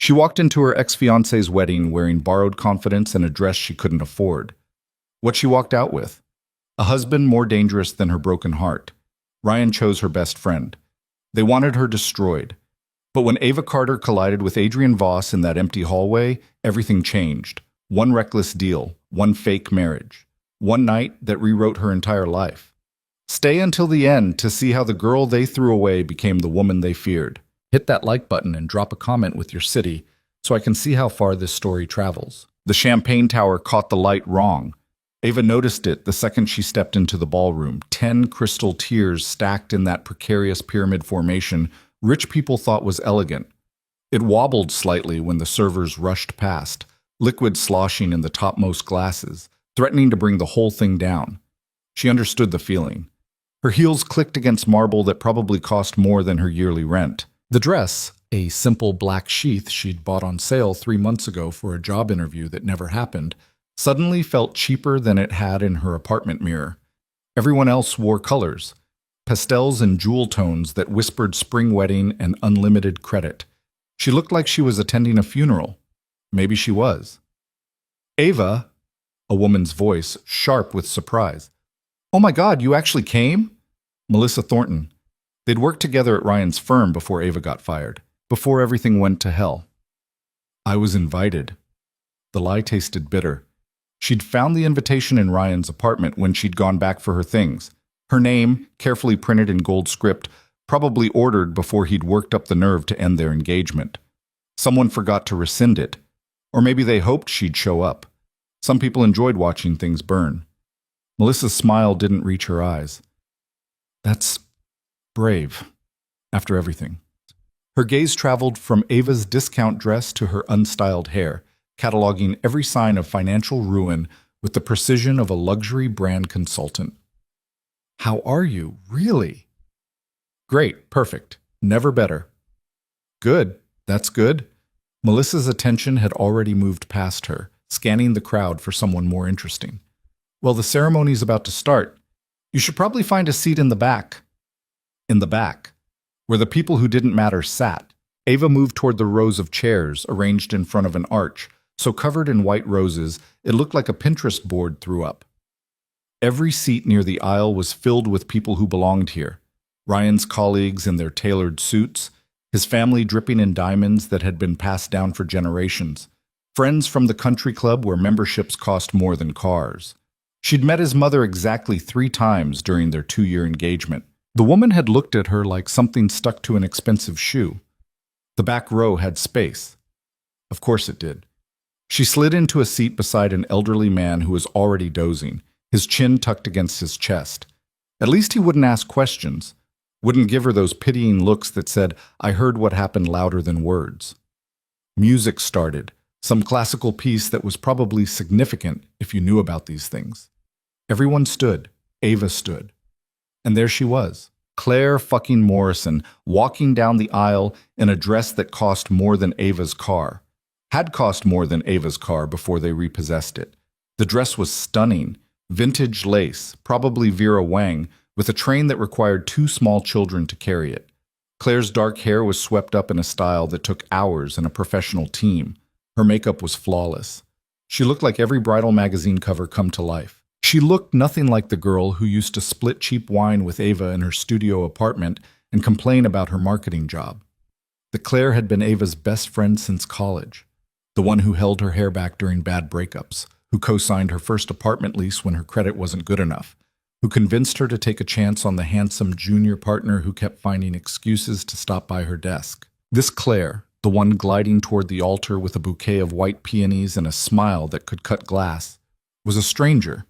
She walked into her ex-fiance's wedding wearing borrowed confidence and a dress she couldn't afford. What she walked out with? A husband more dangerous than her broken heart. Ryan chose her best friend. They wanted her destroyed. But when Ava Carter collided with Adrian Voss in that empty hallway, everything changed. One reckless deal, one fake marriage. One night that rewrote her entire life. Stay until the end to see how the girl they threw away became the woman they feared. Hit that like button and drop a comment with your city so I can see how far this story travels. The champagne tower caught the light wrong. Ava noticed it the second she stepped into the ballroom. 10 crystal tiers stacked in that precarious pyramid formation rich people thought was elegant. It wobbled slightly when the servers rushed past, liquid sloshing in the topmost glasses, threatening to bring the whole thing down. She understood the feeling. Her heels clicked against marble that probably cost more than her yearly rent. The dress, a simple black sheath she'd bought on sale 3 months ago for a job interview that never happened, suddenly felt cheaper than it had in her apartment mirror. Everyone else wore colors, pastels and jewel tones that whispered spring wedding and unlimited credit. She looked like she was attending a funeral. Maybe she was. Ava, a woman's voice, sharp with surprise. Oh my God, you actually came? Melissa Thornton. They'd worked together at Ryan's firm before Ava got fired, before everything went to hell. I was invited. The lie tasted bitter. She'd found the invitation in Ryan's apartment when she'd gone back for her things. Her name, carefully printed in gold script, probably ordered before he'd worked up the nerve to end their engagement. Someone forgot to rescind it. Or maybe they hoped she'd show up. Some people enjoyed watching things burn. Melissa's smile didn't reach her eyes. That's brave, after everything. Her gaze traveled from Ava's discount dress to her unstyled hair, cataloging every sign of financial ruin with the precision of a luxury brand consultant. How are you, really? Great, perfect, never better. Good, that's good. Melissa's attention had already moved past her, scanning the crowd for someone more interesting. Well, the ceremony's about to start. You should probably find a seat in the back. In the back, where the people who didn't matter sat. Ava moved toward the rows of chairs arranged in front of an arch, so covered in white roses it looked like a Pinterest board threw up. Every seat near the aisle was filled with people who belonged here. Ryan's colleagues in their tailored suits, his family dripping in diamonds that had been passed down for generations, friends from the country club where memberships cost more than cars. She'd met his mother exactly 3 times during their 2-year engagement. The woman had looked at her like something stuck to an expensive shoe. The back row had space. Of course it did. She slid into a seat beside an elderly man who was already dozing, his chin tucked against his chest. At least he wouldn't ask questions, wouldn't give her those pitying looks that said, I heard what happened louder than words. Music started, some classical piece that was probably significant if you knew about these things. Everyone stood. Ava stood. And there she was, Claire fucking Morrison, walking down the aisle in a dress that cost more than Ava's car. Had cost more than Ava's car before they repossessed it. The dress was stunning, vintage lace, probably Vera Wang, with a train that required 2 small children to carry it. Claire's dark hair was swept up in a style that took hours and a professional team. Her makeup was flawless. She looked like every bridal magazine cover come to life. She looked nothing like the girl who used to split cheap wine with Ava in her studio apartment and complain about her marketing job. The Claire had been Ava's best friend since college, the one who held her hair back during bad breakups, who co-signed her first apartment lease when her credit wasn't good enough, who convinced her to take a chance on the handsome junior partner who kept finding excuses to stop by her desk. This Claire, the one gliding toward the altar with a bouquet of white peonies and a smile that could cut glass, was a stranger.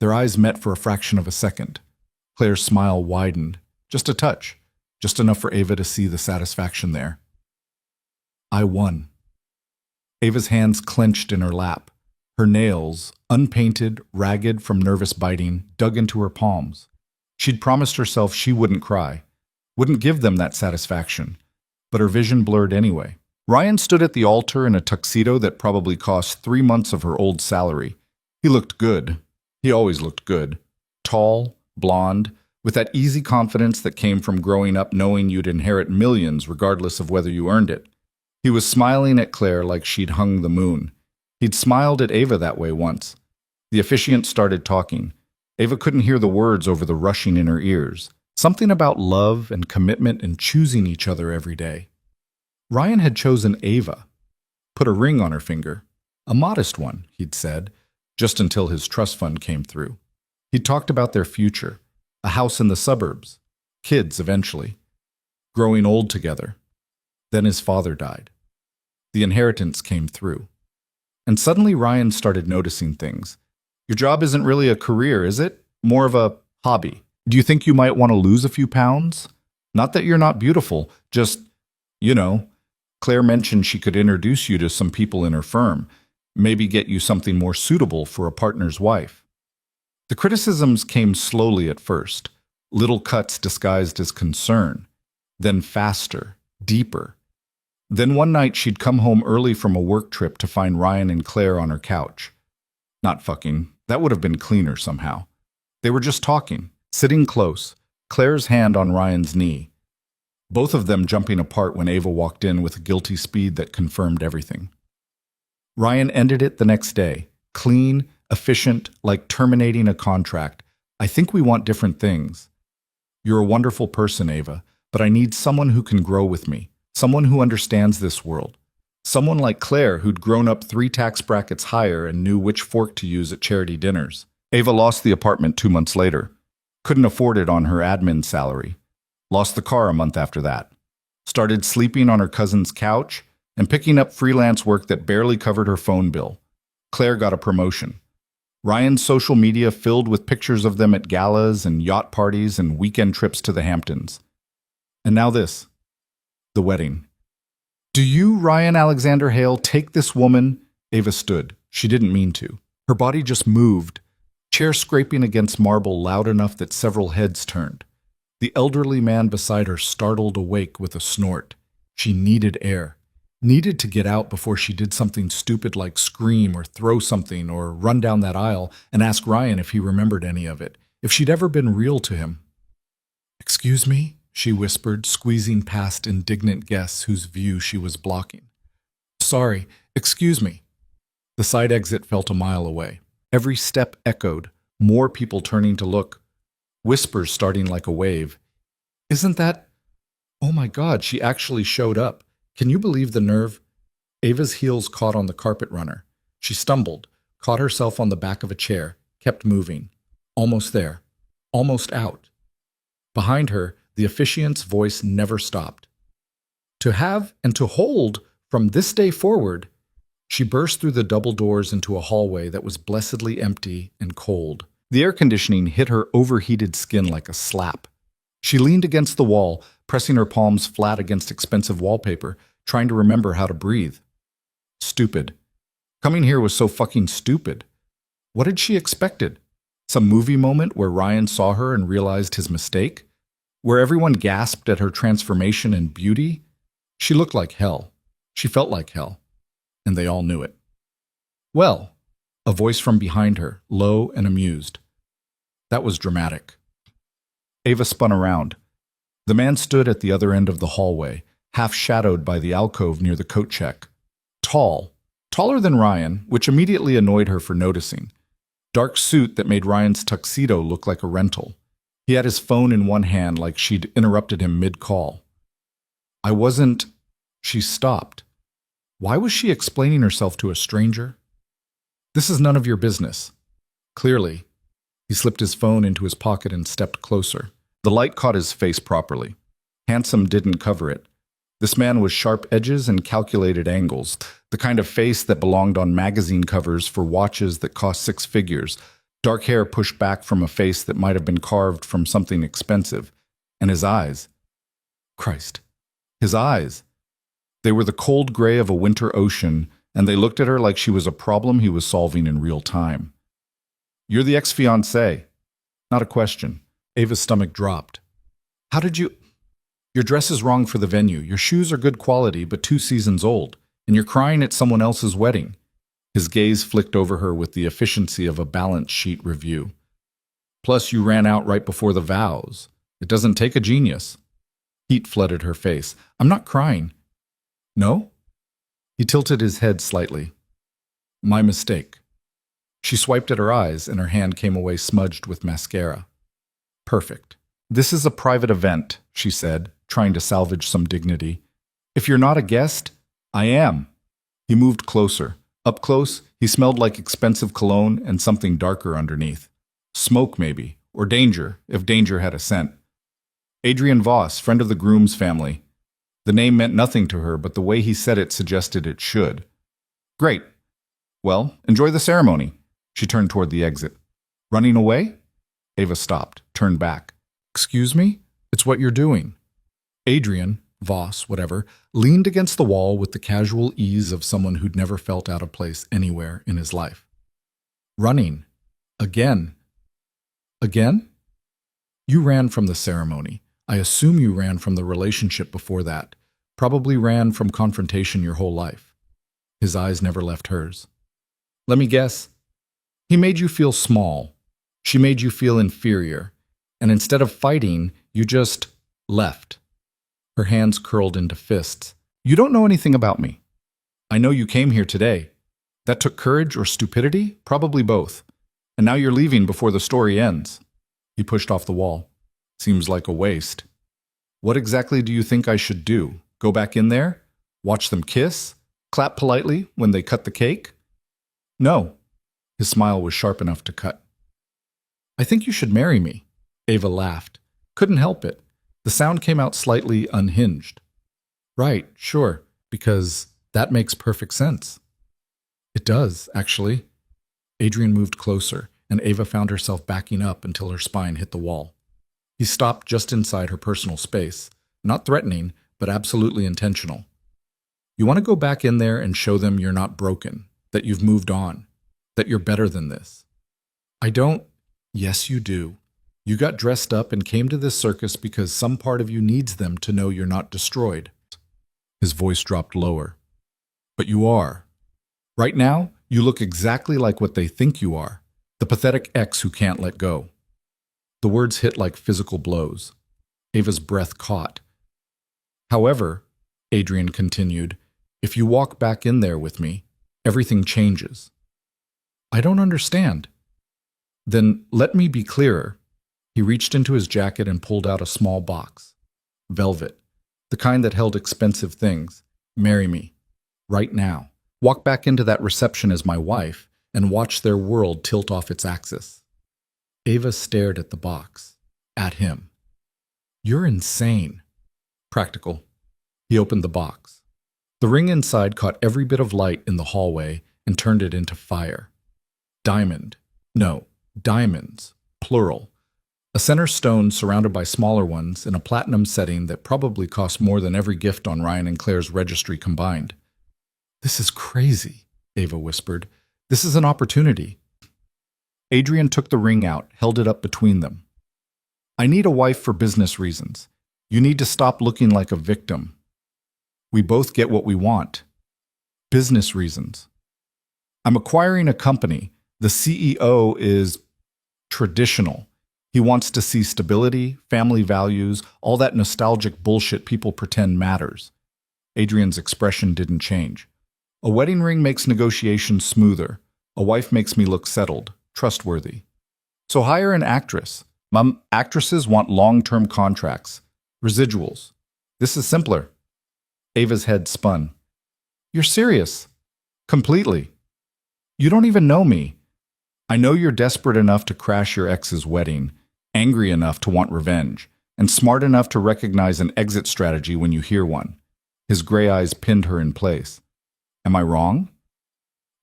Their eyes met for a fraction of a second. Claire's smile widened, just a touch, just enough for Ava to see the satisfaction there. I won. Ava's hands clenched in her lap. Her nails, unpainted, ragged from nervous biting, dug into her palms. She'd promised herself she wouldn't cry, wouldn't give them that satisfaction, but her vision blurred anyway. Ryan stood at the altar in a tuxedo that probably cost 3 months of her old salary. He looked good. He always looked good. Tall, blonde, with that easy confidence that came from growing up knowing you'd inherit millions regardless of whether you earned it. He was smiling at Claire like she'd hung the moon. He'd smiled at Ava that way once. The officiant started talking. Ava couldn't hear the words over the rushing in her ears. Something about love and commitment and choosing each other every day. Ryan had chosen Ava, put a ring on her finger. A modest one, he'd said, just until his trust fund came through. He'd talked about their future, a house in the suburbs, kids eventually, growing old together. Then his father died. The inheritance came through. And suddenly Ryan started noticing things. Your job isn't really a career, is it? More of a hobby. Do you think you might want to lose a few pounds? Not that you're not beautiful, just, Claire mentioned she could introduce you to some people in her firm, maybe get you something more suitable for a partner's wife. The criticisms came slowly at first, little cuts disguised as concern, then faster, deeper. Then one night she'd come home early from a work trip to find Ryan and Claire on her couch. Not fucking, that would have been cleaner somehow. They were just talking, sitting close, Claire's hand on Ryan's knee. Both of them jumping apart when Ava walked in with a guilty speed that confirmed everything. Ryan ended it the next day, clean, efficient, like terminating a contract. I think we want different things. You're a wonderful person, Ava, but I need someone who can grow with me, someone who understands this world. Someone like Claire who'd grown up 3 tax brackets higher and knew which fork to use at charity dinners. Ava lost the apartment 2 months later. Couldn't afford it on her admin salary. Lost the car a month after that. Started sleeping on her cousin's couch and picking up freelance work that barely covered her phone bill. Claire got a promotion. Ryan's social media filled with pictures of them at galas and yacht parties and weekend trips to the Hamptons. And now this, the wedding. Do you, Ryan Alexander Hale, take this woman? Ava stood. She didn't mean to. Her body just moved, chair scraping against marble loud enough that several heads turned. The elderly man beside her startled awake with a snort. She needed air. Needed to get out before she did something stupid like scream or throw something or run down that aisle and ask Ryan if he remembered any of it, if she'd ever been real to him. "Excuse me?" she whispered, squeezing past indignant guests whose view she was blocking. "Sorry, excuse me." The side exit felt a mile away. Every step echoed, more people turning to look. Whispers starting like a wave. "Isn't that... Oh my God, she actually showed up. Can you believe the nerve?" Ava's heels caught on the carpet runner. She stumbled, caught herself on the back of a chair, kept moving. Almost there. Almost out. Behind her, the officiant's voice never stopped. "To have and to hold from this day forward." She burst through the double doors into a hallway that was blessedly empty and cold. The air conditioning hit her overheated skin like a slap. She leaned against the wall, pressing her palms flat against expensive wallpaper, trying to remember how to breathe. Stupid. Coming here was so fucking stupid. What had she expected? Some movie moment where Ryan saw her and realized his mistake? Where everyone gasped at her transformation and beauty? She looked like hell. She felt like hell. And they all knew it. "Well," a voice from behind her, low and amused. That was dramatic. Ava spun around. The man stood at the other end of the hallway, half shadowed by the alcove near the coat check. Tall. Taller than Ryan, which immediately annoyed her for noticing. Dark suit that made Ryan's tuxedo look like a rental. He had his phone in one hand like she'd interrupted him mid-call. "I wasn't..." She stopped. Why was she explaining herself to a stranger? "This is none of your business." Clearly. He slipped his phone into his pocket and stepped closer. The light caught his face properly. Handsome didn't cover it. This man was sharp edges and calculated angles, the kind of face that belonged on magazine covers for watches that cost 6 figures, dark hair pushed back from a face that might have been carved from something expensive. And his eyes. Christ. His eyes. They were the cold gray of a winter ocean, and they looked at her like she was a problem he was solving in real time. "You're the ex-fiancé." Not a question. Ava's stomach dropped. "How did you... Your dress is wrong for the venue. Your shoes are good quality, but 2 seasons old. And you're crying at someone else's wedding." His gaze flicked over her with the efficiency of a balance sheet review. "Plus, you ran out right before the vows. It doesn't take a genius." Heat flooded her face. "I'm not crying." "No? He tilted his head slightly. My mistake. She swiped at her eyes, and her hand came away smudged with mascara. Perfect. This is a private event, she said, trying to salvage some dignity. If you're not a guest, I am. He moved closer. Up close, he smelled like expensive cologne and something darker underneath. Smoke, maybe, or danger, if danger had a scent. Adrian Voss, friend of the groom's family. The name meant nothing to her, but the way he said it suggested it should. Great. Well, enjoy the ceremony. She turned toward the exit. Running away? Ava stopped, turned back. Excuse me? It's what you're doing. Adrian, Voss, whatever, leaned against the wall with the casual ease of someone who'd never felt out of place anywhere in his life. Running. Again. Again? You ran from the ceremony. I assume you ran from the relationship before that. Probably ran from confrontation your whole life. His eyes never left hers. Let me guess. He made you feel small. She made you feel inferior. And instead of fighting, you just left. Her hands curled into fists. You don't know anything about me. I know you came here today. That took courage or stupidity? Probably both. And now you're leaving before the story ends. He pushed off the wall. Seems like a waste. What exactly do you think I should do? Go back in there? Watch them kiss? Clap politely when they cut the cake? No. His smile was sharp enough to cut. I think you should marry me. Ava laughed. Couldn't help it. The sound came out slightly unhinged. Right, sure, because that makes perfect sense. It does, actually. Adrian moved closer, and Ava found herself backing up until her spine hit the wall. He stopped just inside her personal space, not threatening, but absolutely intentional. You want to go back in there and show them you're not broken, that you've moved on, that you're better than this. I don't. Yes, you do. You got dressed up and came to this circus because some part of you needs them to know you're not destroyed. His voice dropped lower. But you are. Right now, you look exactly like what they think you are, the pathetic ex who can't let go. The words hit like physical blows. Ava's breath caught. However, Adrian continued, if you walk back in there with me, everything changes. I don't understand. Then let me be clearer. He reached into his jacket and pulled out a small box. Velvet. The kind that held expensive things. Marry me. Right now. Walk back into that reception as my wife and watch their world tilt off its axis. Ava stared at the box. At him. You're insane. Practical. He opened the box. The ring inside caught every bit of light in the hallway and turned it into fire. Diamond. No, diamonds. Plural. A center stone surrounded by smaller ones in a platinum setting that probably cost more than every gift on Ryan and Claire's registry combined. This is crazy, Ava whispered. This is an opportunity. Adrian took the ring out, held it up between them. I need a wife for business reasons. You need to stop looking like a victim. We both get what we want. Business reasons. I'm acquiring a company. The CEO is traditional. He wants to see stability, family values, all that nostalgic bullshit people pretend matters. Adrian's expression didn't change. A wedding ring makes negotiations smoother. A wife makes me look settled, trustworthy. So hire an actress. Actresses want long-term contracts, residuals. This is simpler. Ava's head spun. You're serious? Completely. You don't even know me. I know you're desperate enough to crash your ex's wedding, angry enough to want revenge, and smart enough to recognize an exit strategy when you hear one. His gray eyes pinned her in place. Am I wrong?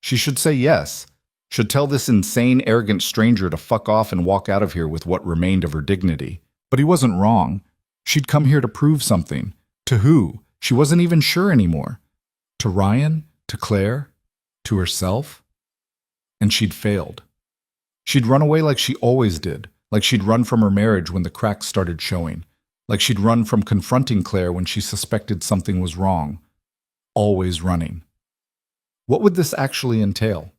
She should say yes. Should tell this insane, arrogant stranger to fuck off and walk out of here with what remained of her dignity. But he wasn't wrong. She'd come here to prove something. To who? She wasn't even sure anymore. To Ryan? To Claire? To herself? And she'd failed. She'd run away like she always did, like she'd run from her marriage when the cracks started showing, like she'd run from confronting Claire when she suspected something was wrong. Always running. What would this actually entail?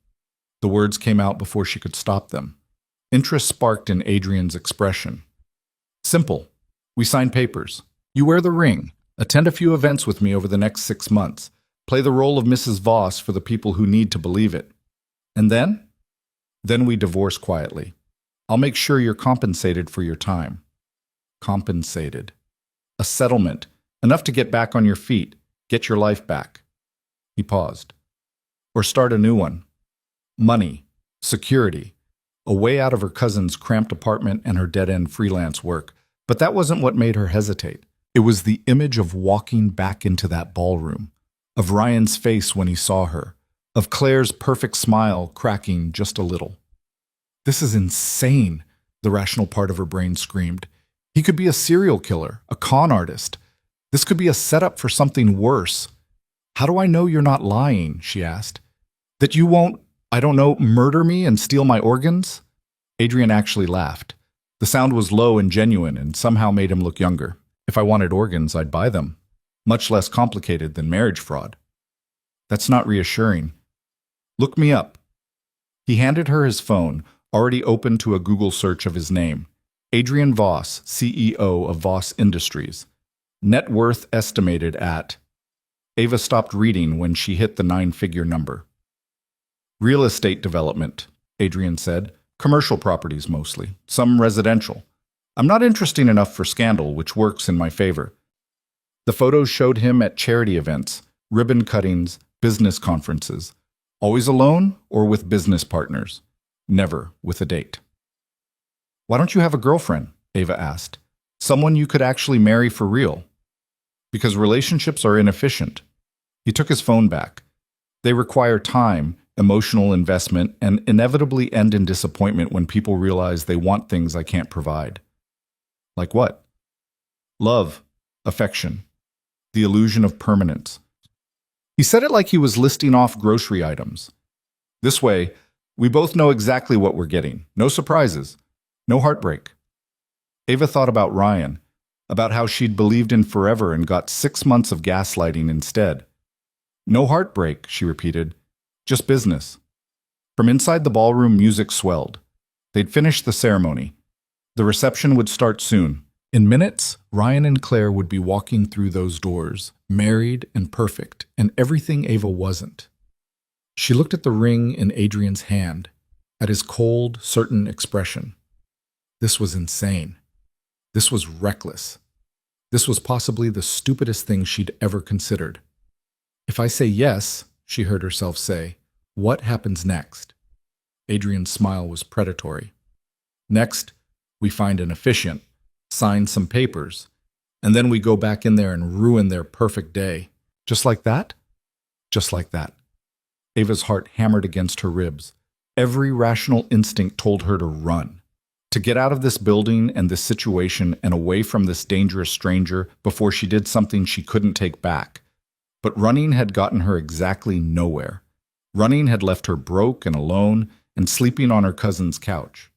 The words came out before she could stop them. Interest sparked in Adrian's expression. Simple. We sign papers. You wear the ring. Attend a few events with me over the next 6 months. Play the role of Mrs. Voss for the people who need to believe it. And then? Then we divorce quietly. I'll make sure you're compensated for your time. Compensated. A settlement, enough to get back on your feet, get your life back. He paused. Or start a new one. Money, security, a way out of her cousin's cramped apartment and her dead-end freelance work. But that wasn't what made her hesitate. It was the image of walking back into that ballroom, of Ryan's face when he saw her, of Claire's perfect smile cracking just a little. This is insane, the rational part of her brain screamed. He could be a serial killer, a con artist. This could be a setup for something worse. How do I know you're not lying? She asked. That you won't, I don't know, murder me and steal my organs? Adrian actually laughed. The sound was low and genuine and somehow made him look younger. If I wanted organs, I'd buy them. Much less complicated than marriage fraud. That's not reassuring. Look me up. He handed her his phone, already open to a Google search of his name. Adrian Voss, CEO of Voss Industries. Net worth estimated at... Ava stopped reading when she hit the 9-figure number. Real estate development, Adrian said. Commercial properties mostly, some residential. I'm not interesting enough for scandal, which works in my favor. The photos showed him at charity events, ribbon cuttings, business conferences. Always alone or with business partners. Never with a date. Why don't you have a girlfriend? Ava asked. Someone you could actually marry for real. Because relationships are inefficient. He took his phone back. They require time, emotional investment, and inevitably end in disappointment when people realize they want things I can't provide. Like what? Love, affection, the illusion of permanence. He said it like he was listing off grocery items. This way, we both know exactly what we're getting. No surprises. No heartbreak. Ava thought about Ryan, about how she'd believed in forever and got 6 months of gaslighting instead. No heartbreak, she repeated. Just business. From inside the ballroom, music swelled. They'd finished the ceremony. The reception would start soon. In minutes, Ryan and Claire would be walking through those doors, married and perfect, and everything Ava wasn't. She looked at the ring in Adrian's hand, at his cold, certain expression. This was insane. This was reckless. This was possibly the stupidest thing she'd ever considered. If I say yes, she heard herself say, what happens next? Adrian's smile was predatory. Next, we find an officiant, sign some papers, and then we go back in there and ruin their perfect day. Just like that? Just like that. Ava's heart hammered against her ribs. Every rational instinct told her to run. To get out of this building and this situation and away from this dangerous stranger before she did something she couldn't take back. But running had gotten her exactly nowhere. Running had left her broke and alone and sleeping on her cousin's couch.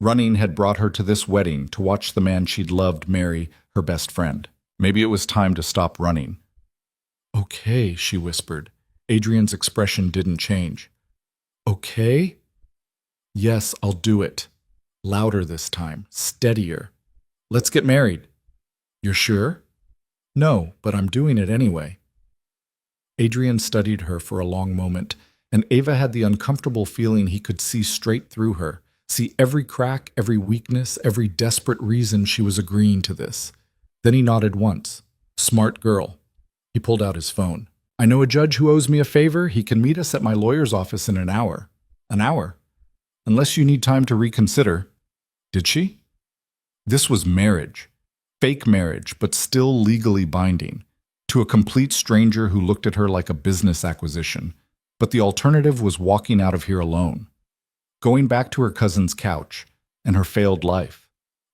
Running had brought her to this wedding to watch the man she'd loved marry her best friend. Maybe it was time to stop running. Okay, she whispered. Adrian's expression didn't change. Okay? Yes, I'll do it. Louder this time, steadier. Let's get married. You're sure? No, but I'm doing it anyway. Adrian studied her for a long moment, and Ava had the uncomfortable feeling he could see straight through her, see every crack, every weakness, every desperate reason she was agreeing to this. Then he nodded once. Smart girl. He pulled out his phone. I know a judge who owes me a favor. He can meet us at my lawyer's office in an hour. An hour? Unless you need time to reconsider. Did she? This was marriage. Fake marriage, but still legally binding. To a complete stranger who looked at her like a business acquisition. But the alternative was walking out of here alone. Going back to her cousin's couch and her failed life.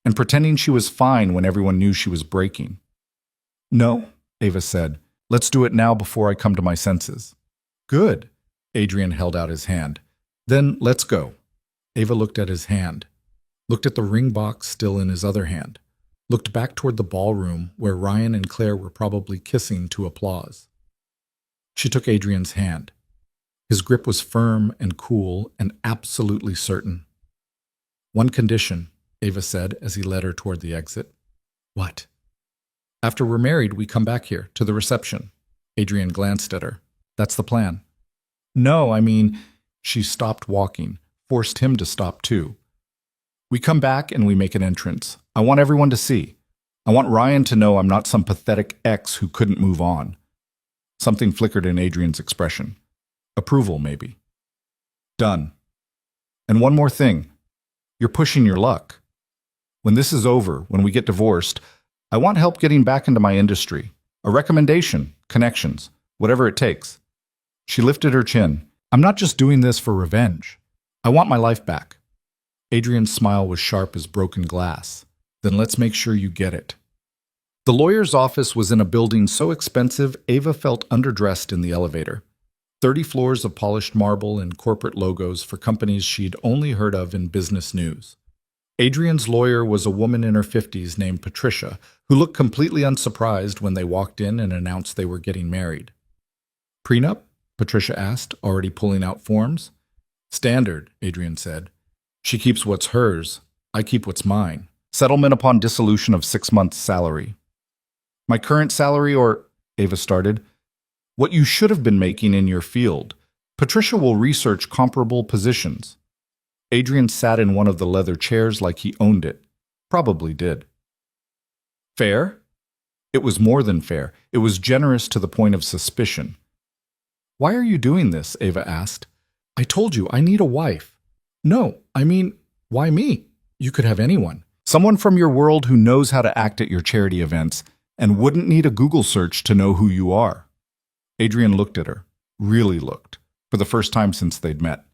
And pretending she was fine when everyone knew she was breaking. No, Ava said. Let's do it now before I come to my senses. Good. Adrian held out his hand. Then let's go. Ava looked at his hand. Looked at the ring box still in his other hand. Looked back toward the ballroom where Ryan and Claire were probably kissing to applause. She took Adrian's hand. His grip was firm and cool and absolutely certain. One condition, Ava said as he led her toward the exit. What? After we're married, we come back here, to the reception. Adrian glanced at her. That's the plan. No, I mean, she stopped walking, forced him to stop too. We come back and we make an entrance. I want everyone to see. I want Ryan to know I'm not some pathetic ex who couldn't move on. Something flickered in Adrian's expression. Approval, maybe. Done. And one more thing. You're pushing your luck. When this is over, when we get divorced, I want help getting back into my industry. A recommendation, connections, whatever it takes. She lifted her chin. I'm not just doing this for revenge. I want my life back. Adrian's smile was sharp as broken glass. Then let's make sure you get it. The lawyer's office was in a building so expensive, Ava felt underdressed in the elevator. 30 floors of polished marble and corporate logos for companies she'd only heard of in business news. Adrian's lawyer was a woman in her 50s named Patricia, who looked completely unsurprised when they walked in and announced they were getting married. Prenup? Patricia asked, already pulling out forms. Standard, Adrian said. She keeps what's hers. I keep what's mine. Settlement upon dissolution of 6 months' salary. My current salary or, Ava started, what you should have been making in your field. Patricia will research comparable positions. Adrian sat in one of the leather chairs like he owned it. Probably did. Fair? It was more than fair. It was generous to the point of suspicion. Why are you doing this? Ava asked. I told you, I need a wife. No, I mean, why me? You could have anyone. Someone from your world who knows how to act at your charity events and wouldn't need a Google search to know who you are. Adrian looked at her, really looked, for the first time since they'd met.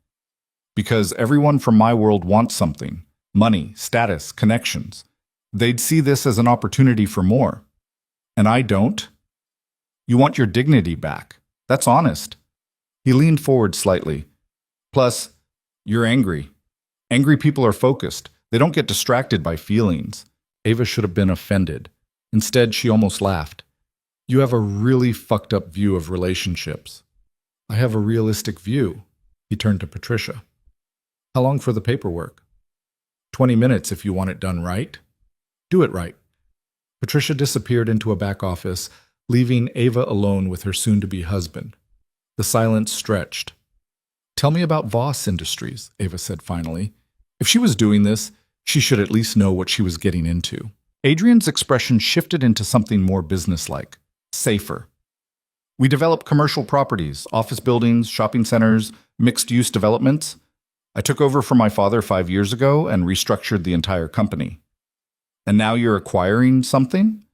Because everyone from my world wants something. Money, status, connections. They'd see this as an opportunity for more. And I don't. You want your dignity back. That's honest. He leaned forward slightly. Plus, you're angry. Angry people are focused. They don't get distracted by feelings. Ava should have been offended. Instead, she almost laughed. You have a really fucked up view of relationships. I have a realistic view. He turned to Patricia. How long for the paperwork? 20 minutes if you want it done right. Do it right. Patricia disappeared into a back office, leaving Ava alone with her soon-to-be husband. The silence stretched. Tell me about Voss Industries, Ava said finally. If she was doing this, she should at least know what she was getting into. Adrian's expression shifted into something more businesslike, safer. We develop commercial properties, office buildings, shopping centers, mixed-use developments. I took over from my father 5 years ago and restructured the entire company. And now you're acquiring something?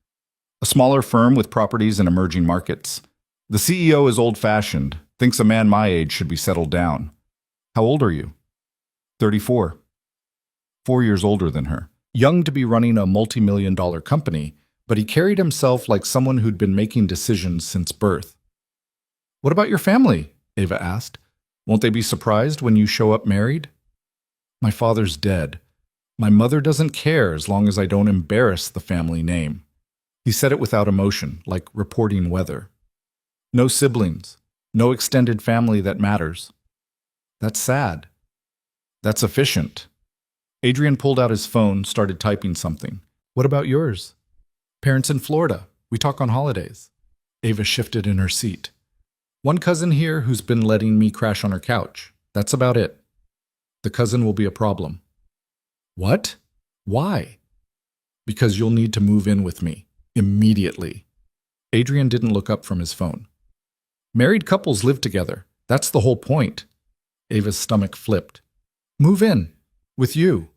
A smaller firm with properties in emerging markets. The CEO is old-fashioned, thinks a man my age should be settled down. How old are you? 34. 4 years older than her. Young to be running a multi-million-dollar company, but he carried himself like someone who'd been making decisions since birth. What about your family? Ava asked. Won't they be surprised when you show up married? My father's dead. My mother doesn't care as long as I don't embarrass the family name. He said it without emotion, like reporting weather. No siblings. No extended family that matters. That's sad. That's efficient. Adrian pulled out his phone, started typing something. What about yours? Parents in Florida. We talk on holidays. Ava shifted in her seat. One cousin here who's been letting me crash on her couch. That's about it. The cousin will be a problem. What? Why? Because you'll need to move in with me. Immediately. Adrian didn't look up from his phone. Married couples live together. That's the whole point. Ava's stomach flipped. Move in. With you.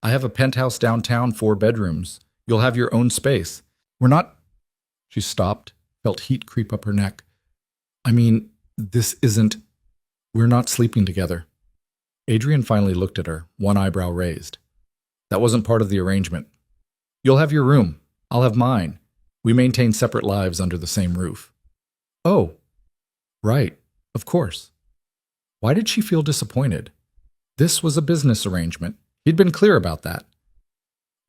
I have a penthouse downtown, 4 bedrooms. You'll have your own space. We're not... She stopped, felt heat creep up her neck. I mean, this isn't... We're not sleeping together. Adrian finally looked at her, one eyebrow raised. That wasn't part of the arrangement. You'll have your room. I'll have mine. We maintain separate lives under the same roof. Oh, right, of course. Why did she feel disappointed? This was a business arrangement. He'd been clear about that.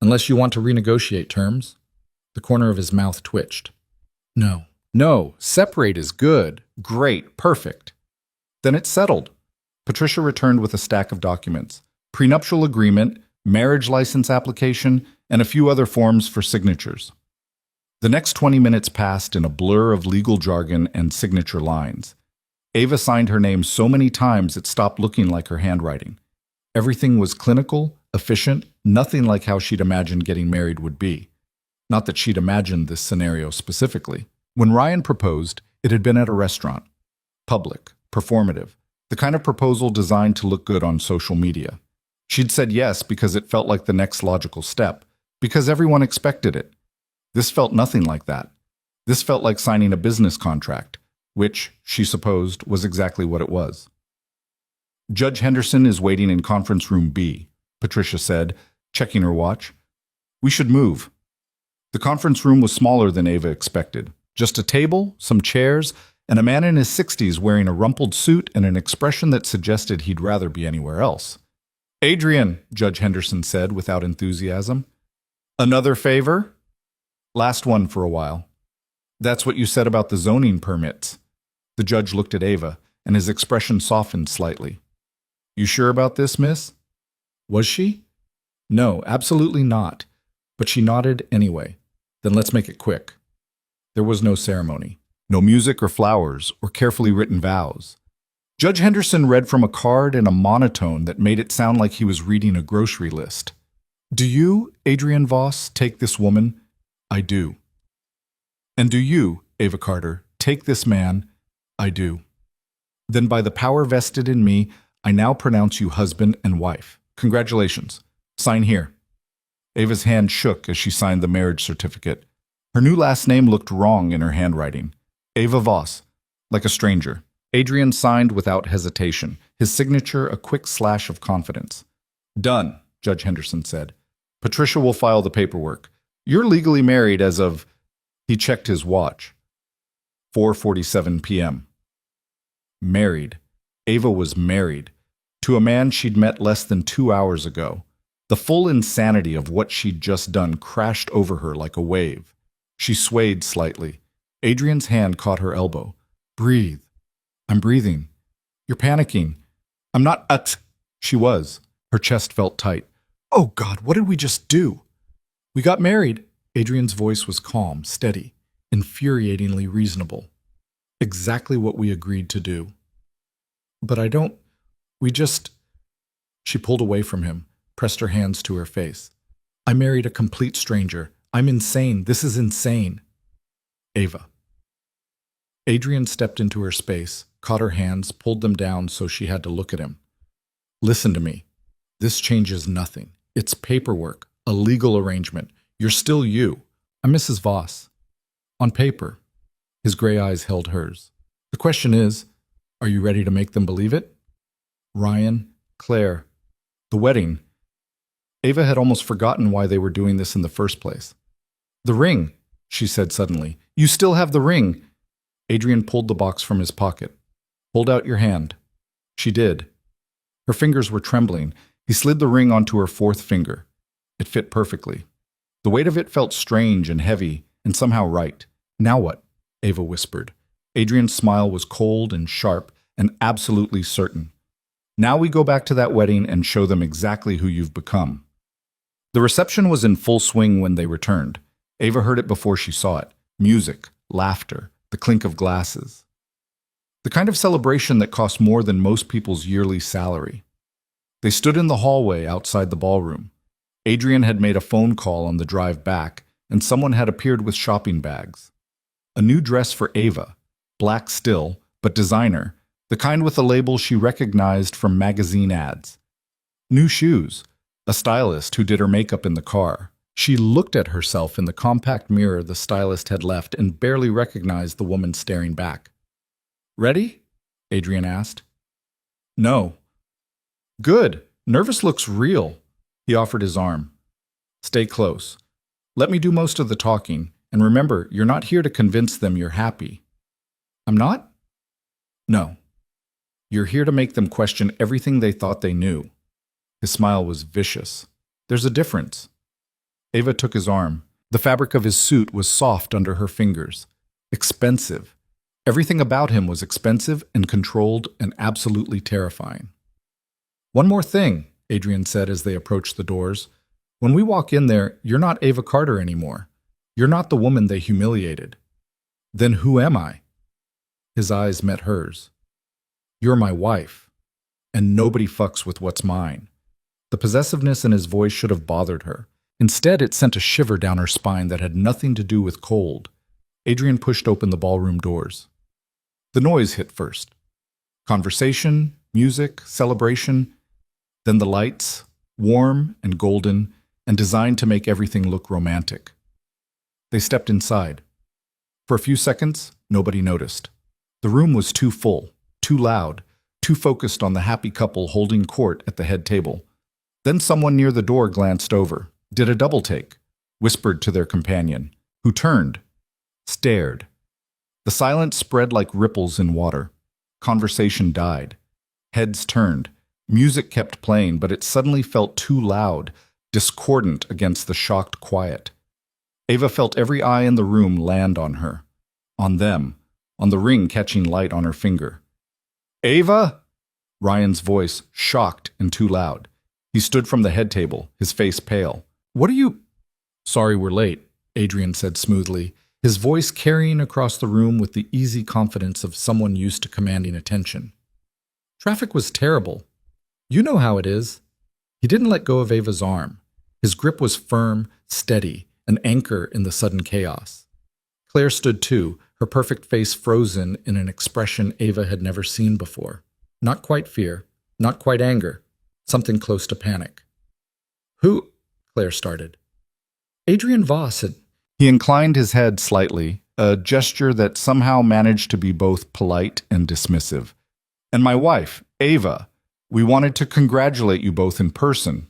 Unless you want to renegotiate terms. The corner of his mouth twitched. No. No, separate is good. Great, perfect. Then it's settled. Patricia returned with a stack of documents. Prenuptial agreement, marriage license application, and a few other forms for signatures. The next 20 minutes passed in a blur of legal jargon and signature lines. Ava signed her name so many times it stopped looking like her handwriting. Everything was clinical, efficient, nothing like how she'd imagined getting married would be. Not that she'd imagined this scenario specifically. When Ryan proposed, it had been at a restaurant. Public, performative, the kind of proposal designed to look good on social media. She'd said yes because it felt like the next logical step, because everyone expected it. This felt nothing like that. This felt like signing a business contract, which, she supposed, was exactly what it was. Judge Henderson is waiting in conference room B, Patricia said, checking her watch. We should move. The conference room was smaller than Ava expected. Just a table, some chairs, and a man in his 60s wearing a rumpled suit and an expression that suggested he'd rather be anywhere else. Adrian, Judge Henderson said without enthusiasm. Another favor? Last one for a while. That's what you said about the zoning permits. The judge looked at Ava, and his expression softened slightly. You sure about this, miss? Was she? No, absolutely not. But she nodded anyway. Then let's make it quick. There was no ceremony. No music or flowers or carefully written vows. Judge Henderson read from a card in a monotone that made it sound like he was reading a grocery list. Do you, Adrian Voss, take this woman? I do. And do you, Ava Carter, take this man? I do. Then by the power vested in me, I now pronounce you husband and wife. Congratulations. Sign here. Ava's hand shook as she signed the marriage certificate. Her new last name looked wrong in her handwriting. Ava Voss, like a stranger. Adrian signed without hesitation, his signature a quick slash of confidence. Done, Judge Henderson said. Patricia will file the paperwork. You're legally married as of... He checked his watch. 4:47 p.m. Married. Ava was married. To a man she'd met less than 2 hours ago. The full insanity of what she'd just done crashed over her like a wave. She swayed slightly. Adrian's hand caught her elbow. Breathe. I'm breathing. You're panicking. I'm not. She was. Her chest felt tight. Oh God, what did we just do? We got married. Adrian's voice was calm, steady, infuriatingly reasonable. Exactly what we agreed to do. But we just... She pulled away from him, pressed her hands to her face. I married a complete stranger. I'm insane. This is insane. Ava. Adrian stepped into her space, caught her hands, pulled them down so she had to look at him. Listen to me. This changes nothing. It's paperwork, a legal arrangement. You're still you. I'm Mrs. Voss. On paper. His gray eyes held hers. The question is, are you ready to make them believe it? Ryan, Claire, the wedding. Ava had almost forgotten why they were doing this in the first place. The ring, she said suddenly. You still have the ring. Adrian pulled the box from his pocket. Hold out your hand. She did. Her fingers were trembling. He slid the ring onto her fourth finger. It fit perfectly. The weight of it felt strange and heavy and somehow right. Now what? Ava whispered. Adrian's smile was cold and sharp and absolutely certain. Now we go back to that wedding and show them exactly who you've become. The reception was in full swing when they returned. Ava heard it before she saw it. Music, laughter, the clink of glasses. The kind of celebration that cost more than most people's yearly salary. They stood in the hallway outside the ballroom. Adrian had made a phone call on the drive back, and someone had appeared with shopping bags. A new dress for Ava, black still, but designer, the kind with a label she recognized from magazine ads. New shoes, a stylist who did her makeup in the car. She looked at herself in the compact mirror the stylist had left and barely recognized the woman staring back. Ready? Adrian asked. No. Good. Nervous looks real. He offered his arm. Stay close. Let me do most of the talking, and remember, you're not here to convince them you're happy. I'm not? No. You're here to make them question everything they thought they knew. His smile was vicious. There's a difference. Ava took his arm. The fabric of his suit was soft under her fingers. Expensive. Everything about him was expensive and controlled and absolutely terrifying. One more thing, Adrian said as they approached the doors. When we walk in there, you're not Ava Carter anymore. You're not the woman they humiliated. Then who am I? His eyes met hers. You're my wife, and nobody fucks with what's mine. The possessiveness in his voice should have bothered her. Instead, it sent a shiver down her spine that had nothing to do with cold. Adrian pushed open the ballroom doors. The noise hit first. Conversation, music, celebration, then the lights, warm and golden, and designed to make everything look romantic. They stepped inside. For a few seconds, nobody noticed. The room was too full, too loud, too focused on the happy couple holding court at the head table. Then someone near the door glanced over, did a double take, whispered to their companion, who turned, stared. The silence spread like ripples in water. Conversation died. Heads turned. Music kept playing, but it suddenly felt too loud, discordant against the shocked quiet. Ava felt every eye in the room land on her. On them. On the ring catching light on her finger. Ava? Ryan's voice, shocked and too loud. He stood from the head table, his face pale. What are you— Sorry we're late, Adrian said smoothly, his voice carrying across the room with the easy confidence of someone used to commanding attention. Traffic was terrible. You know how it is. He didn't let go of Ava's arm. His grip was firm, steady, an anchor in the sudden chaos. Claire stood too, her perfect face frozen in an expression Ava had never seen before. Not quite fear, not quite anger, something close to panic. Who? Claire started. Adrian Voss had— He inclined his head slightly, a gesture that somehow managed to be both polite and dismissive. And my wife, Ava. We wanted to congratulate you both in person.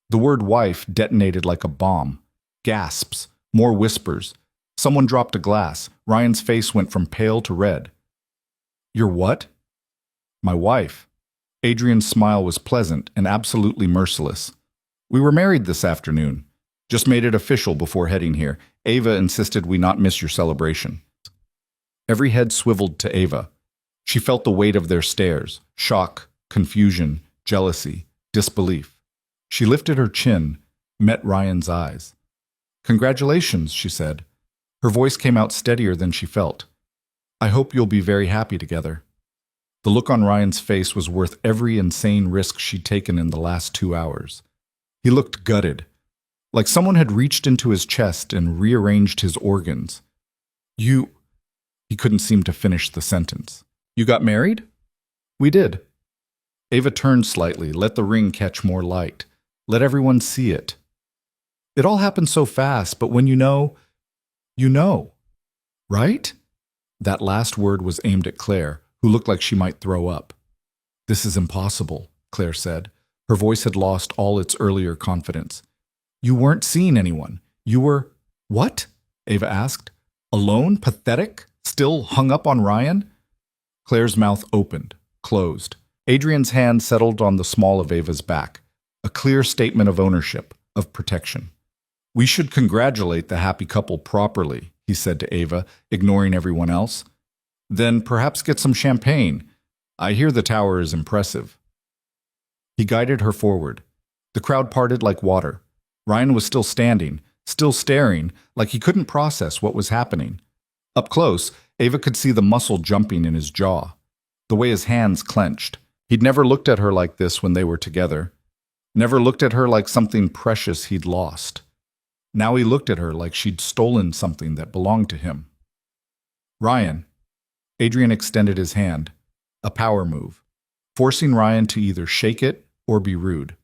The word wife detonated like a bomb. Gasps, more whispers. Someone dropped a glass. Ryan's face went from pale to red. Your what? My wife. Adrian's smile was pleasant and absolutely merciless. We were married this afternoon. Just made it official before heading here. Ava insisted we not miss your celebration. Every head swiveled to Ava. She felt the weight of their stares, shock, confusion, jealousy, disbelief. She lifted her chin, met Ryan's eyes. Congratulations, she said. Her voice came out steadier than she felt. I hope you'll be very happy together. The look on Ryan's face was worth every insane risk she'd taken in the last 2 hours. He looked gutted, like someone had reached into his chest and rearranged his organs. You— He couldn't seem to finish the sentence. You got married? We did. Ava turned slightly, let the ring catch more light. Let everyone see it. It all happened so fast, but when you know, right? That last word was aimed at Claire, who looked like she might throw up. This is impossible, Claire said. Her voice had lost all its earlier confidence. You weren't seeing anyone. You were— What? Ava asked. Alone? Pathetic? Still hung up on Ryan? Claire's mouth opened, closed. Adrian's hand settled on the small of Ava's back, a clear statement of ownership, of protection. We should congratulate the happy couple properly, he said to Ava, ignoring everyone else. Then perhaps get some champagne. I hear the tower is impressive. He guided her forward. The crowd parted like water. Ryan was still standing, still staring, like he couldn't process what was happening. Up close, Ava could see the muscle jumping in his jaw, the way his hands clenched. He'd never looked at her like this when they were together. Never looked at her like something precious he'd lost. Now he looked at her like she'd stolen something that belonged to him. Ryan. Adrian extended his hand, a power move, forcing Ryan to either shake it or be rude.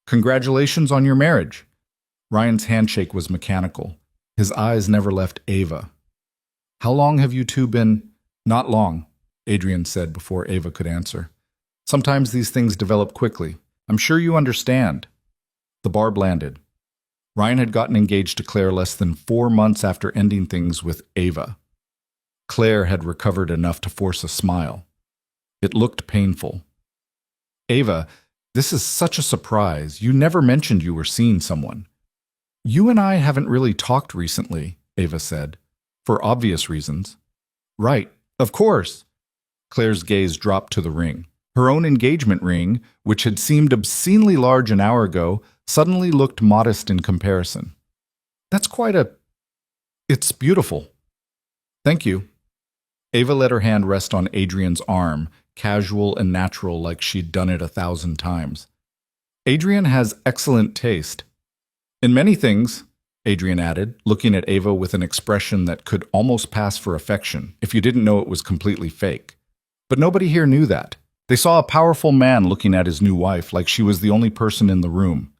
Congratulations on your marriage. Ryan's handshake was mechanical. His eyes never left Ava. How long have you two been— Not long, Adrian said before Ava could answer. Sometimes these things develop quickly. I'm sure you understand. The barb landed. Ryan had gotten engaged to Claire less than 4 months after ending things with Ava. Claire had recovered enough to force a smile. It looked painful. Ava, this is such a surprise. You never mentioned you were seeing someone. You and I haven't really talked recently, Ava said, for obvious reasons. Right, of course. Claire's gaze dropped to the ring. Her own engagement ring, which had seemed obscenely large an hour ago, suddenly looked modest in comparison. That's quite a— It's beautiful. Thank you. Ava let her hand rest on Adrian's arm, casual and natural like she'd done it 1,000 times. Adrian has excellent taste. In many things, Adrian added, looking at Ava with an expression that could almost pass for affection if you didn't know it was completely fake. But nobody here knew that. They saw a powerful man looking at his new wife like she was the only person in the room.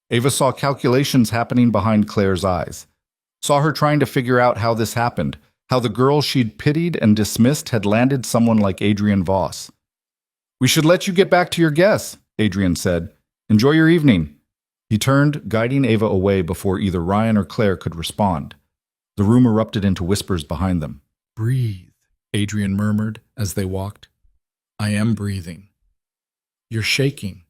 Ava saw calculations happening behind Claire's eyes. Saw her trying to figure out how this happened, how the girl she'd pitied and dismissed had landed someone like Adrian Voss. "We should let you get back to your guests," Adrian said. "Enjoy your evening." He turned, guiding Ava away before either Ryan or Claire could respond. The room erupted into whispers behind them. "Breathe," Adrian murmured as they walked. "I am breathing." "You're shaking."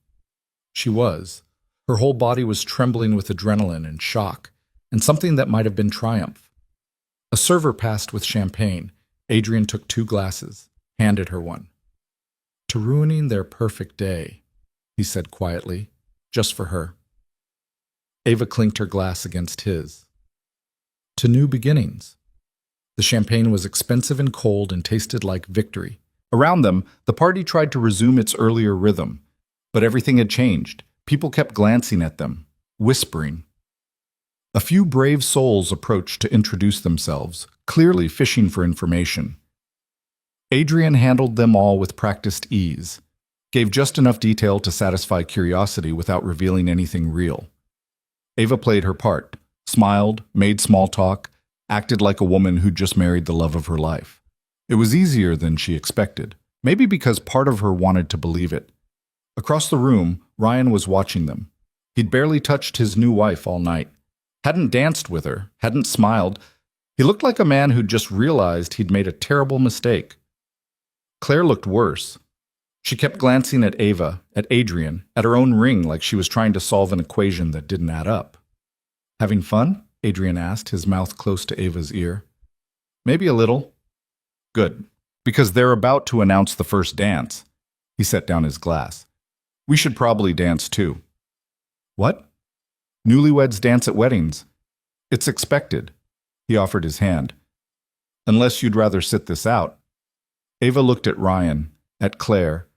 She was. Her whole body was trembling with adrenaline and shock, and something that might have been triumph. A server passed with champagne. Adrian took 2 glasses, handed her one. "To ruining their perfect day," he said quietly, "just for her." Ava clinked her glass against his. "To new beginnings." The champagne was expensive and cold and tasted like victory. Around them, the party tried to resume its earlier rhythm, but everything had changed. People kept glancing at them, whispering. A few brave souls approached to introduce themselves, clearly fishing for information. Adrian handled them all with practiced ease, gave just enough detail to satisfy curiosity without revealing anything real. Ava played her part, smiled, made small talk, acted like a woman who'd just married the love of her life. It was easier than she expected, maybe because part of her wanted to believe it. Across the room, Ryan was watching them. He'd barely touched his new wife all night. Hadn't danced with her, hadn't smiled. He looked like a man who'd just realized he'd made a terrible mistake. Claire looked worse. She kept glancing at Ava, at Adrian, at her own ring like she was trying to solve an equation that didn't add up. "Having fun?" Adrian asked, his mouth close to Ava's ear. "Maybe a little." "Good, because they're about to announce the first dance." He set down his glass. "We should probably dance too." "What?" "Newlyweds dance at weddings. It's expected." He offered his hand. "Unless you'd rather sit this out." Ava looked at Ryan, at Claire,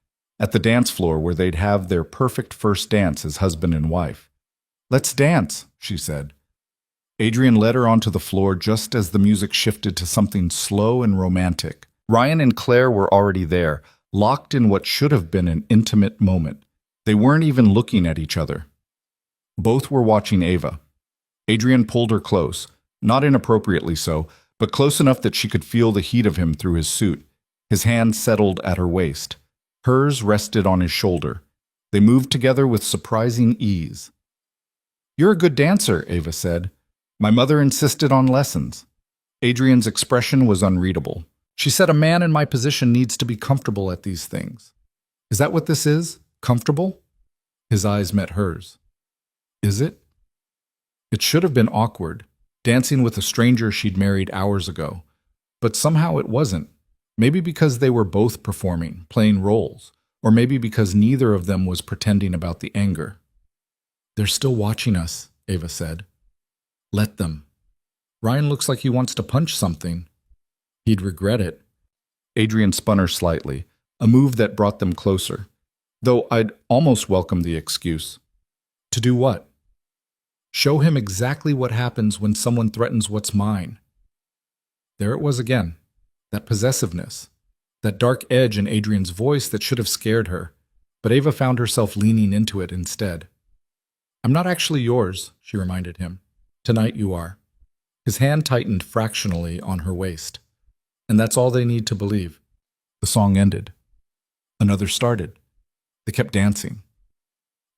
at the dance floor where they'd have their perfect first dance as husband and wife. "Let's dance," she said. Adrian led her onto the floor just as the music shifted to something slow and romantic. Ryan and Claire were already there, locked in what should have been an intimate moment. They weren't even looking at each other. Both were watching Ava. Adrian pulled her close, not inappropriately so, but close enough that she could feel the heat of him through his suit. His hand settled at her waist. Hers rested on his shoulder. They moved together with surprising ease. "You're a good dancer," Ava said. "My mother insisted on lessons." Adrian's expression was unreadable. She said, "A man in my position needs to be comfortable at these things." "Is that what this is? Comfortable?" His eyes met hers. "Is it?" It should have been awkward, dancing with a stranger she'd married hours ago. But somehow it wasn't. Maybe because they were both performing, playing roles, or maybe because neither of them was pretending about the anger. "They're still watching us," Ava said. "Let them. Ryan looks like he wants to punch something. He'd regret it." Adrian spun her slightly, a move that brought them closer, though I'd almost welcome the excuse. "To do what?" "Show him exactly what happens when someone threatens what's mine." There it was again, that possessiveness, that dark edge in Adrian's voice that should have scared her, but Ava found herself leaning into it instead. "I'm not actually yours," she reminded him. "Tonight you are." His hand tightened fractionally on her waist. And that's all they need to believe. The song ended. Another started. They kept dancing.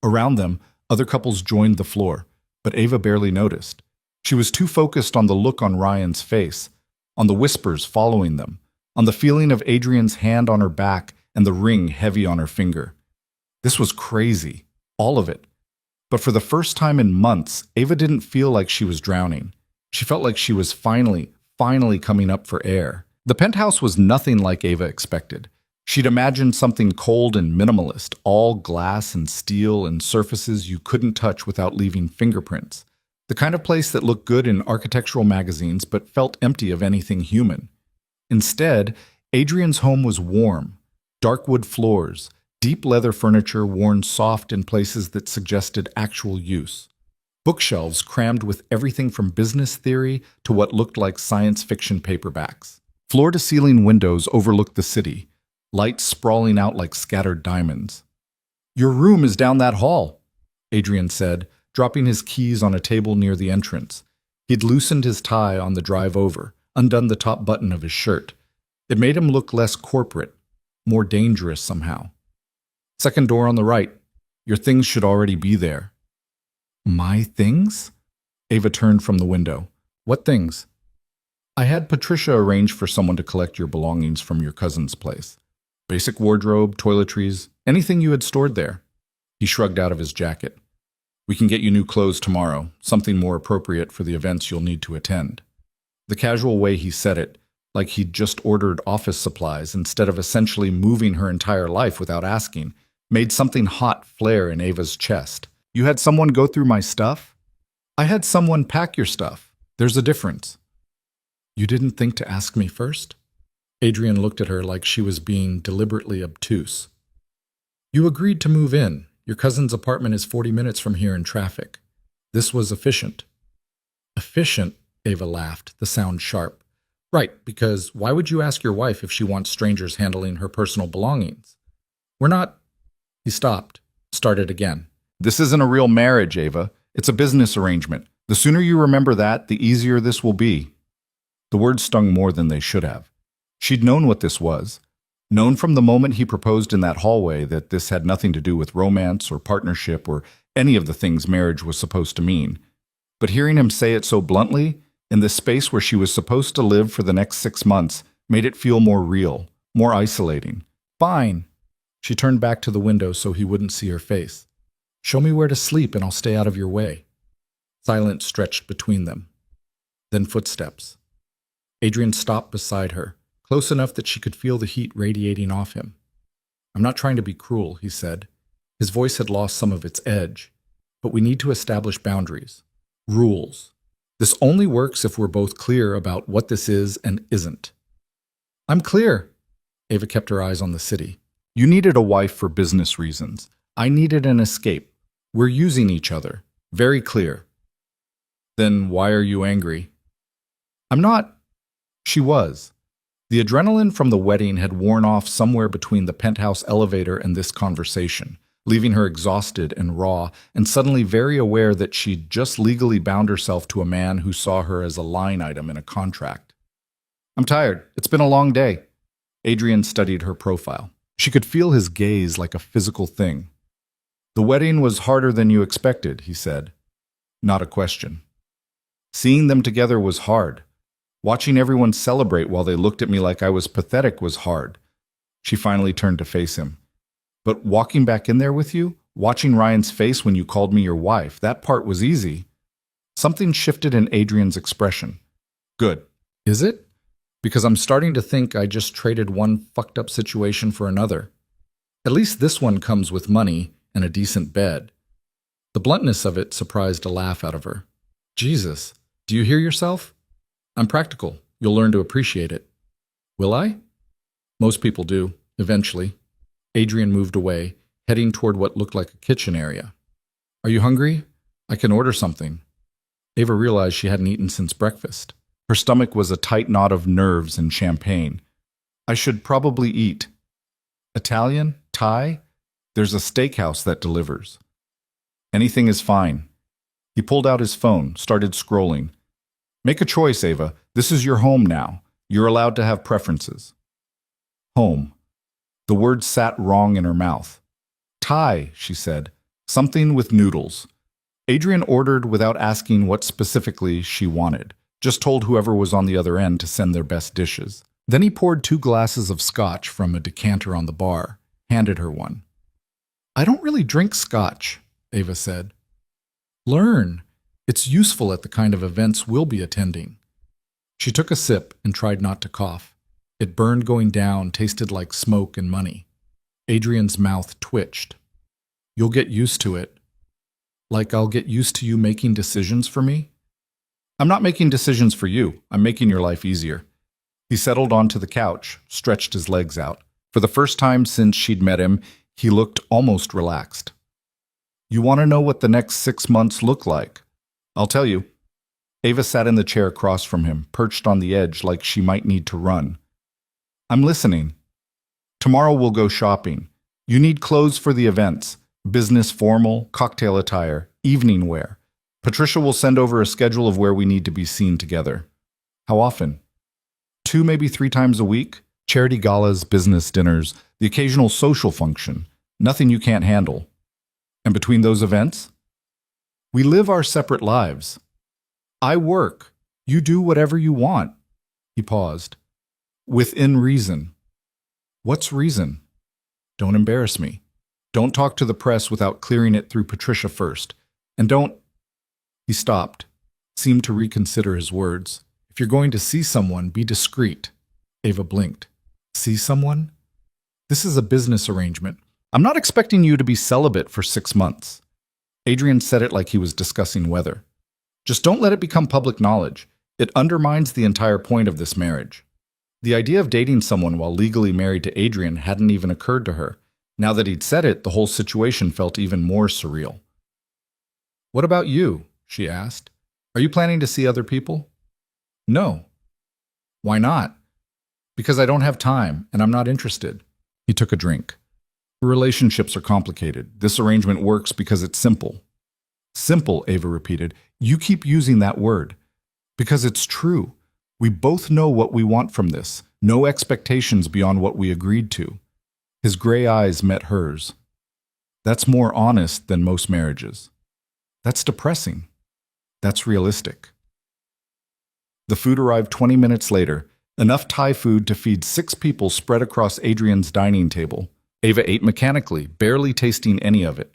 Around them, other couples joined the floor, but Ava barely noticed. She was too focused on the look on Ryan's face, on the whispers following them, on the feeling of Adrian's hand on her back and the ring heavy on her finger. This was crazy, all of it. But for the first time in months, Ava didn't feel like she was drowning. She felt like she was finally coming up for air. The penthouse was nothing like Ava expected. She'd imagined something cold and minimalist, all glass and steel and surfaces you couldn't touch without leaving fingerprints. The kind of place that looked good in architectural magazines but felt empty of anything human. Instead, Adrian's home was warm, dark wood floors, deep leather furniture worn soft in places that suggested actual use. Bookshelves crammed with everything from business theory to what looked like science fiction paperbacks. Floor-to-ceiling windows overlooked the city, lights sprawling out like scattered diamonds. "Your room is down that hall," Adrian said, dropping his keys on a table near the entrance. He'd loosened his tie on the drive over, undone the top button of his shirt. It made him look less corporate, more dangerous somehow. "Second door on the right. Your things should already be there." "My things?" Ava turned from the window. "What things?" "I had Patricia arrange for someone to collect your belongings from your cousin's place. Basic wardrobe, toiletries, anything you had stored there." He shrugged out of his jacket. "We can get you new clothes tomorrow, something more appropriate for the events you'll need to attend." The casual way he said it, like he'd just ordered office supplies instead of essentially moving her entire life without asking, made something hot flare in Ava's chest. "You had someone go through my stuff?" "I had someone pack your stuff. There's a difference." "You didn't think to ask me first?" Adrian looked at her like she was being deliberately obtuse. "You agreed to move in. Your cousin's apartment is 40 minutes from here in traffic. This was efficient." "Efficient?" Ava laughed, the sound sharp. "Right, because why would you ask your wife if she wants strangers handling her personal belongings? We're not—" He stopped, started again. "This isn't a real marriage, Ava. It's a business arrangement. The sooner you remember that, the easier this will be." The words stung more than they should have. She'd known what this was. Known from the moment he proposed in that hallway that this had nothing to do with romance or partnership or any of the things marriage was supposed to mean. But hearing him say it so bluntly, in the space where she was supposed to live for the next 6 months, made it feel more real, more isolating. "Fine." She turned back to the window so he wouldn't see her face. "Show me where to sleep and I'll stay out of your way." Silence stretched between them. Then footsteps. Adrian stopped beside her, close enough that she could feel the heat radiating off him. "I'm not trying to be cruel," he said. His voice had lost some of its edge. "But we need to establish boundaries. Rules. This only works if we're both clear about what this is and isn't." "I'm clear." Ava kept her eyes on the city. "You needed a wife for business reasons. I needed an escape. We're using each other. Very clear." "Then why are you angry?" "I'm not." She was. The adrenaline from the wedding had worn off somewhere between the penthouse elevator and this conversation, leaving her exhausted and raw, and suddenly very aware that she'd just legally bound herself to a man who saw her as a line item in a contract. "I'm tired. It's been a long day." Adrian studied her profile. She could feel his gaze like a physical thing. "The wedding was harder than you expected," he said. Not a question. "Seeing them together was hard. Watching everyone celebrate while they looked at me like I was pathetic was hard." She finally turned to face him. "But walking back in there with you, watching Ryan's face when you called me your wife, that part was easy." Something shifted in Adrian's expression. "Good. Is it? Because I'm starting to think I just traded one fucked up situation for another. At least this one comes with money and a decent bed." The bluntness of it surprised a laugh out of her. "Jesus, do you hear yourself? I'm practical. You'll learn to appreciate it." "Will I?" "Most people do, eventually." Adrian moved away, heading toward what looked like a kitchen area. "Are you hungry? I can order something." Ava realized she hadn't eaten since breakfast. Her stomach was a tight knot of nerves and champagne. "I should probably eat." "Italian? Thai? There's a steakhouse that delivers." "Anything is fine." He pulled out his phone, started scrolling. "Make a choice, Ava. This is your home now. You're allowed to have preferences." Home. The word sat wrong in her mouth. "Thai," she said. "Something with noodles." Adrian ordered without asking what specifically she wanted, just told whoever was on the other end to send their best dishes. Then he poured 2 glasses of scotch from a decanter on the bar, handed her one. "I don't really drink scotch," Ava said. "Learn. It's useful at the kind of events we'll be attending." She took a sip and tried not to cough. It burned going down, tasted like smoke and money. Adrian's mouth twitched. "You'll get used to it." Like I'll get used to you making decisions for me? I'm not making decisions for you. I'm making your life easier. He settled onto the couch, stretched his legs out. For the first time since she'd met him, he looked almost relaxed. You want to know what the next 6 months look like? I'll tell you. Ava sat in the chair across from him, perched on the edge like she might need to run. I'm listening. Tomorrow we'll go shopping. You need clothes for the events. Business formal, cocktail attire, evening wear. Patricia will send over a schedule of where we need to be seen together. How often? 2, maybe 3 times a week? Charity galas, business dinners, the occasional social function. Nothing you can't handle. And between those events? We live our separate lives. I work. You do whatever you want. He paused. Within reason. What's reason? Don't embarrass me. Don't talk to the press without clearing it through Patricia first. And don't... He stopped, seemed to reconsider his words. If you're going to see someone, be discreet. Ava blinked. See someone? This is a business arrangement. I'm not expecting you to be celibate for 6 months. Adrian said it like he was discussing weather. Just don't let it become public knowledge. It undermines the entire point of this marriage. The idea of dating someone while legally married to Adrian hadn't even occurred to her. Now that he'd said it, the whole situation felt even more surreal. What about you? She asked. Are you planning to see other people? No. Why not? Because I don't have time, and I'm not interested. He took a drink. Relationships are complicated. This arrangement works because it's simple. Simple, Ava repeated. You keep using that word. Because it's true. We both know what we want from this. No expectations beyond what we agreed to. His gray eyes met hers. That's more honest than most marriages. That's depressing. That's realistic. The food arrived 20 minutes later, enough Thai food to feed 6 people spread across Adrian's dining table. Ava ate mechanically, barely tasting any of it.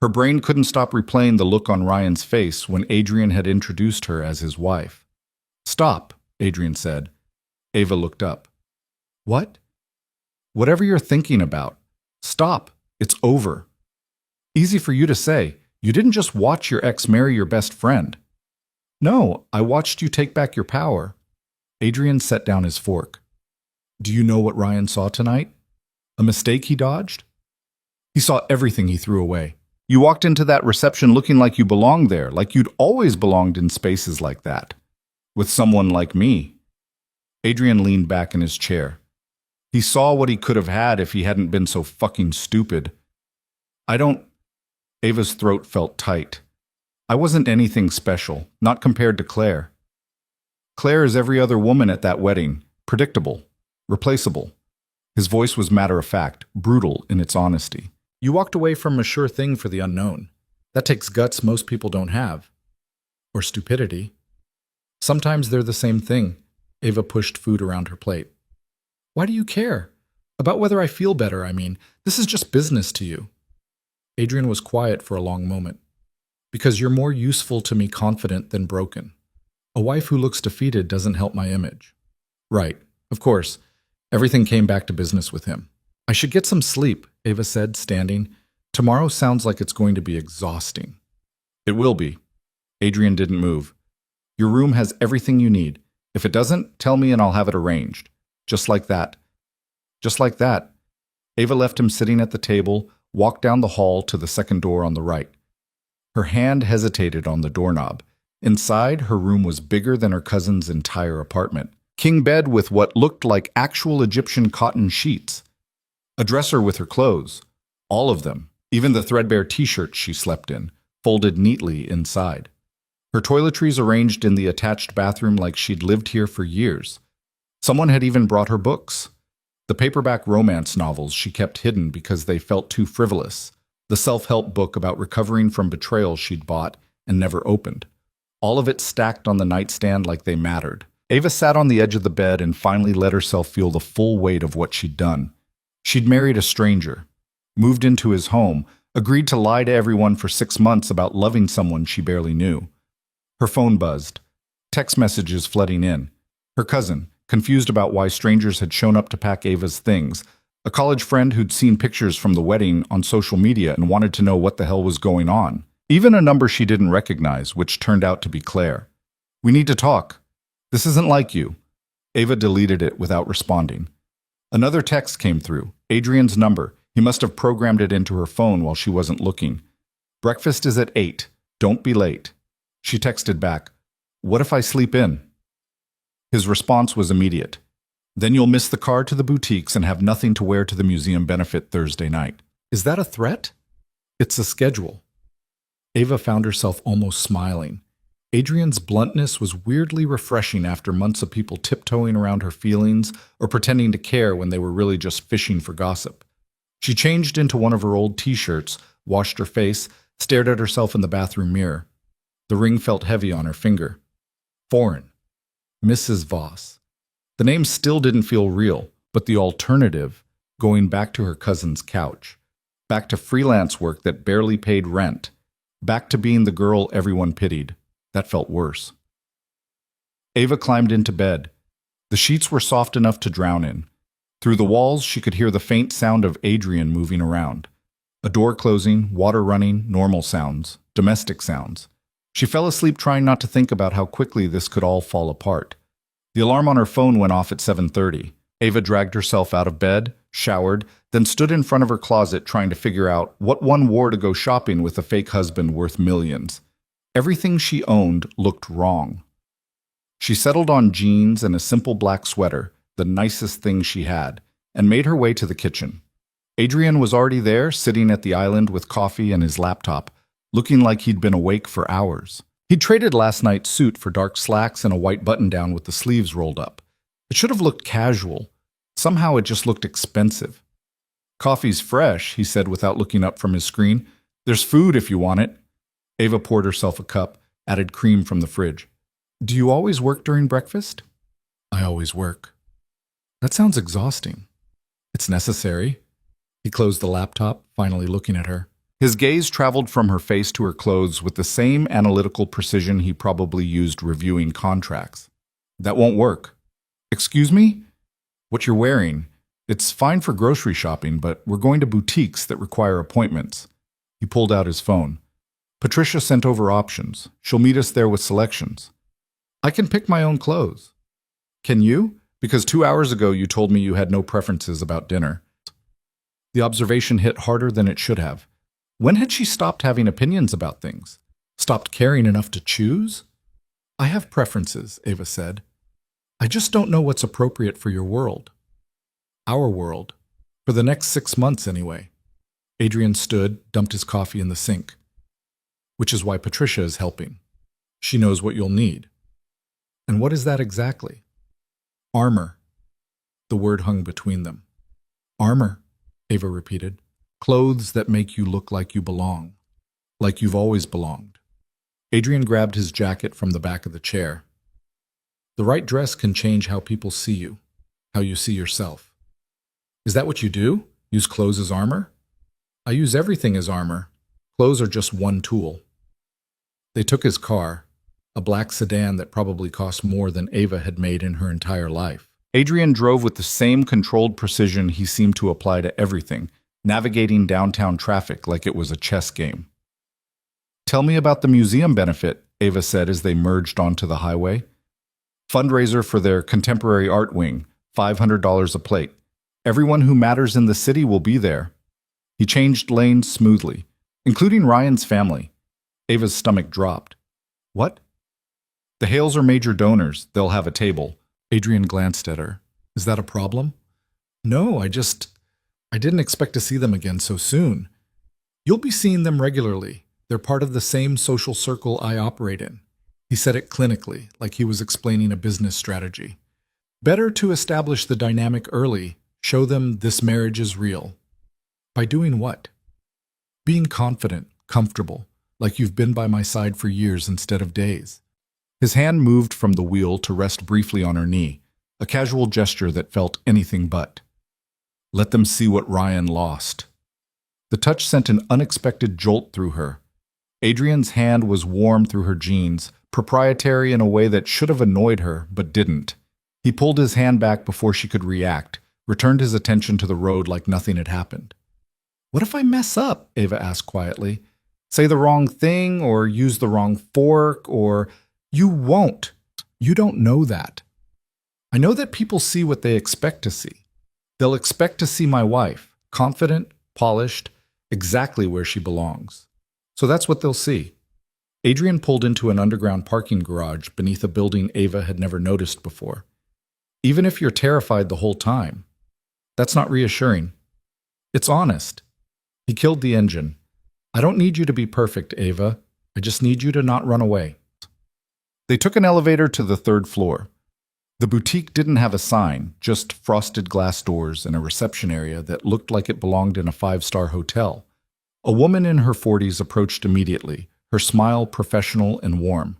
Her brain couldn't stop replaying the look on Ryan's face when Adrian had introduced her as his wife. Stop, Adrian said. Ava looked up. What? Whatever you're thinking about. Stop. It's over. Easy for you to say. You didn't just watch your ex marry your best friend. No, I watched you take back your power. Adrian set down his fork. Do you know what Ryan saw tonight? A mistake he dodged? He saw everything he threw away. You walked into that reception looking like you belonged there, like you'd always belonged in spaces like that. With someone like me. Adrian leaned back in his chair. He saw what he could have had if he hadn't been so fucking stupid. Ava's throat felt tight. I wasn't anything special, not compared to Claire. Claire is every other woman at that wedding, predictable, replaceable. His voice was matter-of-fact, brutal in its honesty. You walked away from a sure thing for the unknown. That takes guts most people don't have. Or stupidity. Sometimes they're the same thing. Ava pushed food around her plate. Why do you care? About whether I feel better, I mean. This is just business to you. Adrian was quiet for a long moment. Because you're more useful to me confident than broken. A wife who looks defeated doesn't help my image. Right. Of course. Everything came back to business with him. I should get some sleep, Ava said, standing. Tomorrow sounds like it's going to be exhausting. It will be. Adrian didn't move. Your room has everything you need. If it doesn't, tell me and I'll have it arranged. Just like that. Just like that. Ava left him sitting at the table, walked down the hall to the second door on the right. Her hand hesitated on the doorknob. Inside, her room was bigger than her cousin's entire apartment. King bed with what looked like actual Egyptian cotton sheets. A dresser with her clothes. All of them. Even the threadbare t-shirt she slept in, folded neatly inside. Her toiletries arranged in the attached bathroom like she'd lived here for years. Someone had even brought her books. The paperback romance novels she kept hidden because they felt too frivolous. The self-help book about recovering from betrayal she'd bought and never opened. All of it stacked on the nightstand like they mattered. Ava sat on the edge of the bed and finally let herself feel the full weight of what she'd done. She'd married a stranger, moved into his home, agreed to lie to everyone for 6 months about loving someone she barely knew. Her phone buzzed, text messages flooding in. Her cousin, confused about why strangers had shown up to pack Ava's things, a college friend who'd seen pictures from the wedding on social media and wanted to know what the hell was going on. even a number she didn't recognize, which turned out to be Claire. "We need to talk. This isn't like you." Ava deleted it without responding. Another text came through. Adrian's number. He must have programmed it into her phone while she wasn't looking. "Breakfast is at 8. Don't be late." She texted back, "What if I sleep in?" His response was immediate. "Then you'll miss the car to the boutiques and have nothing to wear to the museum benefit Thursday night." Is that a threat? It's a schedule. Ava found herself almost smiling. Adrian's bluntness was weirdly refreshing after months of people tiptoeing around her feelings or pretending to care when they were really just fishing for gossip. She changed into one of her old t-shirts, washed her face, stared at herself in the bathroom mirror. The ring felt heavy on her finger. Foreign. Mrs. Voss. The name still didn't feel real, but the alternative, going back to her cousin's couch, back to freelance work that barely paid rent, back to being the girl everyone pitied, that felt worse. Ava climbed into bed. The sheets were soft enough to drown in. Through the walls, she could hear the faint sound of Adrian moving around. A door closing, water running, normal sounds, domestic sounds. She fell asleep trying not to think about how quickly this could all fall apart. The alarm on her phone went off at 7:30. Ava dragged herself out of bed, showered, then stood in front of her closet trying to figure out what one wore to go shopping with a fake husband worth millions. Everything she owned looked wrong. She settled on jeans and a simple black sweater, the nicest thing she had, and made her way to the kitchen. Adrian was already there, sitting at the island with coffee and his laptop, looking like he'd been awake for hours. He'd traded last night's suit for dark slacks and a white button-down with the sleeves rolled up. It should have looked casual. Somehow it just looked expensive. "Coffee's fresh," he said without looking up from his screen. "There's food if you want it." Ava poured herself a cup, added cream from the fridge. "Do you always work during breakfast?" "I always work." "That sounds exhausting." "It's necessary." He closed the laptop, finally looking at her. His gaze traveled from her face to her clothes with the same analytical precision he probably used reviewing contracts. "That won't work." "Excuse me?" "What you're wearing. It's fine for grocery shopping, but we're going to boutiques that require appointments." He pulled out his phone. "Patricia sent over options. She'll meet us there with selections." "I can pick my own clothes." "Can you? Because 2 hours ago you told me you had no preferences about dinner." The observation hit harder than it should have. When had she stopped having opinions about things? Stopped caring enough to choose? "I have preferences," Ava said. "I just don't know what's appropriate for your world." "Our world. For the next 6 months, anyway." Adrian stood, dumped his coffee in the sink. "Which is why Patricia is helping. She knows what you'll need." "And what is that exactly?" "Armor." The word hung between them. "Armor," Ava repeated. "Clothes that make you look like you belong. Like you've always belonged." Adrian grabbed his jacket from the back of the chair. "The right dress can change how people see you, how you see yourself." "Is that what you do? Use clothes as armor?" "I use everything as armor. Clothes are just one tool." They took his car, a black sedan that probably cost more than Ava had made in her entire life. Adrian drove with the same controlled precision he seemed to apply to everything, navigating downtown traffic like it was a chess game. "Tell me about the museum benefit," Ava said as they merged onto the highway. "Fundraiser for their contemporary art wing, $500 a plate. Everyone who matters in the city will be there." He changed lanes smoothly, including Ryan's family. Ava's stomach dropped. "What?" "The Hales are major donors. They'll have a table." Adrian glanced at her. "Is that a problem?" "No, I didn't expect to see them again so soon. You'll be seeing them regularly. They're part of the same social circle I operate in." He said it clinically, like he was explaining a business strategy. "Better to establish the dynamic early, show them this marriage is real." "By doing what?" "Being confident, comfortable, like you've been by my side for years instead of days." His hand moved from the wheel to rest briefly on her knee, a casual gesture that felt anything but. "Let them see what Ryan lost." The touch sent an unexpected jolt through her. Adrian's hand was warm through her jeans, proprietary in a way that should have annoyed her, but didn't. He pulled his hand back before she could react, returned his attention to the road like nothing had happened. "What if I mess up?" Ava asked quietly. say the wrong thing or use the wrong fork or you won't. You don't know that. I know that people see what they expect to see. They'll expect to see my wife, confident, polished, exactly where she belongs. So that's what they'll see. Adrian pulled into an underground parking garage beneath a building Ava had never noticed before. Even if you're terrified the whole time, that's not reassuring. It's honest. He killed the engine. I don't need you to be perfect, Ava. I just need you to not run away. They took an elevator to the third floor. The boutique didn't have a sign, just frosted glass doors and a reception area that looked like it belonged in a five-star hotel. A woman in her 40s approached immediately, her smile professional and warm.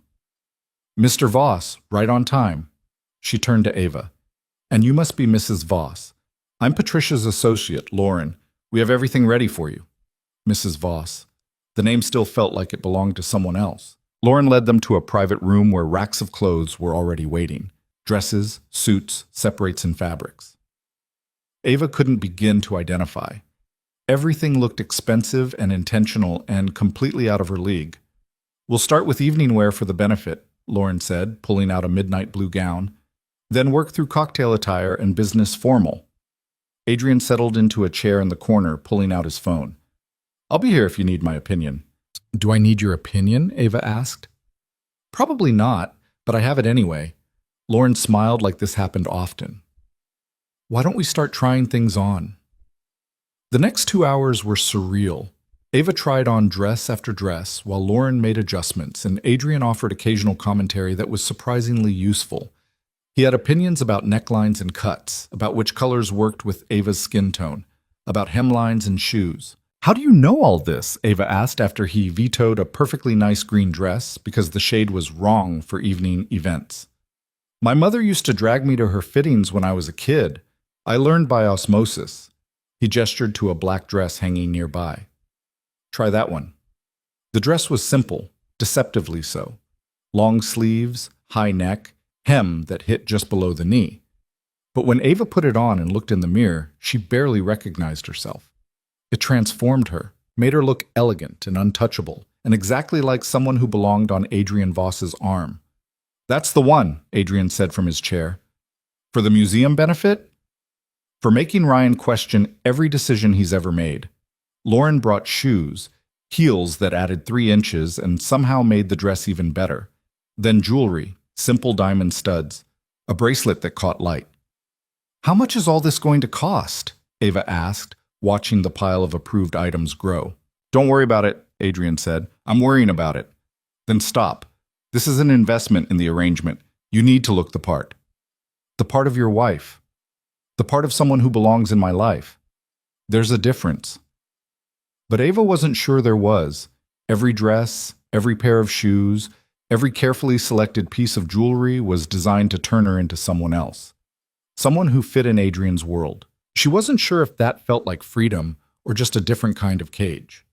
Mr. Voss, right on time. She turned to Ava. And you must be Mrs. Voss. I'm Patricia's associate, Lauren. We have everything ready for you. Mrs. Voss. The name still felt like it belonged to someone else. Lauren led them to a private room where racks of clothes were already waiting. Dresses, suits, separates, and fabrics. Ava couldn't begin to identify. Everything looked expensive and intentional and completely out of her league. We'll start with evening wear for the benefit, Lauren said, pulling out a midnight blue gown. Then work through cocktail attire and business formal. Adrian settled into a chair in the corner, pulling out his phone. I'll be here if you need my opinion. Do I need your opinion? Ava asked. Probably not, but I have it anyway. Lauren smiled like this happened often. Why don't we start trying things on? The next 2 hours were surreal. Ava tried on dress after dress while Lauren made adjustments, and Adrian offered occasional commentary that was surprisingly useful. He had opinions about necklines and cuts, about which colors worked with Ava's skin tone, about hemlines and shoes. How do you know all this? Ava asked after he vetoed a perfectly nice green dress because the shade was wrong for evening events. My mother used to drag me to her fittings when I was a kid. I learned by osmosis. He gestured to a black dress hanging nearby. Try that one. The dress was simple, deceptively so. Long sleeves, high neck, hem that hit just below the knee. But when Ava put it on and looked in the mirror, she barely recognized herself. It transformed her, made her look elegant and untouchable, and exactly like someone who belonged on Adrian Voss's arm. That's the one, Adrian said from his chair. For the museum benefit? For making Ryan question every decision he's ever made. Lauren brought shoes, heels that added 3 inches and somehow made the dress even better. Then jewelry, simple diamond studs, a bracelet that caught light. How much is all this going to cost? Ava asked, watching the pile of approved items grow. Don't worry about it, Adrian said. I'm worrying about it. Then stop. This is an investment in the arrangement. You need to look the part. The part of your wife. The part of someone who belongs in my life. There's a difference. But Ava wasn't sure there was. Every dress, every pair of shoes, every carefully selected piece of jewelry was designed to turn her into someone else. Someone who fit in Adrian's world. She wasn't sure if that felt like freedom or just a different kind of cage.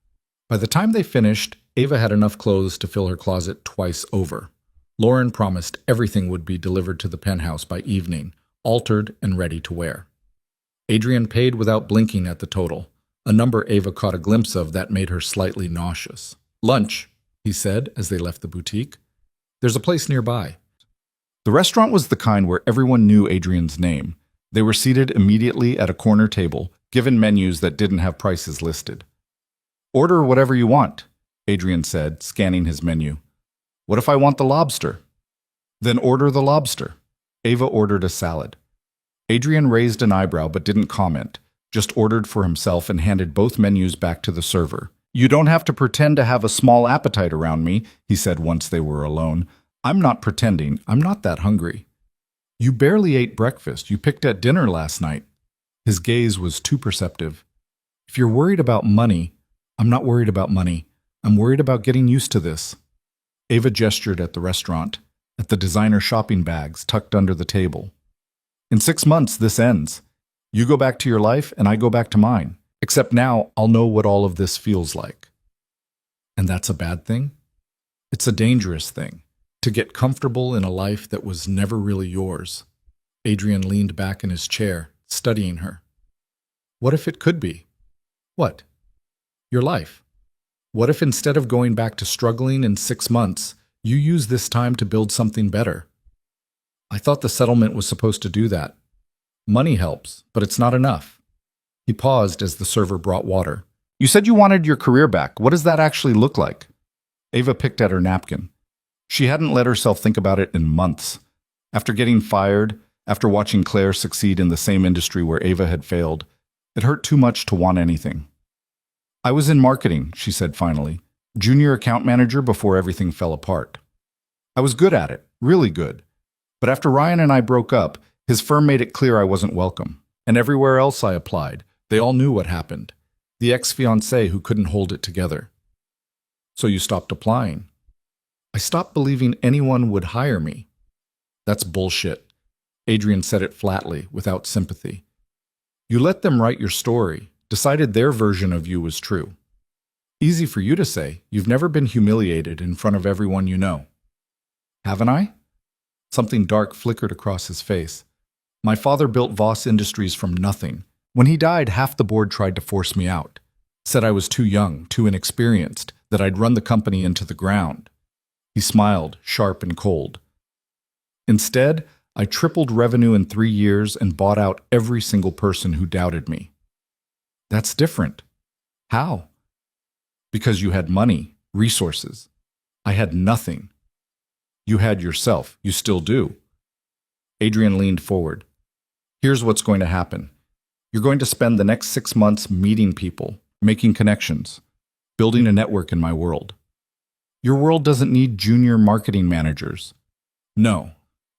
By the time they finished, Ava had enough clothes to fill her closet twice over. Lauren promised everything would be delivered to the penthouse by evening, altered and ready to wear. Adrian paid without blinking at the total, a number Ava caught a glimpse of that made her slightly nauseous. Lunch, he said as they left the boutique. There's a place nearby. The restaurant was the kind where everyone knew Adrian's name. They were seated immediately at a corner table, given menus that didn't have prices listed. Order whatever you want, Adrian said, scanning his menu. What if I want the lobster? Then order the lobster. Ava ordered a salad. Adrian raised an eyebrow but didn't comment, just ordered for himself and handed both menus back to the server. You don't have to pretend to have a small appetite around me, he said once they were alone. I'm not pretending. I'm not that hungry. You barely ate breakfast. You picked at dinner last night. His gaze was too perceptive. If you're worried about money, I'm not worried about money. I'm worried about getting used to this. Ava gestured at the restaurant, at the designer shopping bags tucked under the table. In 6 months, this ends. You go back to your life and I go back to mine. Except now, I'll know what all of this feels like. And that's a bad thing? It's a dangerous thing. To get comfortable in a life that was never really yours. Adrian leaned back in his chair, studying her. What if it could be? What? Your life. What if instead of going back to struggling in 6 months, you use this time to build something better? I thought the settlement was supposed to do that. Money helps, but it's not enough. He paused as the server brought water. You said you wanted your career back. What does that actually look like? Ava picked at her napkin. She hadn't let herself think about it in months. After getting fired, after watching Claire succeed in the same industry where Ava had failed, it hurt too much to want anything. I was in marketing, she said finally, junior account manager before everything fell apart. I was good at it, really good. But after Ryan and I broke up, his firm made it clear I wasn't welcome. And everywhere else I applied, they all knew what happened. The ex-fiancé who couldn't hold it together. So you stopped applying. I stopped believing anyone would hire me. That's bullshit. Adrian said it flatly, without sympathy. You let them write your story, decided their version of you was true. Easy for you to say, you've never been humiliated in front of everyone you know. Haven't I? Something dark flickered across his face. My father built Voss Industries from nothing. When he died, half the board tried to force me out. Said I was too young, too inexperienced, that I'd run the company into the ground. He smiled, sharp and cold. Instead, I tripled revenue in 3 years and bought out every single person who doubted me. That's different. How? Because you had money, resources. I had nothing. You had yourself. You still do. Adrian leaned forward. Here's what's going to happen. You're going to spend the next 6 months meeting people, making connections, building a network in my world. Your world doesn't need junior marketing managers. No,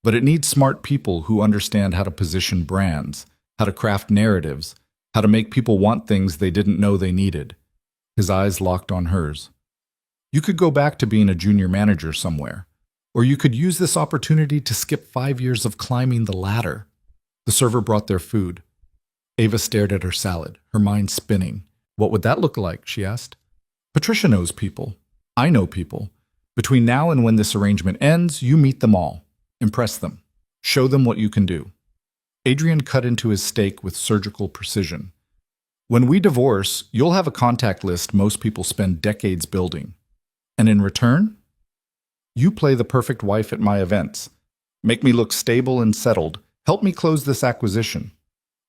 but it needs smart people who understand how to position brands, how to craft narratives, how to make people want things they didn't know they needed. His eyes locked on hers. You could go back to being a junior manager somewhere, or you could use this opportunity to skip 5 years of climbing the ladder. The server brought their food. Ava stared at her salad, her mind spinning. What would that look like, she asked. Patricia knows people. I know people. Between now and when this arrangement ends, you meet them all. Impress them. Show them what you can do. Adrian cut into his steak with surgical precision. When we divorce, you'll have a contact list most people spend decades building. And in return, you play the perfect wife at my events. Make me look stable and settled. Help me close this acquisition.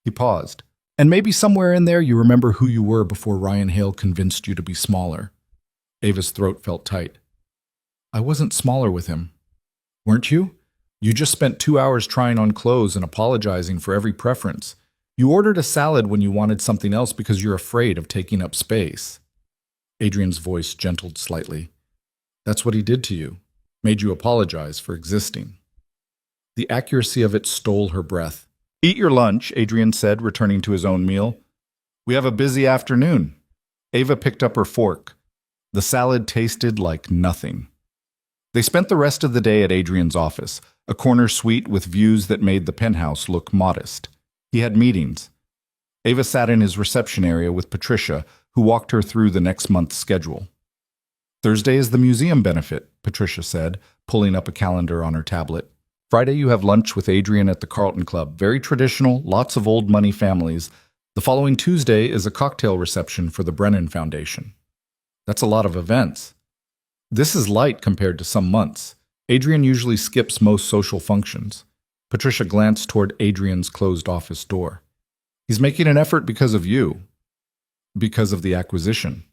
He paused. And maybe somewhere in there you remember who you were before Ryan Hale convinced you to be smaller. Ava's throat felt tight. I wasn't smaller with him. Weren't you? You just spent 2 hours trying on clothes and apologizing for every preference. You ordered a salad when you wanted something else because you're afraid of taking up space. Adrian's voice gentled slightly. That's what he did to you. Made you apologize for existing. The accuracy of it stole her breath. Eat your lunch, Adrian said, returning to his own meal. We have a busy afternoon. Ava picked up her fork. The salad tasted like nothing. They spent the rest of the day at Adrian's office, a corner suite with views that made the penthouse look modest. He had meetings. Ava sat in his reception area with Patricia, who walked her through the next month's schedule. Thursday is the museum benefit, Patricia said, pulling up a calendar on her tablet. Friday you have lunch with Adrian at the Carlton Club. Very traditional, lots of old money families. The following Tuesday is a cocktail reception for the Brennan Foundation. That's a lot of events. This is light compared to some months. Adrian usually skips most social functions. Patricia glanced toward Adrian's closed office door. He's making an effort because of you. Because of the acquisition.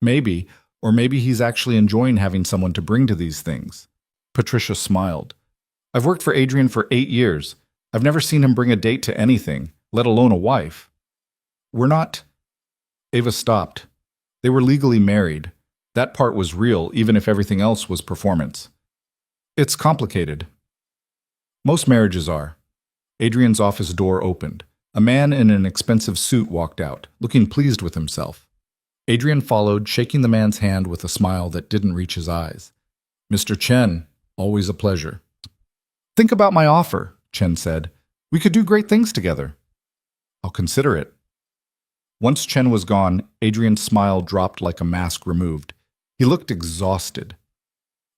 Maybe, or maybe he's actually enjoying having someone to bring to these things. Patricia smiled. I've worked for Adrian for 8 years. I've never seen him bring a date to anything, let alone a wife. We're not... Ava stopped. They were legally married. That part was real, even if everything else was performance. It's complicated. Most marriages are. Adrian's office door opened. A man in an expensive suit walked out, looking pleased with himself. Adrian followed, shaking the man's hand with a smile that didn't reach his eyes. Mr. Chen, always a pleasure. Think about my offer, Chen said. We could do great things together. I'll consider it. Once Chen was gone, Adrian's smile dropped like a mask removed. He looked exhausted.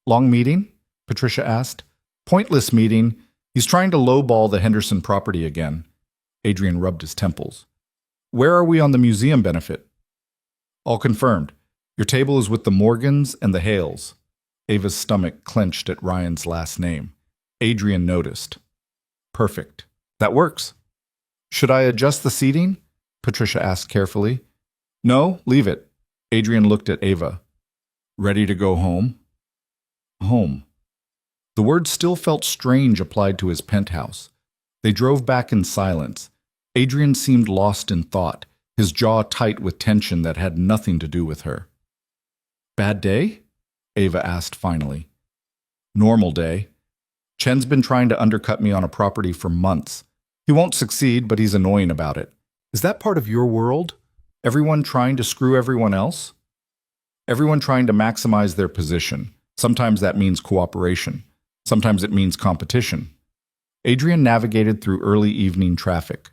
Long meeting? Patricia asked. Pointless meeting. He's trying to lowball the Henderson property again. Adrian rubbed his temples. Where are we on the museum benefit? All confirmed. Your table is with the Morgans and the Hales. Ava's stomach clenched at Ryan's last name. Adrian noticed. Perfect. That works. Should I adjust the seating? Patricia asked carefully. No, leave it. Adrian looked at Ava. Ready to go home? Home. The word still felt strange applied to his penthouse. They drove back in silence. Adrian seemed lost in thought, his jaw tight with tension that had nothing to do with her. Bad day? Ava asked finally. Normal day. Chen's been trying to undercut me on a property for months. He won't succeed, but he's annoying about it. Is that part of your world? Everyone trying to screw everyone else? Everyone trying to maximize their position. Sometimes that means cooperation. Sometimes it means competition. Adrian navigated through early evening traffic.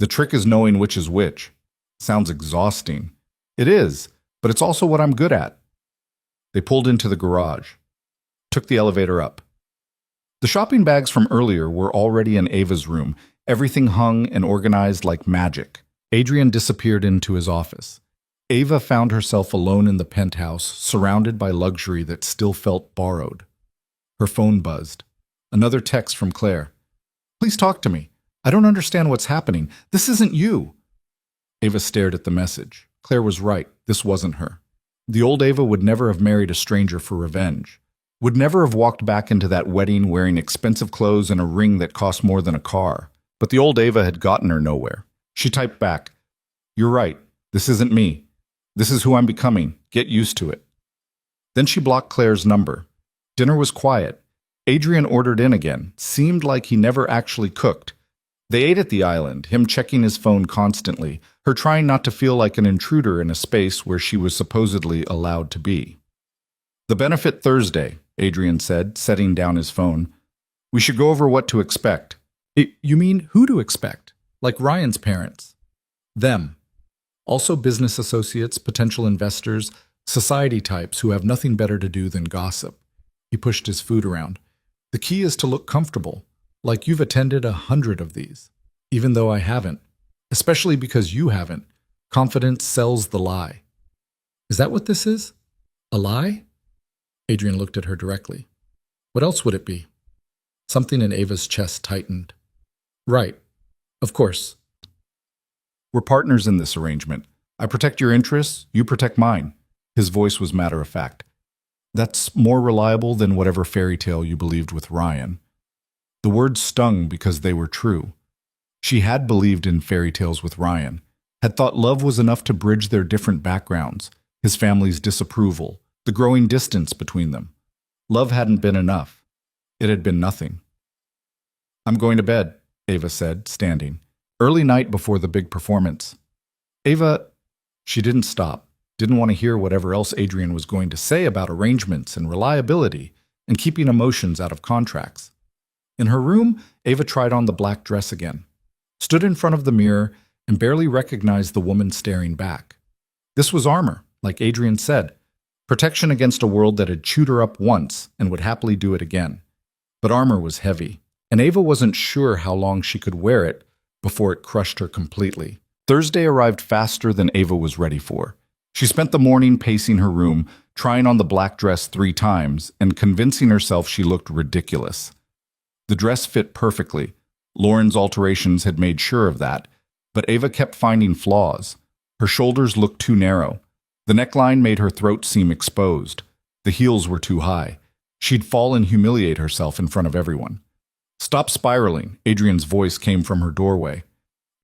The trick is knowing which is which. Sounds exhausting. It is, but it's also what I'm good at. They pulled into the garage. Took the elevator up. The shopping bags from earlier were already in Ava's room, everything hung and organized like magic. Adrian disappeared into his office. Ava found herself alone in the penthouse, surrounded by luxury that still felt borrowed. Her phone buzzed. Another text from Claire. Please talk to me. I don't understand what's happening. This isn't you. Ava stared at the message. Claire was right. This wasn't her. The old Ava would never have married a stranger for revenge. Would never have walked back into that wedding wearing expensive clothes and a ring that cost more than a car. But the old Ava had gotten her nowhere. She typed back, You're right. This isn't me. This is who I'm becoming. Get used to it. Then she blocked Claire's number. Dinner was quiet. Adrian ordered in again. Seemed like he never actually cooked. They ate at the island, him checking his phone constantly, her trying not to feel like an intruder in a space where she was supposedly allowed to be. The benefit Thursday, Adrian said, setting down his phone. We should go over what to expect. You mean who to expect? Like Ryan's parents. Them. Also business associates, potential investors, society types who have nothing better to do than gossip. He pushed his food around. The key is to look comfortable, like you've attended 100 of these, even though I haven't. Especially because you haven't. Confidence sells the lie. Is that what this is? A lie? Adrian looked at her directly. What else would it be? Something in Ava's chest tightened. Right. Of course. We're partners in this arrangement. I protect your interests, you protect mine. His voice was matter-of-fact. That's more reliable than whatever fairy tale you believed with Ryan. The words stung because they were true. She had believed in fairy tales with Ryan, had thought love was enough to bridge their different backgrounds, his family's disapproval, the growing distance between them. Love hadn't been enough. It had been nothing. I'm going to bed, Ava said, standing. Early night before the big performance. Ava, she didn't stop, didn't want to hear whatever else Adrian was going to say about arrangements and reliability and keeping emotions out of contracts. In her room, Ava tried on the black dress again, stood in front of the mirror and barely recognized the woman staring back. This was armor, like Adrian said, protection against a world that had chewed her up once and would happily do it again. But armor was heavy, and Ava wasn't sure how long she could wear it before it crushed her completely. Thursday arrived faster than Ava was ready for. She spent the morning pacing her room, trying on the black dress 3 times, and convincing herself she looked ridiculous. The dress fit perfectly. Lauren's alterations had made sure of that, but Ava kept finding flaws. Her shoulders looked too narrow. The neckline made her throat seem exposed. The heels were too high. She'd fall and humiliate herself in front of everyone. Stop spiraling, Adrian's voice came from her doorway.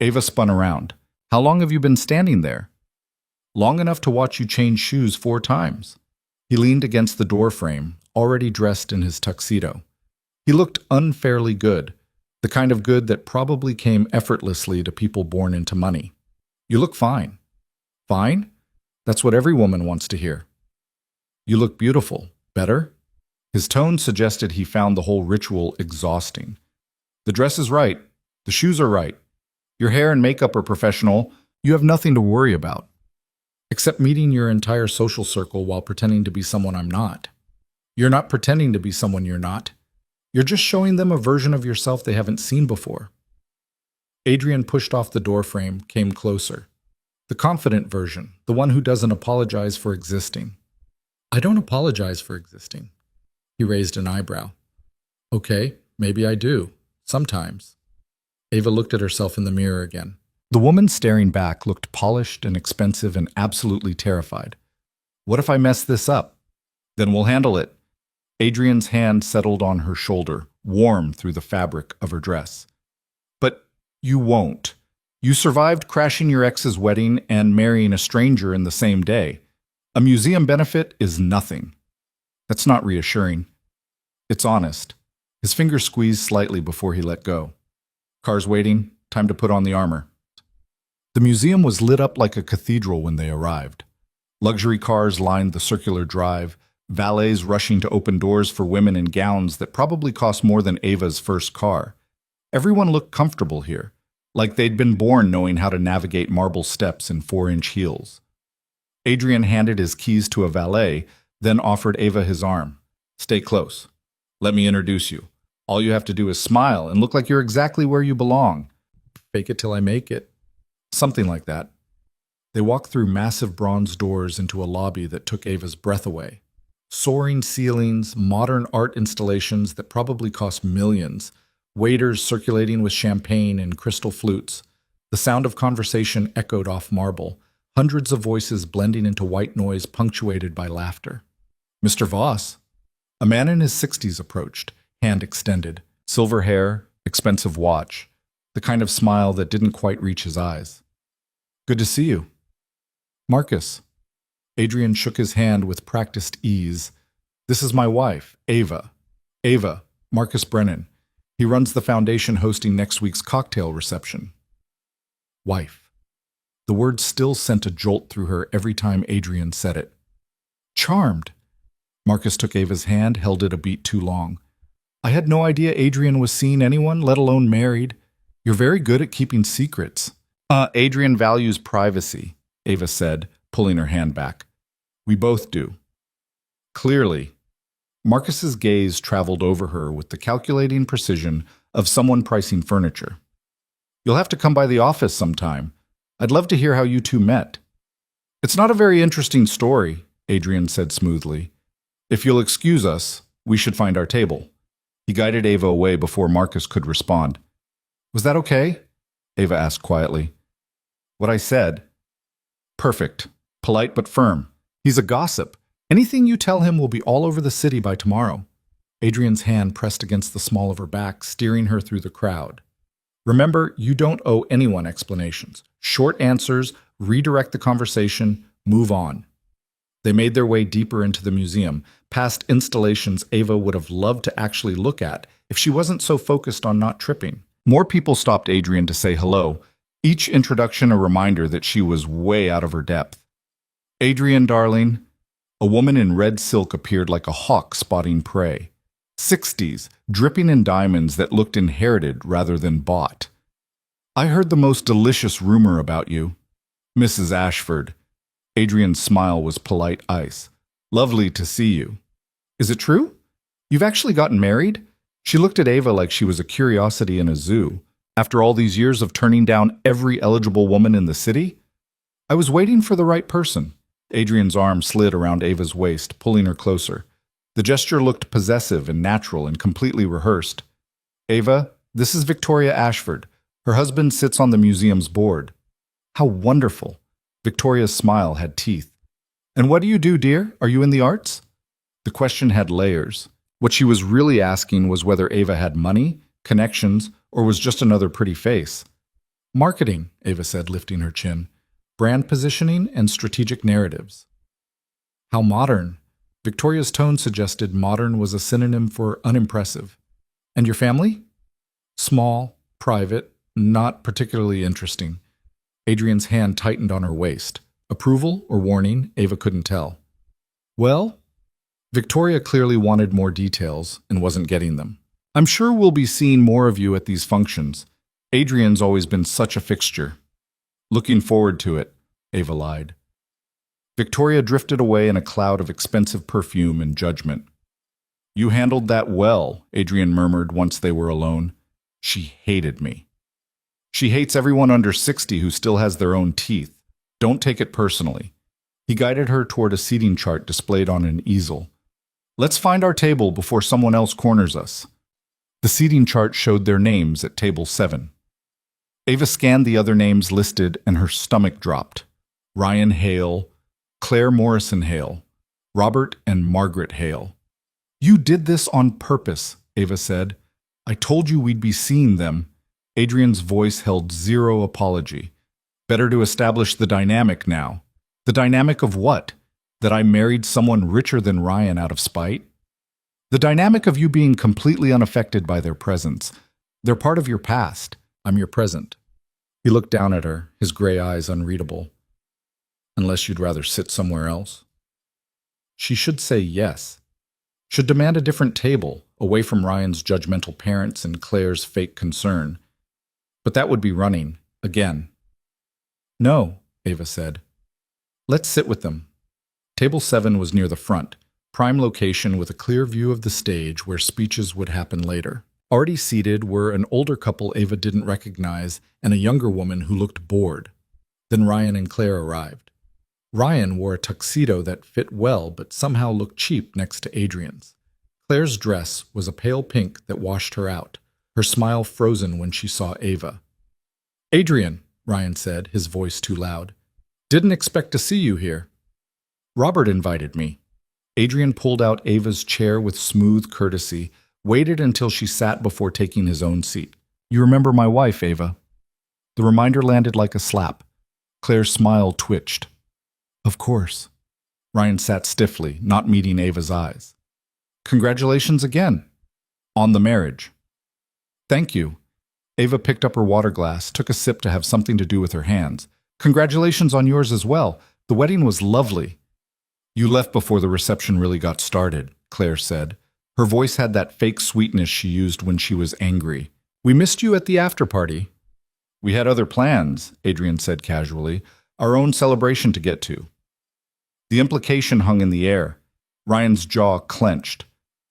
Ava spun around. How long have you been standing there? Long enough to watch you change shoes 4 times. He leaned against the doorframe, already dressed in his tuxedo. He looked unfairly good, the kind of good that probably came effortlessly to people born into money. You look fine. Fine? That's what every woman wants to hear. You look beautiful. Better? His tone suggested he found the whole ritual exhausting. The dress is right. The shoes are right. Your hair and makeup are professional. You have nothing to worry about. Except meeting your entire social circle while pretending to be someone I'm not. You're not pretending to be someone you're not. You're just showing them a version of yourself they haven't seen before. Adrian pushed off the doorframe, came closer. The confident version, the one who doesn't apologize for existing. I don't apologize for existing. He raised an eyebrow. Okay, maybe I do. Sometimes. Ava looked at herself in the mirror again. The woman staring back looked polished and expensive and absolutely terrified. What if I mess this up? Then we'll handle it. Adrian's hand settled on her shoulder, warm through the fabric of her dress. But you won't. You survived crashing your ex's wedding and marrying a stranger in the same day. A museum benefit is nothing. That's not reassuring. It's honest. His fingers squeezed slightly before he let go. Cars waiting, time to put on the armor. The museum was lit up like a cathedral when they arrived. Luxury cars lined the circular drive, valets rushing to open doors for women in gowns that probably cost more than Ava's first car. Everyone looked comfortable here, like they'd been born knowing how to navigate marble steps in 4-inch heels. Adrian handed his keys to a valet, then offered Ava his arm. Stay close. Let me introduce you. All you have to do is smile and look like you're exactly where you belong. Fake it till I make it. Something like that. They walked through massive bronze doors into a lobby that took Ava's breath away. Soaring ceilings, modern art installations that probably cost millions, waiters circulating with champagne and crystal flutes. The sound of conversation echoed off marble, hundreds of voices blending into white noise punctuated by laughter. Mr. Voss? A man in his 60s approached, hand extended, silver hair, expensive watch, the kind of smile that didn't quite reach his eyes. Good to see you. Marcus. Adrian shook his hand with practiced ease. This is my wife, Ava. Ava, Marcus Brennan. He runs the foundation hosting next week's cocktail reception. Wife. The word still sent a jolt through her every time Adrian said it. Charmed. Marcus took Ava's hand, held it a beat too long. I had no idea Adrian was seeing anyone, let alone married. You're very good at keeping secrets. Adrian values privacy, Ava said, pulling her hand back. We both do. Clearly. Marcus's gaze traveled over her with the calculating precision of someone pricing furniture. You'll have to come by the office sometime. I'd love to hear how you two met. It's not a very interesting story, Adrian said smoothly. If you'll excuse us, we should find our table. He guided Ava away before Marcus could respond. Was that okay? Ava asked quietly. What I said. Perfect. Polite but firm. He's a gossip. Anything you tell him will be all over the city by tomorrow. Adrian's hand pressed against the small of her back, steering her through the crowd. Remember, you don't owe anyone explanations. Short answers, redirect the conversation, move on. They made their way deeper into the museum, past installations Ava would have loved to actually look at if she wasn't so focused on not tripping. More people stopped Adrian to say hello, each introduction a reminder that she was way out of her depth. Adrian, darling. A woman in red silk appeared like a hawk spotting prey. 60s, dripping in diamonds that looked inherited rather than bought. I heard the most delicious rumor about you. Mrs. Ashford. Adrian's smile was polite ice. Lovely to see you. Is it true? You've actually gotten married? She looked at Ava like she was a curiosity in a zoo. After all these years of turning down every eligible woman in the city? I was waiting for the right person. Adrian's arm slid around Ava's waist, pulling her closer. The gesture looked possessive and natural and completely rehearsed. Ava, this is Victoria Ashford. Her husband sits on the museum's board. How wonderful. Victoria's smile had teeth. And what do you do, dear? Are you in the arts? The question had layers. What she was really asking was whether Ava had money, connections, or was just another pretty face. Marketing, Ava said, lifting her chin. Brand positioning and strategic narratives. How modern. Victoria's tone suggested modern was a synonym for unimpressive. And your family? Small, private, not particularly interesting. Adrian's hand tightened on her waist. Approval or warning, Ava couldn't tell. Well, Victoria clearly wanted more details and wasn't getting them. I'm sure we'll be seeing more of you at these functions. Adrian's always been such a fixture. Looking forward to it, Ava lied. Victoria drifted away in a cloud of expensive perfume and judgment. You handled that well, Adrian murmured once they were alone. She hated me. She hates everyone under 60 who still has their own teeth. Don't take it personally. He guided her toward a seating chart displayed on an easel. Let's find our table before someone else corners us. The seating chart showed their names at table 7. Ava scanned the other names listed and her stomach dropped. Ryan Hale, Claire Morrison Hale, Robert and Margaret Hale. You did this on purpose, Ava said. I told you we'd be seeing them. Adrian's voice held zero apology. Better to establish the dynamic now. The dynamic of what? That I married someone richer than Ryan out of spite? The dynamic of you being completely unaffected by their presence. They're part of your past. I'm your present. He looked down at her, his gray eyes unreadable. Unless you'd rather sit somewhere else. She should say yes. Should demand a different table, away from Ryan's judgmental parents and Claire's fake concern. But that would be running, again. No, Ava said. Let's sit with them. Table 7 was near the front, prime location with a clear view of the stage where speeches would happen later. Already seated were an older couple Ava didn't recognize and a younger woman who looked bored. Then Ryan and Claire arrived. Ryan wore a tuxedo that fit well but somehow looked cheap next to Adrian's. Claire's dress was a pale pink that washed her out, her smile frozen when she saw Ava. Adrian, Ryan said, his voice too loud. Didn't expect to see you here. Robert invited me. Adrian pulled out Ava's chair with smooth courtesy, waited until she sat before taking his own seat. You remember my wife, Ava? The reminder landed like a slap. Claire's smile twitched. Of course. Ryan sat stiffly, not meeting Ava's eyes. Congratulations again. On the marriage. Thank you. Ava picked up her water glass, took a sip to have something to do with her hands. Congratulations on yours as well. The wedding was lovely. You left before the reception really got started, Claire said. Her voice had that fake sweetness she used when she was angry. We missed you at the after-party. We had other plans, Adrian said casually, our own celebration to get to. The implication hung in the air. Ryan's jaw clenched.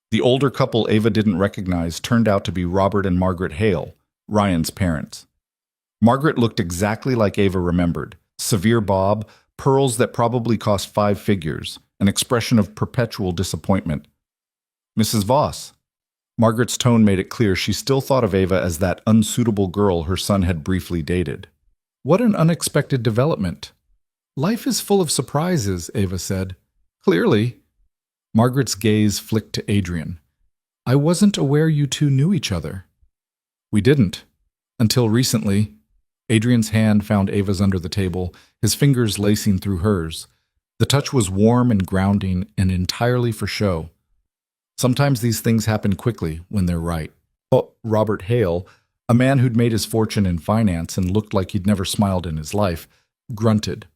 The older couple Ava didn't recognize turned out to be Robert and Margaret Hale, Ryan's parents. Margaret looked exactly like Ava remembered. Severe bob, pearls that probably cost 5 figures, an expression of perpetual disappointment. Mrs. Voss. Margaret's tone made it clear she still thought of Ava as that unsuitable girl her son had briefly dated. What an unexpected development. Life is full of surprises, Ava said. Clearly. Margaret's gaze flicked to Adrian. I wasn't aware you two knew each other. We didn't. Until recently. Adrian's hand found Ava's under the table, his fingers lacing through hers. The touch was warm and grounding and entirely for show. Sometimes these things happen quickly when they're right. Oh, Robert Hale, a man who'd made his fortune in finance and looked like he'd never smiled in his life, grunted.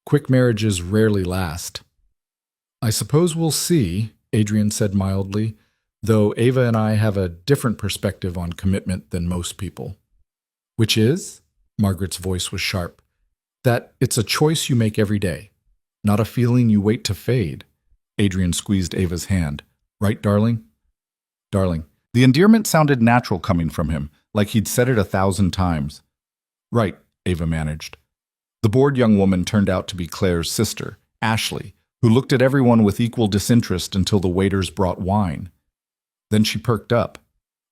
Quick marriages rarely last. I suppose we'll see, Adrian said mildly, though Ava and I have a different perspective on commitment than most people. Which is? Margaret's voice was sharp. That it's a choice you make every day, not a feeling you wait to fade. Adrian squeezed Ava's hand. Right, darling? Darling. The endearment sounded natural coming from him, like he'd said it 1,000 times. Right, Ava managed. The bored young woman turned out to be Claire's sister, Ashley, who looked at everyone with equal disinterest until the waiters brought wine. Then she perked up.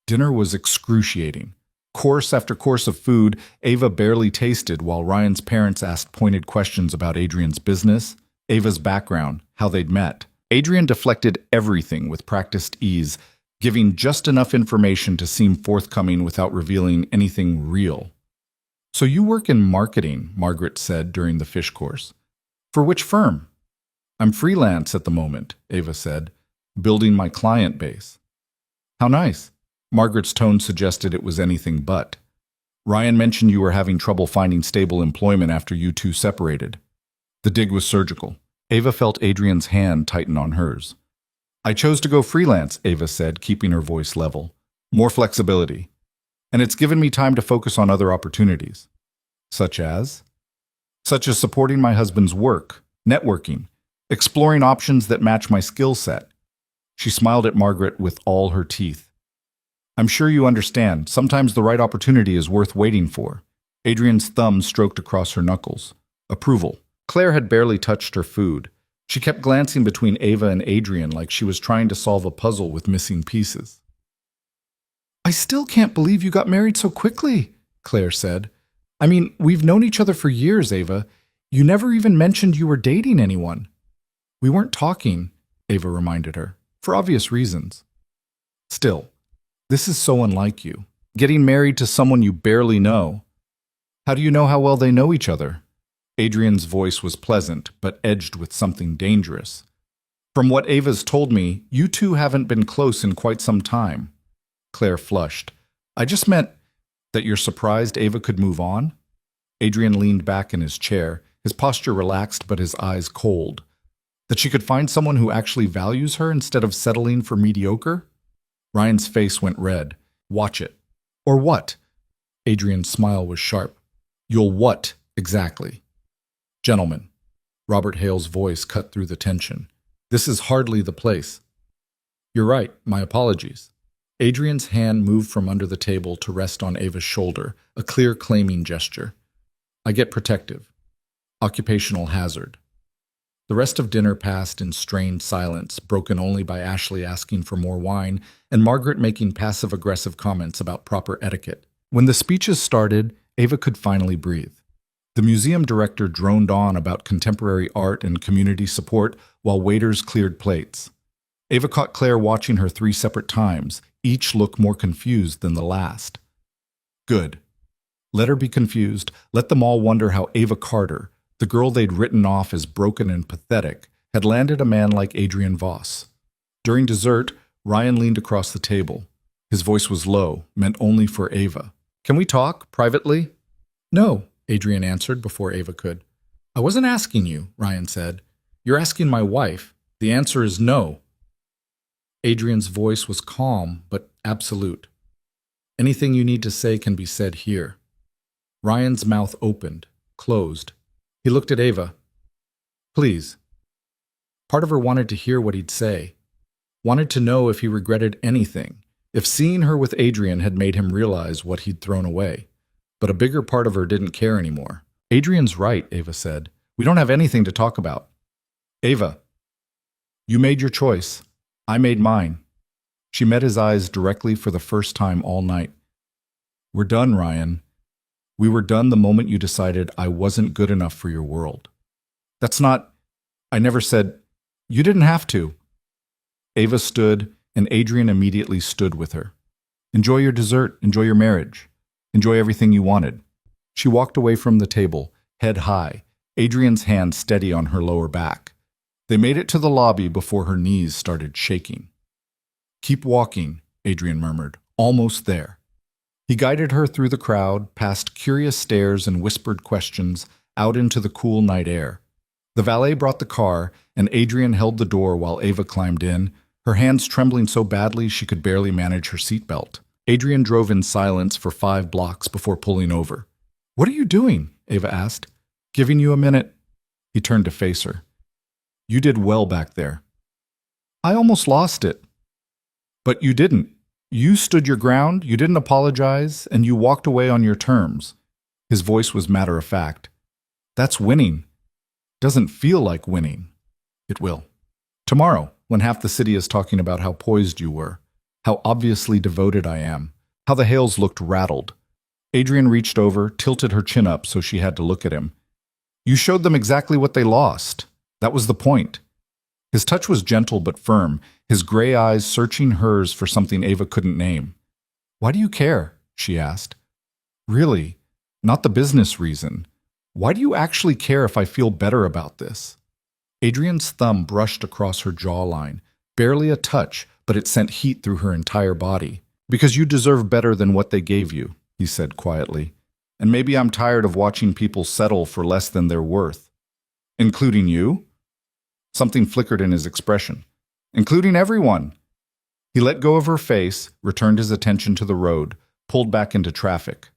Dinner was excruciating. Course after course of food, Ava barely tasted while Ryan's parents asked pointed questions about Adrian's business, Ava's background, how they'd met. Adrian deflected everything with practiced ease, giving just enough information to seem forthcoming without revealing anything real. So you work in marketing, Margaret said during the fish course. For which firm? I'm freelance at the moment, Ava said, building my client base. How nice. Margaret's tone suggested it was anything but. Ryan mentioned you were having trouble finding stable employment after you two separated. The dig was surgical. Ava felt Adrian's hand tighten on hers. I chose to go freelance, Ava said, keeping her voice level. More flexibility. And it's given me time to focus on other opportunities. Such as? Such as supporting my husband's work, networking, exploring options that match my skill set. She smiled at Margaret with all her teeth. I'm sure you understand, sometimes the right opportunity is worth waiting for. Adrian's thumb stroked across her knuckles. Approval. Claire had barely touched her food. She kept glancing between Ava and Adrian like she was trying to solve a puzzle with missing pieces. "I still can't believe you got married so quickly," Claire said. "I mean, we've known each other for years, Ava. You never even mentioned you were dating anyone." "We weren't talking," Ava reminded her, "for obvious reasons." "Still, this is so unlike you. Getting married to someone you barely know. How do you know how well they know each other?" Adrian's voice was pleasant, but edged with something dangerous. "From what Ava's told me, you two haven't been close in quite some time." Claire flushed. "I just meant that you're surprised Ava could move on?" Adrian leaned back in his chair, his posture relaxed but his eyes cold. "That she could find someone who actually values her instead of settling for mediocre?" Ryan's face went red. "Watch it." "Or what?" Adrian's smile was sharp. "You'll what, exactly?" "Gentlemen," Robert Hale's voice cut through the tension. "This is hardly the place." "You're right, my apologies." Adrian's hand moved from under the table to rest on Ava's shoulder, a clear claiming gesture. "I get protective. Occupational hazard." The rest of dinner passed in strained silence, broken only by Ashley asking for more wine and Margaret making passive-aggressive comments about proper etiquette. When the speeches started, Ava could finally breathe. The museum director droned on about contemporary art and community support while waiters cleared plates. Ava caught Claire watching her 3 separate times, each look more confused than the last. Good. Let her be confused. Let them all wonder how Ava Carter, the girl they'd written off as broken and pathetic, had landed a man like Adrian Voss. During dessert, Ryan leaned across the table. His voice was low, meant only for Ava. "Can we talk, privately?" "No," Adrian answered before Ava could. "I wasn't asking you," Ryan said. "You're asking my wife. The answer is no." Adrian's voice was calm, but absolute. "Anything you need to say can be said here." Ryan's mouth opened, closed. He looked at Ava. "Please." Part of her wanted to hear what he'd say. Wanted to know if he regretted anything, if seeing her with Adrian had made him realize what he'd thrown away. But a bigger part of her didn't care anymore. "Adrian's right," Ava said. "We don't have anything to talk about." "Ava, you made your choice. I made mine." She met his eyes directly for the first time all night. "We're done, Ryan. We were done the moment you decided I wasn't good enough for your world." "That's not... I never said... You didn't have to." Ava stood, and Adrian immediately stood with her. "Enjoy your dessert. Enjoy your marriage. Enjoy everything you wanted." She walked away from the table, head high, Adrian's hand steady on her lower back. They made it to the lobby before her knees started shaking. "Keep walking," Adrian murmured. "Almost there." He guided her through the crowd, past curious stares and whispered questions, out into the cool night air. The valet brought the car, and Adrian held the door while Ava climbed in, her hands trembling so badly she could barely manage her seatbelt. Adrian drove in silence for 5 blocks before pulling over. "What are you doing?" Ava asked. "Giving you a minute." He turned to face her. "You did well back there." "I almost lost it." "But you didn't. You stood your ground, you didn't apologize, and you walked away on your terms." His voice was matter-of-fact. "That's winning. Doesn't feel like winning." "It will. Tomorrow, when half the city is talking about how poised you were, how obviously devoted I am, how the Hales looked rattled." Adrian reached over, tilted her chin up so she had to look at him. "You showed them exactly what they lost. That was the point." His touch was gentle but firm, his gray eyes searching hers for something Ava couldn't name. "Why do you care?" she asked. "Really, not the business reason. Why do you actually care if I feel better about this?" Adrian's thumb brushed across her jawline, barely a touch, but it sent heat through her entire body. "Because you deserve better than what they gave you," he said quietly. "And maybe I'm tired of watching people settle for less than they're worth." "Including you?" Something flickered in his expression. "Including everyone." He let go of her face, returned his attention to the road, pulled back into traffic.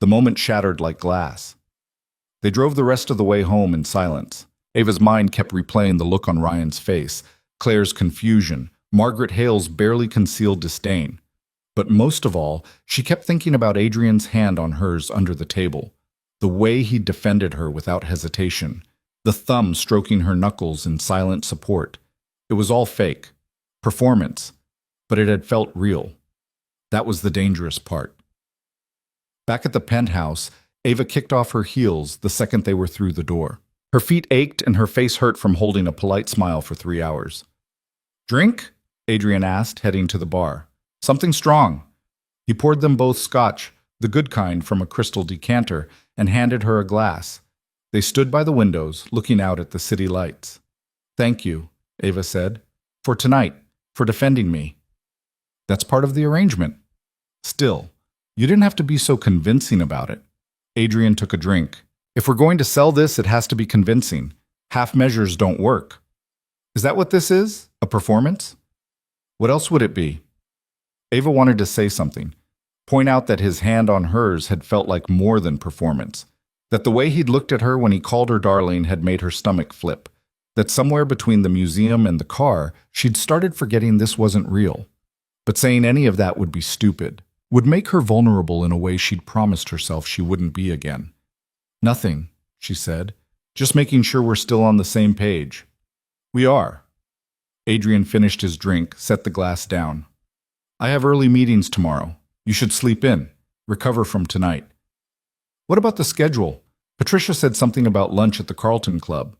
The moment shattered like glass. They drove the rest of the way home in silence. Ava's mind kept replaying the look on Ryan's face, Claire's confusion, Margaret Hale's barely concealed disdain. But most of all, she kept thinking about Adrian's hand on hers under the table. The way he defended her without hesitation, the thumb stroking her knuckles in silent support. It was all fake. Performance. But it had felt real. That was the dangerous part. Back at the penthouse, Ava kicked off her heels the second they were through the door. Her feet ached and her face hurt from holding a polite smile for 3 hours. "Drink?" Adrian asked, heading to the bar. "Something strong." He poured them both scotch, the good kind from a crystal decanter, and handed her a glass. They stood by the windows, looking out at the city lights. "Thank you," Ava said, "for tonight, for defending me." "That's part of the arrangement." "Still, you didn't have to be so convincing about it." Adrian took a drink. "If we're going to sell this, it has to be convincing. Half measures don't work." "Is that what this is? A performance?" "What else would it be?" Ava wanted to say something, point out that his hand on hers had felt like more than performance, that the way he'd looked at her when he called her darling had made her stomach flip, that somewhere between the museum and the car, she'd started forgetting this wasn't real. But saying any of that would be stupid, would make her vulnerable in a way she'd promised herself she wouldn't be again. "Nothing," she said, "just making sure we're still on the same page." "We are." Adrian finished his drink, set the glass down. "I have early meetings tomorrow. You should sleep in, recover from tonight." "What about the schedule? Patricia said something about lunch at the Carlton Club."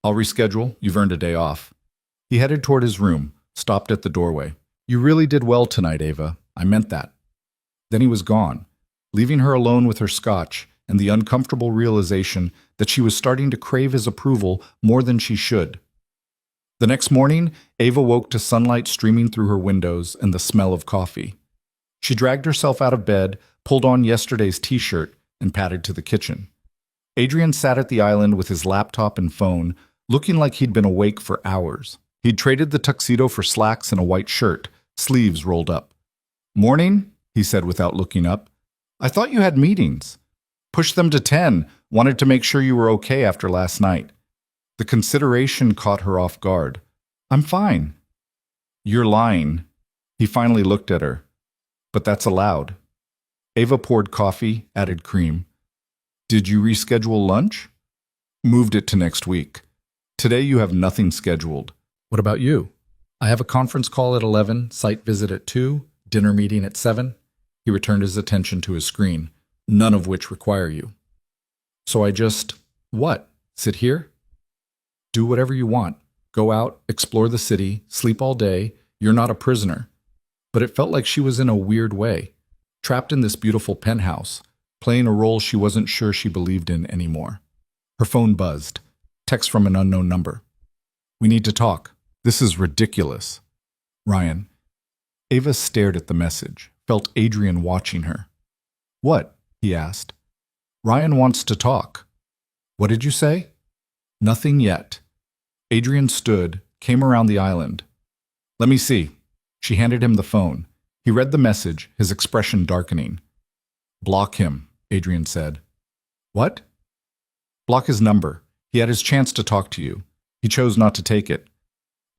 "I'll reschedule. You've earned a day off." He headed toward his room, stopped at the doorway. "You really did well tonight, Ava. I meant that." Then he was gone, leaving her alone with her scotch and the uncomfortable realization that she was starting to crave his approval more than she should. The next morning, Ava woke to sunlight streaming through her windows and the smell of coffee. She dragged herself out of bed, pulled on yesterday's t-shirt, and padded to the kitchen. Adrian sat at the island with his laptop and phone, looking like he'd been awake for hours. He'd traded the tuxedo for slacks and a white shirt, sleeves rolled up. "Morning," he said without looking up. "I thought you had meetings." "Pushed them to 10, wanted to make sure you were okay after last night." The consideration caught her off guard. "I'm fine." "You're lying." He finally looked at her. "But that's allowed." Ava poured coffee, added cream. "Did you reschedule lunch?" "Moved it to next week. Today you have nothing scheduled." "What about you?" "I have a conference call at 11, site visit at 2, dinner meeting at 7. He returned his attention to his screen. "None of which require you." "So I just, what, sit here?" "Do whatever you want. Go out, explore the city, sleep all day. You're not a prisoner." But it felt like she was in a weird way, trapped in this beautiful penthouse, playing a role she wasn't sure she believed in anymore. Her phone buzzed. Text from an unknown number. "We need to talk. This is ridiculous." "Ryan." Ava stared at the message, felt Adrian watching her. "What?" he asked. "Ryan wants to talk." "What did you say?" "Nothing yet." Adrian stood, came around the island. "Let me see." She handed him the phone. He read the message, his expression darkening. "Block him," Adrian said. "What?" "Block his number. He had his chance to talk to you. He chose not to take it."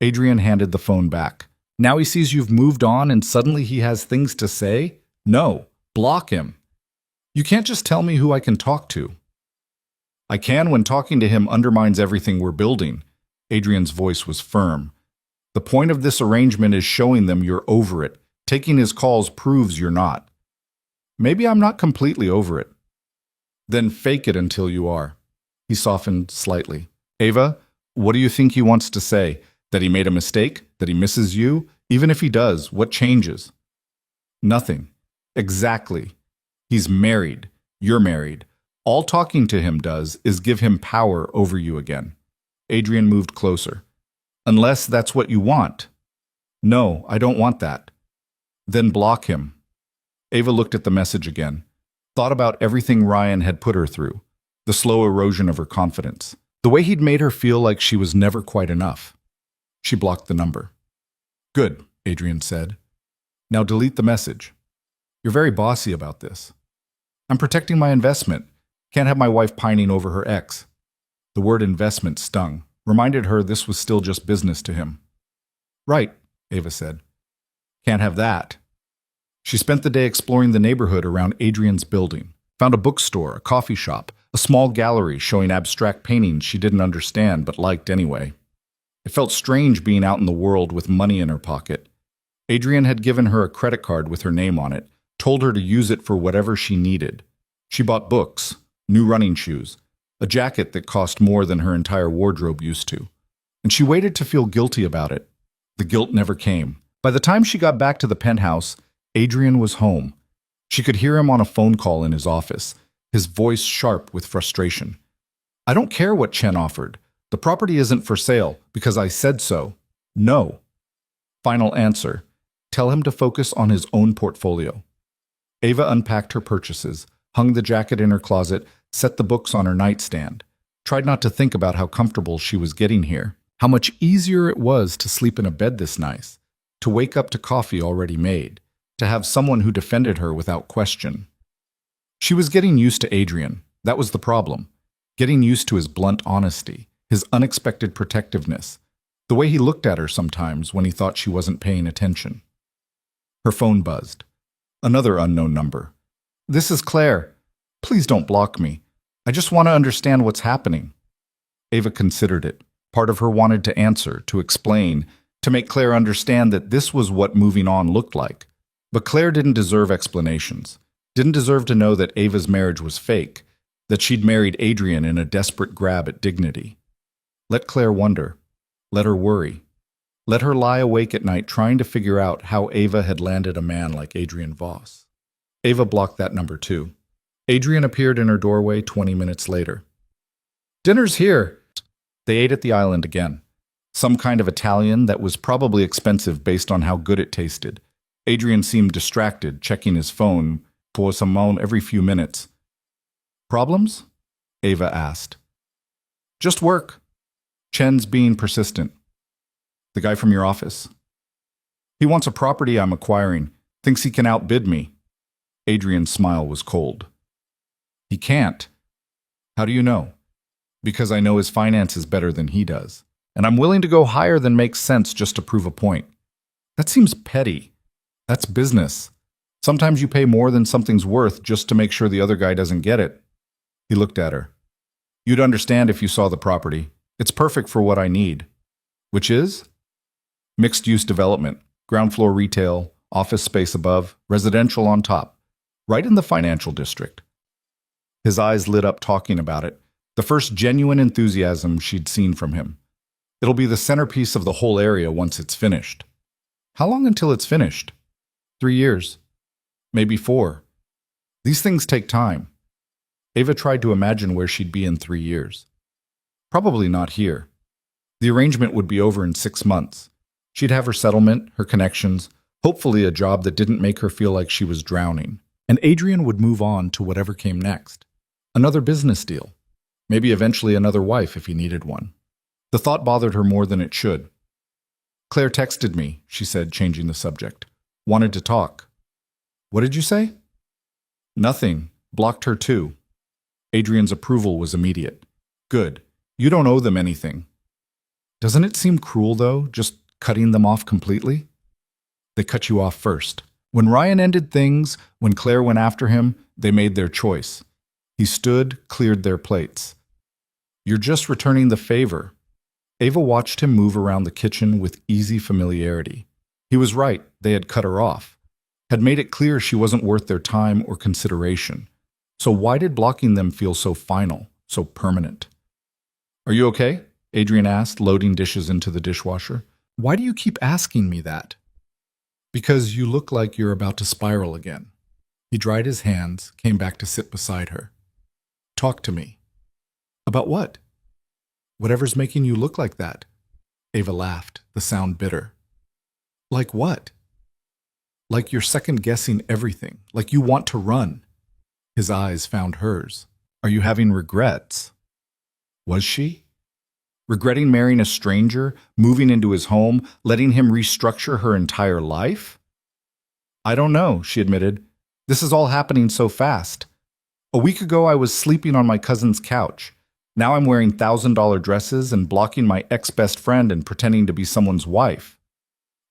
Adrian handed the phone back. "Now he sees you've moved on and suddenly he has things to say? No, block him." "You can't just tell me who I can talk to." "I can when talking to him undermines everything we're building." Adrian's voice was firm. "The point of this arrangement is showing them you're over it. Taking his calls proves you're not." "Maybe I'm not completely over it." "Then fake it until you are." He softened slightly. "Ava, what do you think he wants to say? That he made a mistake? That he misses you? Even if he does, what changes?" "Nothing." "Exactly. He's married. You're married. All talking to him does is give him power over you again." Adrian moved closer. "Unless that's what you want." "No, I don't want that." "Then block him." Ava looked at the message again, thought about everything Ryan had put her through, the slow erosion of her confidence, the way he'd made her feel like she was never quite enough. She blocked the number. "Good," Adrian said. "Now delete the message. You're very bossy about this." "I'm protecting my investment. Can't have my wife pining over her ex." The word investment stung, reminded her this was still just business to him. "Right," Ava said. "Can't have that." She spent the day exploring the neighborhood around Adrian's building, found a bookstore, a coffee shop, A small gallery showing abstract paintings she didn't understand but liked anyway. It felt strange being out in the world with money in her pocket. Adrian had given her a credit card with her name on it, told her to use it for whatever she needed. She bought books, new running shoes, a jacket that cost more than her entire wardrobe used to. And she waited to feel guilty about it. The guilt never came. By the time she got back to the penthouse, Adrian was home. She could hear him on a phone call in his office, his voice sharp with frustration. "I don't care what Chen offered. The property isn't for sale because I said so. No." Final answer. Tell him to focus on his own portfolio. Ava unpacked her purchases, hung the jacket in her closet, set the books on her nightstand, tried not to think about how comfortable she was getting here, how much easier it was to sleep in a bed this nice, to wake up to coffee already made, to have someone who defended her without question. She was getting used to Adrian. That was the problem. Getting used to his blunt honesty, his unexpected protectiveness, the way he looked at her sometimes when he thought she wasn't paying attention. Her phone buzzed. Another unknown number. "This is Claire. Please don't block me. I just want to understand what's happening." Ava considered it. Part of her wanted to answer, to explain, to make Claire understand that this was what moving on looked like. But Claire didn't deserve explanations, didn't deserve to know that Ava's marriage was fake, that she'd married Adrian in a desperate grab at dignity. Let Claire wonder. Let her worry. Let her lie awake at night trying to figure out how Ava had landed a man like Adrian Voss. Ava blocked that number too. Adrian appeared in her doorway 20 minutes later. "Dinner's here." They ate at the island again. Some kind of Italian that was probably expensive based on how good it tasted. Adrian seemed distracted, checking his phone for some every few minutes. "Problems?" Ava asked. "Just work." Chen's being persistent. "The guy from your office?" "He wants a property I'm acquiring. Thinks he can outbid me." Adrian's smile was cold. "He can't." "How do you know?" "Because I know his finances better than he does. And I'm willing to go higher than makes sense just to prove a point." "That seems petty." "That's business. Sometimes you pay more than something's worth just to make sure the other guy doesn't get it." He looked at her. "You'd understand if you saw the property. It's perfect for what I need." "Which is?" "Mixed-use development, ground floor retail, office space above, residential on top, right in the financial district." His eyes lit up talking about it, the first genuine enthusiasm she'd seen from him. "It'll be the centerpiece of the whole area once it's finished." "How long until it's finished?" 3 years. Maybe 4. These things take time. Ava tried to imagine where she'd be in 3 years. Probably not here. The arrangement would be over in 6 months. She'd have her settlement, her connections, hopefully a job that didn't make her feel like she was drowning. And Adrian would move on to whatever came next. Another business deal. Maybe eventually another wife if he needed one. The thought bothered her more than it should. "Claire texted me," she said, changing the subject. "Wanted to talk." "What did you say?" "Nothing. Blocked her too." Adrian's approval was immediate. "Good. You don't owe them anything." "Doesn't it seem cruel, though, just cutting them off completely?" "They cut you off first. When Ryan ended things, when Claire went after him, they made their choice. He stood, cleared their plates. You're just returning the favor." Ava watched him move around the kitchen with easy familiarity. He was right, they had cut her off, had made it clear she wasn't worth their time or consideration. So why did blocking them feel so final, so permanent? "Are you okay?" Adrian asked, loading dishes into the dishwasher. "Why do you keep asking me that?" "Because you look like you're about to spiral again." He dried his hands, came back to sit beside her. "Talk to me." "About what?" "Whatever's making you look like that." Ava laughed, the sound bitter. "Like what?" "Like you're second-guessing everything, like you want to run." His eyes found hers. "Are you having regrets?" Was she? Regretting marrying a stranger, moving into his home, letting him restructure her entire life? "I don't know," she admitted. "This is all happening so fast. A week ago I was sleeping on my cousin's couch. Now I'm wearing $1,000 dresses and blocking my ex-best friend and pretending to be someone's wife."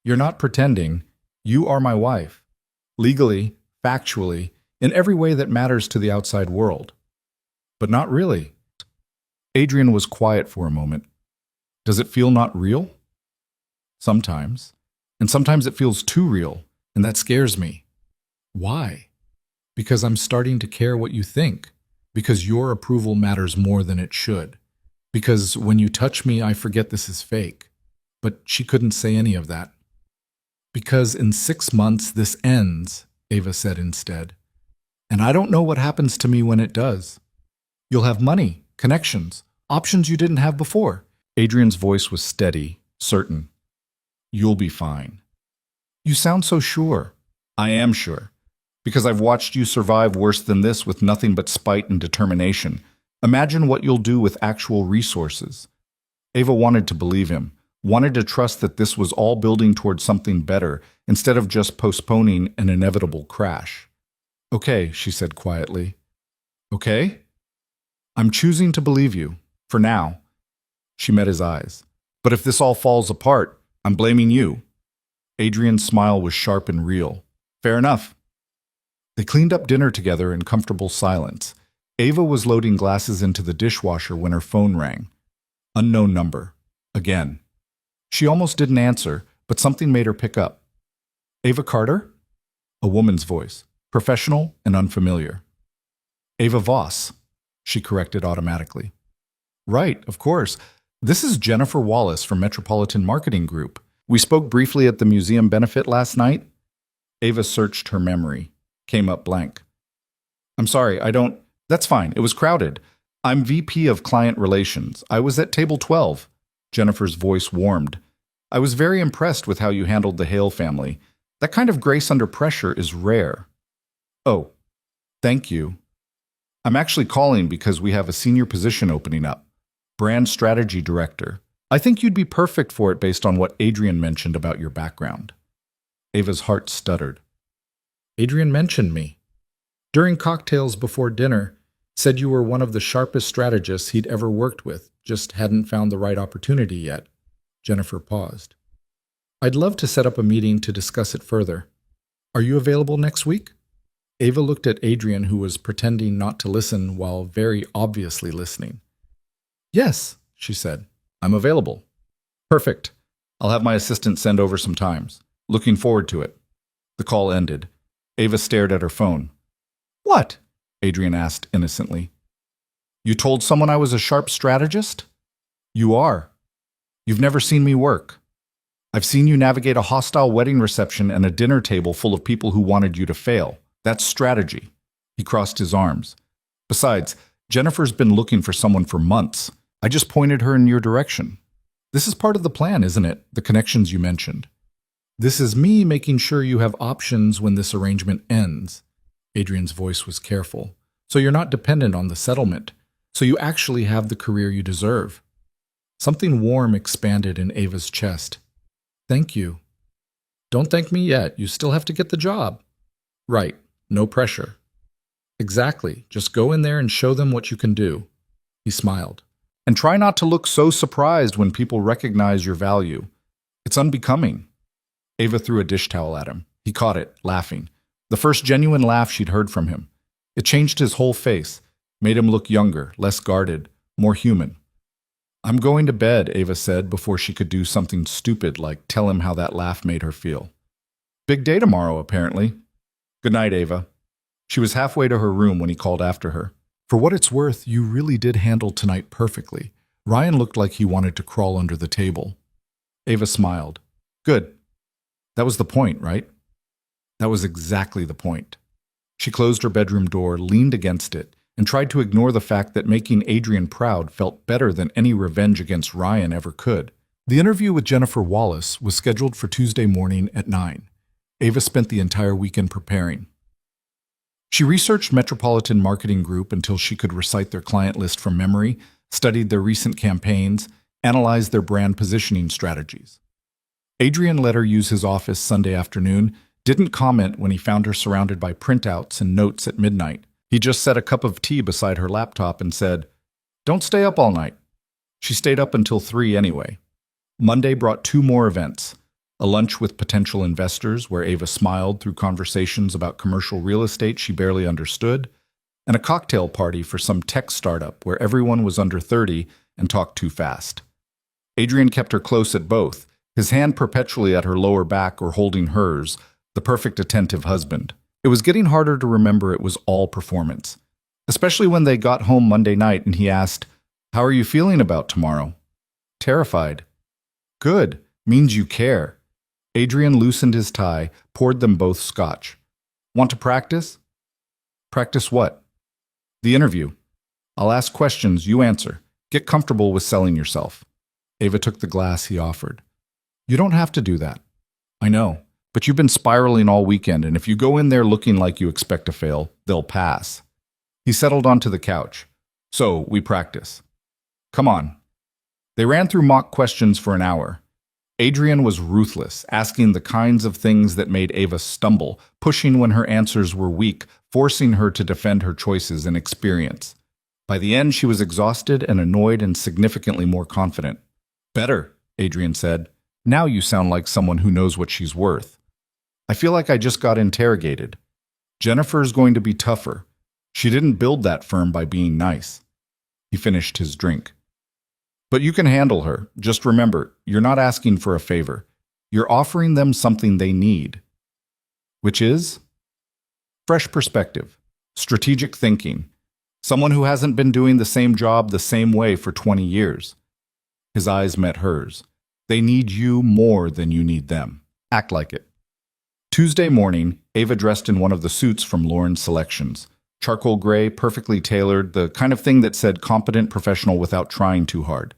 "You're not pretending. You are my wife. Legally, factually, in every way that matters to the outside world." But not really. Adrian was quiet for a moment. Does it feel not real? Sometimes. And sometimes it feels too real, and that scares me. Why? Because I'm starting to care what you think. Because your approval matters more than it should. Because when you touch me, I forget this is fake. But she couldn't say any of that. Because in 6 months this ends, Ava said instead. And I don't know what happens to me when it does. You'll have money, connections, options you didn't have before. Adrian's voice was steady, certain. You'll be fine. You sound so sure. I am sure. Because I've watched you survive worse than this with nothing but spite and determination. Imagine what you'll do with actual resources. Ava wanted to believe him, wanted to trust that this was all building towards something better instead of just postponing an inevitable crash. Okay, she said quietly. Okay? I'm choosing to believe you, for now. She met his eyes. But if this all falls apart, I'm blaming you. Adrian's smile was sharp and real. Fair enough. They cleaned up dinner together in comfortable silence. Ava was loading glasses into the dishwasher when her phone rang. Unknown number. Again. She almost didn't answer, but something made her pick up. Ava Carter? A woman's voice, professional and unfamiliar. Ava Voss, she corrected automatically. Right, of course. This is Jennifer Wallace from Metropolitan Marketing Group. We spoke briefly at the museum benefit last night. Ava searched her memory, came up blank. I'm sorry, That's fine, it was crowded. I'm VP of Client Relations. I was at table 12. Jennifer's voice warmed. I was very impressed with how you handled the Hale family. That kind of grace under pressure is rare. Oh, thank you. I'm actually calling because we have a senior position opening up. Brand Strategy Director. I think you'd be perfect for it based on what Adrian mentioned about your background. Ava's heart stuttered. Adrian mentioned me. During cocktails before dinner, said you were one of the sharpest strategists he'd ever worked with, just hadn't found the right opportunity yet. Jennifer paused. I'd love to set up a meeting to discuss it further. Are you available next week? Ava looked at Adrian, who was pretending not to listen while very obviously listening. Yes, she said. I'm available. Perfect. I'll have my assistant send over some times. Looking forward to it. The call ended. Ava stared at her phone. What? Adrian asked innocently. You told someone I was a sharp strategist? You are. You've never seen me work. I've seen you navigate a hostile wedding reception and a dinner table full of people who wanted you to fail. That's strategy. He crossed his arms. Besides, Jennifer's been looking for someone for months. I just pointed her in your direction. This is part of the plan, isn't it? The connections you mentioned. This is me making sure you have options when this arrangement ends. Adrian's voice was careful. So you're not dependent on the settlement. So you actually have the career you deserve. Something warm expanded in Ava's chest. Thank you. Don't thank me yet. You still have to get the job. Right. No pressure. Exactly. Just go in there and show them what you can do. He smiled. And try not to look so surprised when people recognize your value. It's unbecoming. Ava threw a dish towel at him. He caught it, laughing. The first genuine laugh she'd heard from him. It changed his whole face, made him look younger, less guarded, more human. I'm going to bed, Ava said before she could do something stupid like tell him how that laugh made her feel. Big day tomorrow, apparently. Good night, Ava. She was halfway to her room when he called after her. For what it's worth, you really did handle tonight perfectly. Ryan looked like he wanted to crawl under the table. Ava smiled. Good. That was the point, right? That was exactly the point. She closed her bedroom door, leaned against it, and tried to ignore the fact that making Adrian proud felt better than any revenge against Ryan ever could. The interview with Jennifer Wallace was scheduled for Tuesday morning at 9. Ava spent the entire weekend preparing. She researched Metropolitan Marketing Group until she could recite their client list from memory, studied their recent campaigns, analyzed their brand positioning strategies. Adrian let her use his office Sunday afternoon, didn't comment when he found her surrounded by printouts and notes at midnight. He just set a cup of tea beside her laptop and said, Don't stay up all night. She stayed up until 3 anyway. Monday brought 2 more events. A lunch with potential investors where Ava smiled through conversations about commercial real estate she barely understood, and a cocktail party for some tech startup where everyone was under 30 and talked too fast. Adrian kept her close at both, his hand perpetually at her lower back or holding hers, the perfect attentive husband. It was getting harder to remember it was all performance, especially when they got home Monday night and he asked, "How are you feeling about tomorrow?" "Terrified." "Good. Means you care." Adrian loosened his tie, poured them both scotch. "Want to practice?" "Practice what?" "The interview. I'll ask questions, you answer. Get comfortable with selling yourself." Ava took the glass he offered. "You don't have to do that." "I know, but you've been spiraling all weekend, and if you go in there looking like you expect to fail, they'll pass." He settled onto the couch. "So, we practice." "Come on." They ran through mock questions for an hour. Adrian was ruthless, asking the kinds of things that made Ava stumble, pushing when her answers were weak, forcing her to defend her choices and experience. By the end, she was exhausted and annoyed and significantly more confident. "Better," Adrian said. "Now you sound like someone who knows what she's worth." "I feel like I just got interrogated." "Jennifer's going to be tougher. She didn't build that firm by being nice." He finished his drink. "But you can handle her. Just remember, you're not asking for a favor. You're offering them something they need." "Which is?" "Fresh perspective. Strategic thinking. Someone who hasn't been doing the same job the same way for 20 years. His eyes met hers. "They need you more than you need them. Act like it." Tuesday morning, Ava dressed in one of the suits from Lauren's selections. Charcoal gray, perfectly tailored, the kind of thing that said competent professional without trying too hard.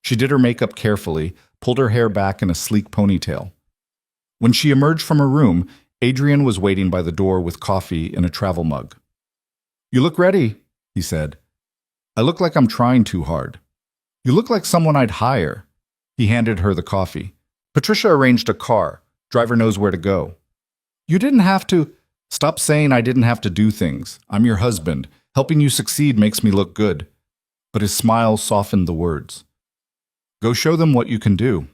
She did her makeup carefully, pulled her hair back in a sleek ponytail. When she emerged from her room, Adrian was waiting by the door with coffee in a travel mug. "You look ready," he said. "I look like I'm trying too hard." "You look like someone I'd hire." He handed her the coffee. "Patricia arranged a car. Driver knows where to go." "You didn't have to." "Stop saying I didn't have to do things. I'm your husband. Helping you succeed makes me look good." But his smile softened the words. "Go show them what you can do."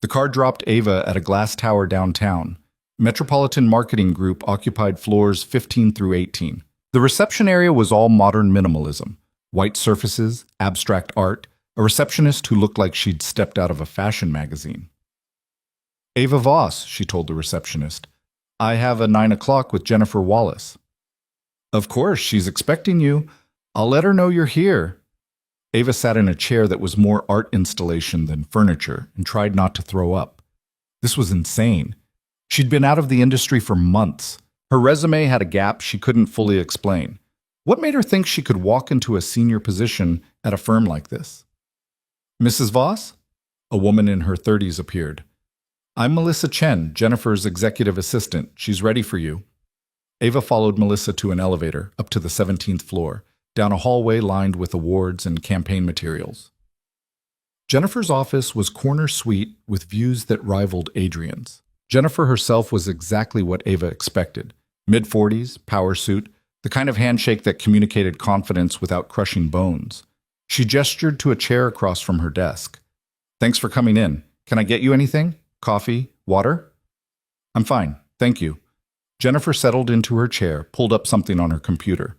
The car dropped Ava at a glass tower downtown. Metropolitan Marketing Group occupied floors 15 through 18. The reception area was all modern minimalism. White surfaces, abstract art, a receptionist who looked like she'd stepped out of a fashion magazine. "Ava Voss," she told the receptionist. "I have a 9 o'clock with Jennifer Wallace." "Of course, she's expecting you. I'll let her know you're here." Ava sat in a chair that was more art installation than furniture and tried not to throw up. This was insane. She'd been out of the industry for months. Her resume had a gap she couldn't fully explain. What made her think she could walk into a senior position at a firm like this? "Mrs. Voss?" A woman in her 30s appeared. "I'm Melissa Chen, Jennifer's executive assistant. She's ready for you." Ava followed Melissa to an elevator, up to the 17th floor, down a hallway lined with awards and campaign materials. Jennifer's office was corner suite with views that rivaled Adrian's. Jennifer herself was exactly what Ava expected. Mid-40s, power suit, the kind of handshake that communicated confidence without crushing bones. She gestured to a chair across from her desk. "Thanks for coming in. Can I get you anything? Coffee? Water?" "I'm fine, thank you." Jennifer settled into her chair, pulled up something on her computer.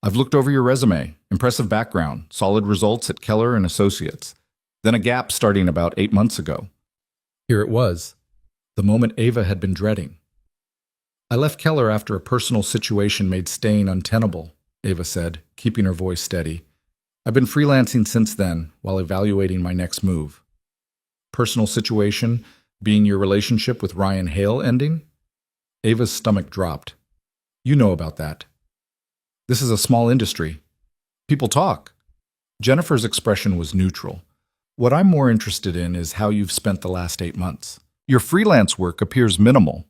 "I've looked over your resume. Impressive background, solid results at Keller and Associates. Then a gap starting about 8 months ago." Here it was, the moment Ava had been dreading. "I left Keller after a personal situation made staying untenable," Ava said, keeping her voice steady. "I've been freelancing since then, while evaluating my next move." "Personal situation being your relationship with Ryan Hale ending?" Ava's stomach dropped. "You know about that. This is a small industry. People talk." Jennifer's expression was neutral. "What I'm more interested in is how you've spent the last 8 months. Your freelance work appears minimal."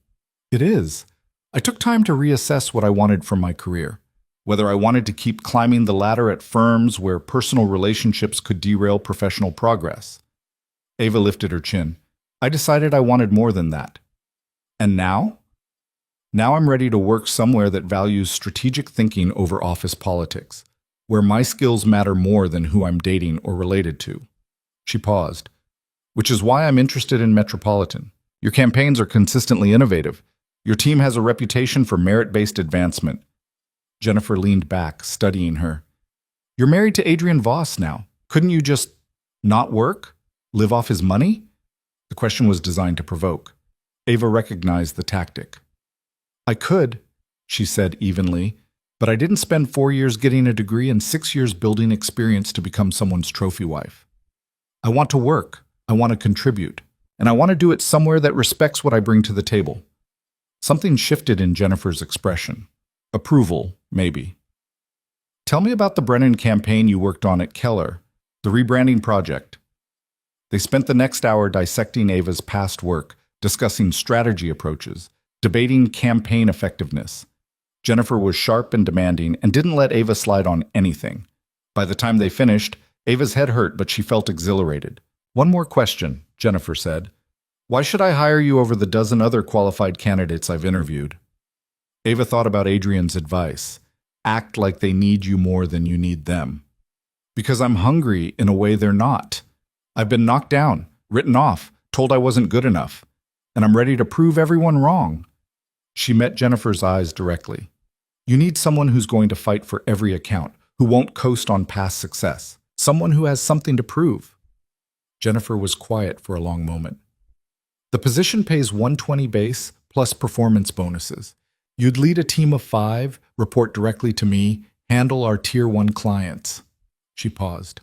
"It is. I took time to reassess what I wanted from my career. Whether I wanted to keep climbing the ladder at firms where personal relationships could derail professional progress." Ava lifted her chin. "I decided I wanted more than that." "And now?" "Now I'm ready to work somewhere that values strategic thinking over office politics, where my skills matter more than who I'm dating or related to." She paused. "Which is why I'm interested in Metropolitan. Your campaigns are consistently innovative. Your team has a reputation for merit-based advancement." Jennifer leaned back, studying her. You're married to Adrian Voss now. Couldn't you just not work? Live off his money? The question was designed to provoke. Ava recognized the tactic. I could, she said evenly, but I didn't spend 4 years getting a degree and 6 years building experience to become someone's trophy wife. I want to work, I want to contribute, and I want to do it somewhere that respects what I bring to the table. Something shifted in Jennifer's expression. Approval, maybe. Tell me about the Brennan campaign you worked on at Keller, the rebranding project. They spent the next hour dissecting Ava's past work, discussing strategy approaches, debating campaign effectiveness. Jennifer was sharp and demanding and didn't let Ava slide on anything. By the time they finished, Ava's head hurt, but she felt exhilarated. One more question, Jennifer said. Why should I hire you over the dozen other qualified candidates I've interviewed? Ava thought about Adrian's advice. Act like they need you more than you need them. Because I'm hungry in a way they're not. I've been knocked down, written off, told I wasn't good enough, and I'm ready to prove everyone wrong. She met Jennifer's eyes directly. You need someone who's going to fight for every account, who won't coast on past success, someone who has something to prove. Jennifer was quiet for a long moment. The position pays $120 base plus performance bonuses. You'd lead a team of 5, report directly to me, handle our Tier 1 clients. She paused.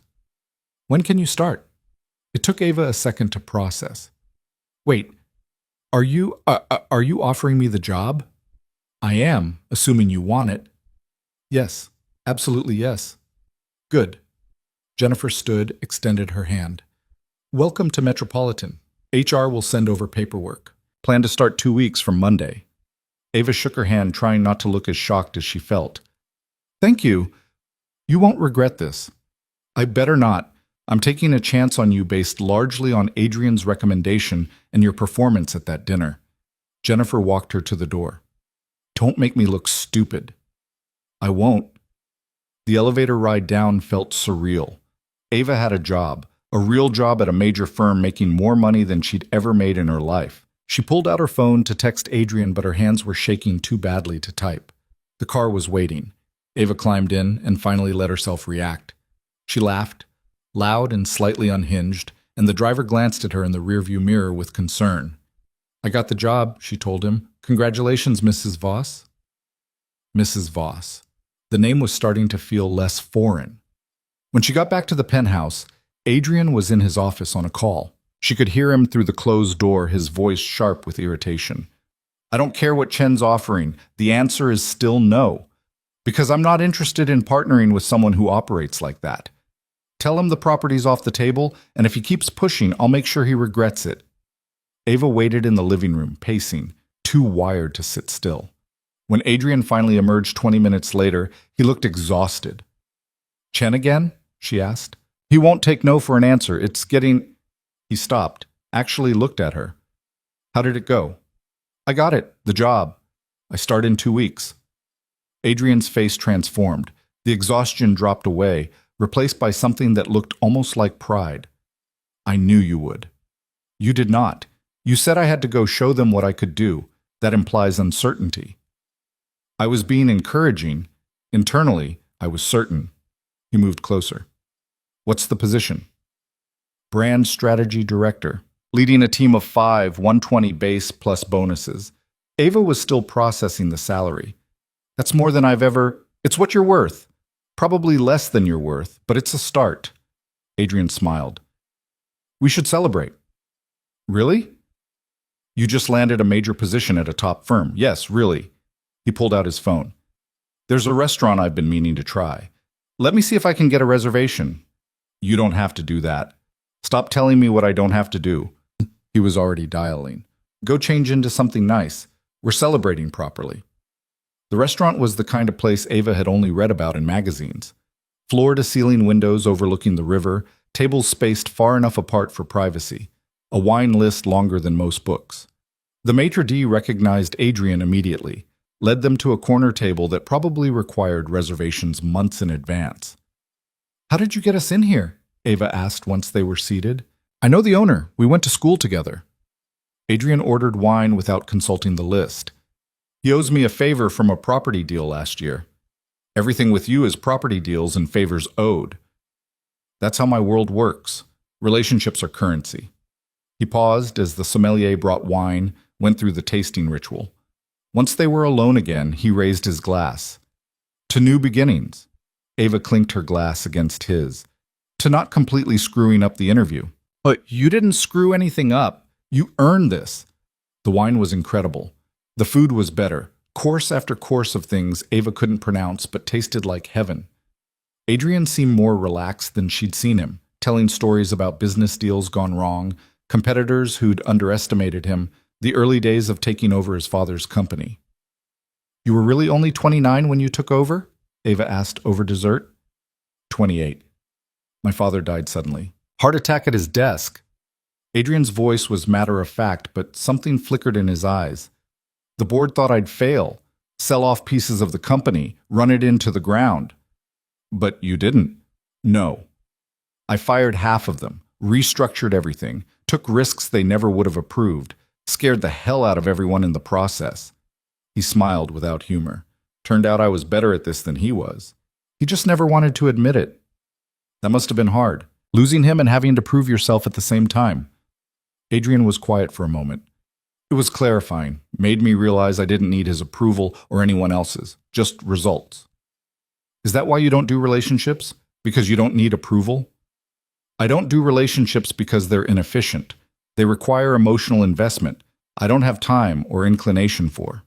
When can you start? It took Ava a second to process. Wait, are you offering me the job? I am, assuming you want it. Yes, absolutely yes. Good. Jennifer stood, extended her hand. Welcome to Metropolitan. HR will send over paperwork. Plan to start 2 weeks from Monday. Ava shook her hand, trying not to look as shocked as she felt. Thank you. You won't regret this. I better not. I'm taking a chance on you based largely on Adrian's recommendation and your performance at that dinner. Jennifer walked her to the door. Don't make me look stupid. I won't. The elevator ride down felt surreal. Ava had a real job at a major firm making more money than she'd ever made in her life. She pulled out her phone to text Adrian, but her hands were shaking too badly to type. The car was waiting. Ava climbed in and finally let herself react. She laughed, loud and slightly unhinged, and the driver glanced at her in the rearview mirror with concern. I got the job, she told him. Congratulations, Mrs. Voss. Mrs. Voss. The name was starting to feel less foreign. When she got back to the penthouse, Adrian was in his office on a call. She could hear him through the closed door, his voice sharp with irritation. I don't care what Chen's offering. The answer is still no. Because I'm not interested in partnering with someone who operates like that. Tell him the property's off the table, and if he keeps pushing, I'll make sure he regrets it. Ava waited in the living room, pacing, too wired to sit still. When Adrian finally emerged 20 minutes later, he looked exhausted. Chen again? She asked. He won't take no for an answer. It's getting... He stopped, actually looked at her. How did it go? I got it, the job. I start in 2 weeks. Adrian's face transformed. The exhaustion dropped away, replaced by something that looked almost like pride. I knew you would. You did not. You said I had to go show them what I could do. That implies uncertainty. I was being encouraging. Internally, I was certain. He moved closer. What's the position? Brand Strategy Director, leading a team of 5, 120 base plus bonuses. Ava was still processing the salary. That's more than I've ever... It's what you're worth. Probably less than you're worth, but it's a start. Adrian smiled. We should celebrate. Really? You just landed a major position at a top firm. Yes, really. He pulled out his phone. There's a restaurant I've been meaning to try. Let me see if I can get a reservation. You don't have to do that. Stop telling me what I don't have to do. He was already dialing. Go change into something nice. We're celebrating properly. The restaurant was the kind of place Ava had only read about in magazines. Floor-to-ceiling windows overlooking the river, tables spaced far enough apart for privacy, a wine list longer than most books. The maitre d' recognized Adrian immediately, led them to a corner table that probably required reservations months in advance. How did you get us in here? Ava asked once they were seated. I know the owner. We went to school together. Adrian ordered wine without consulting the list. He owes me a favor from a property deal last year. Everything with you is property deals and favors owed. That's how my world works. Relationships are currency. He paused as the sommelier brought wine, went through the tasting ritual. Once they were alone again, he raised his glass. To new beginnings. Ava clinked her glass against his. To not completely screwing up the interview. But you didn't screw anything up. You earned this. The wine was incredible. The food was better. Course after course of things Ava couldn't pronounce but tasted like heaven. Adrian seemed more relaxed than she'd seen him, telling stories about business deals gone wrong, competitors who'd underestimated him, the early days of taking over his father's company. You were really only 29 when you took over? Ava asked over dessert. 28. My father died suddenly. Heart attack at his desk. Adrian's voice was matter of fact, but something flickered in his eyes. The board thought I'd fail, sell off pieces of the company, run it into the ground. But you didn't. No. I fired half of them, restructured everything, took risks they never would have approved, scared the hell out of everyone in the process. He smiled without humor. Turned out I was better at this than he was. He just never wanted to admit it. That must have been hard, losing him and having to prove yourself at the same time. Adrian was quiet for a moment. It was clarifying, made me realize I didn't need his approval or anyone else's, just results. Is that why you don't do relationships? Because you don't need approval? I don't do relationships because they're inefficient. They require emotional investment I don't have time or inclination for.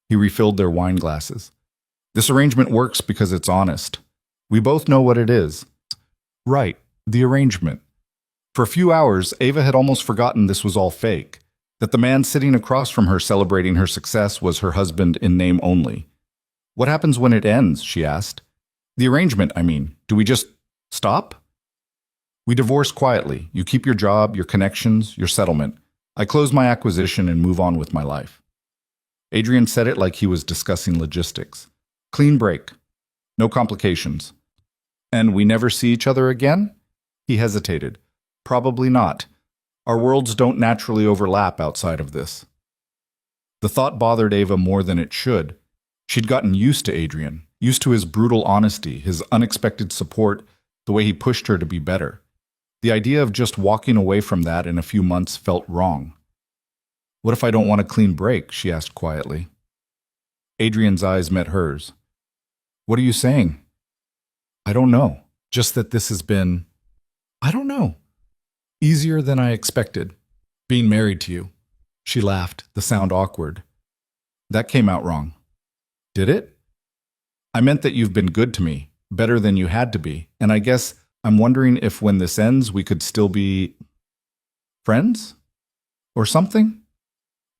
He refilled their wine glasses. This arrangement works because it's honest. We both know what it is. Right, the arrangement. For a few hours, Ava had almost forgotten this was all fake, that the man sitting across from her celebrating her success was her husband in name only. What happens when it ends, she asked. The arrangement, I mean. Do we just stop? We divorce quietly. You keep your job, your connections, your settlement. I close my acquisition and move on with my life. Adrian said it like he was discussing logistics. Clean break. No complications. And we never see each other again? He hesitated. Probably not. Our worlds don't naturally overlap outside of this. The thought bothered Ava more than it should. She'd gotten used to Adrian, used to his brutal honesty, his unexpected support, the way he pushed her to be better. The idea of just walking away from that in a few months felt wrong. What if I don't want a clean break? She asked quietly. Adrian's eyes met hers. What are you saying? I don't know. Just that this has been, I don't know, easier than I expected. Being married to you. She laughed, the sound awkward. That came out wrong. Did it? I meant that you've been good to me, better than you had to be, and I guess I'm wondering if when this ends we could still be friends? Or something?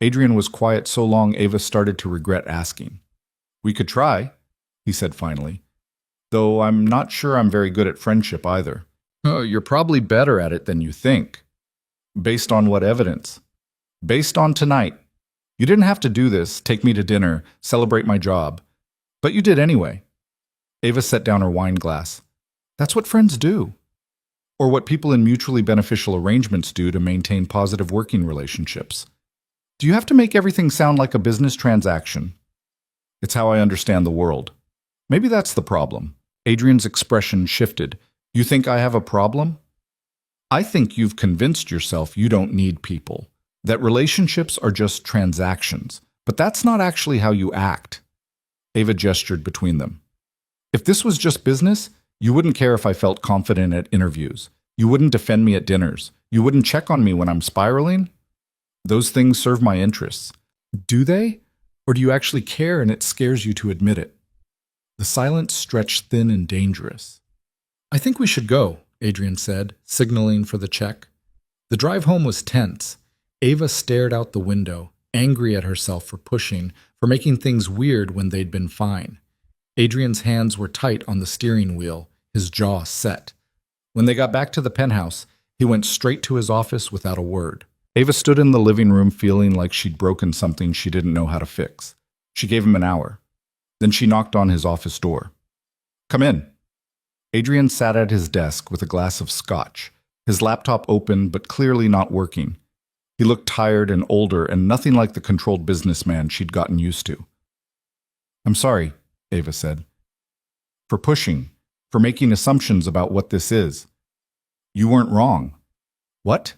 Adrian was quiet so long Ava started to regret asking. We could try, he said finally. Though I'm not sure I'm very good at friendship either. Oh, you're probably better at it than you think. Based on what evidence? Based on tonight. You didn't have to do this, take me to dinner, celebrate my job. But you did anyway. Ava set down her wine glass. That's what friends do. Or what people in mutually beneficial arrangements do to maintain positive working relationships. Do you have to make everything sound like a business transaction? It's how I understand the world. Maybe that's the problem. Adrian's expression shifted. You think I have a problem? I think you've convinced yourself you don't need people, that relationships are just transactions, but that's not actually how you act. Ava gestured between them. If this was just business, you wouldn't care if I felt confident at interviews. You wouldn't defend me at dinners. You wouldn't check on me when I'm spiraling. Those things serve my interests. Do they? Or do you actually care and it scares you to admit it? The silence stretched thin and dangerous. I think we should go, Adrian said, signaling for the check. The drive home was tense. Ava stared out the window, angry at herself for pushing, for making things weird when they'd been fine. Adrian's hands were tight on the steering wheel, his jaw set. When they got back to the penthouse, he went straight to his office without a word. Ava stood in the living room feeling like she'd broken something she didn't know how to fix. She gave him an hour. Then she knocked on his office door. Come in. Adrian sat at his desk with a glass of scotch, his laptop open but clearly not working. He looked tired and older and nothing like the controlled businessman she'd gotten used to. I'm sorry, Ava said. for pushing, for making assumptions about what this is. You weren't wrong. What?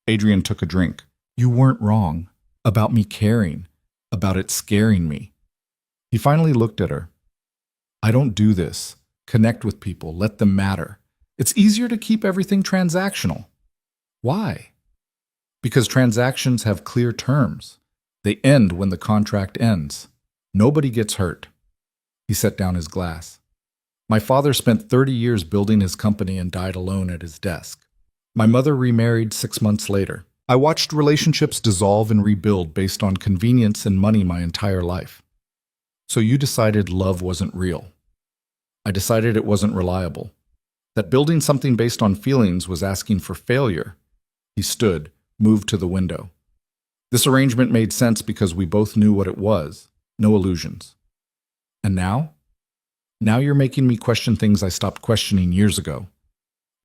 Adrian took a drink. You weren't wrong. About me caring. About it scaring me. He finally looked at her. I don't do this. Connect with people. Let them matter. It's easier to keep everything transactional. Why? Because transactions have clear terms. They end when the contract ends. Nobody gets hurt. He set down his glass. My father spent 30 years building his company and died alone at his desk. My mother remarried 6 months later. I watched relationships dissolve and rebuild based on convenience and money my entire life. So you decided love wasn't real. I decided it wasn't reliable. That building something based on feelings was asking for failure. He stood, moved to the window. This arrangement made sense because we both knew what it was. No illusions. And now? Now you're making me question things I stopped questioning years ago.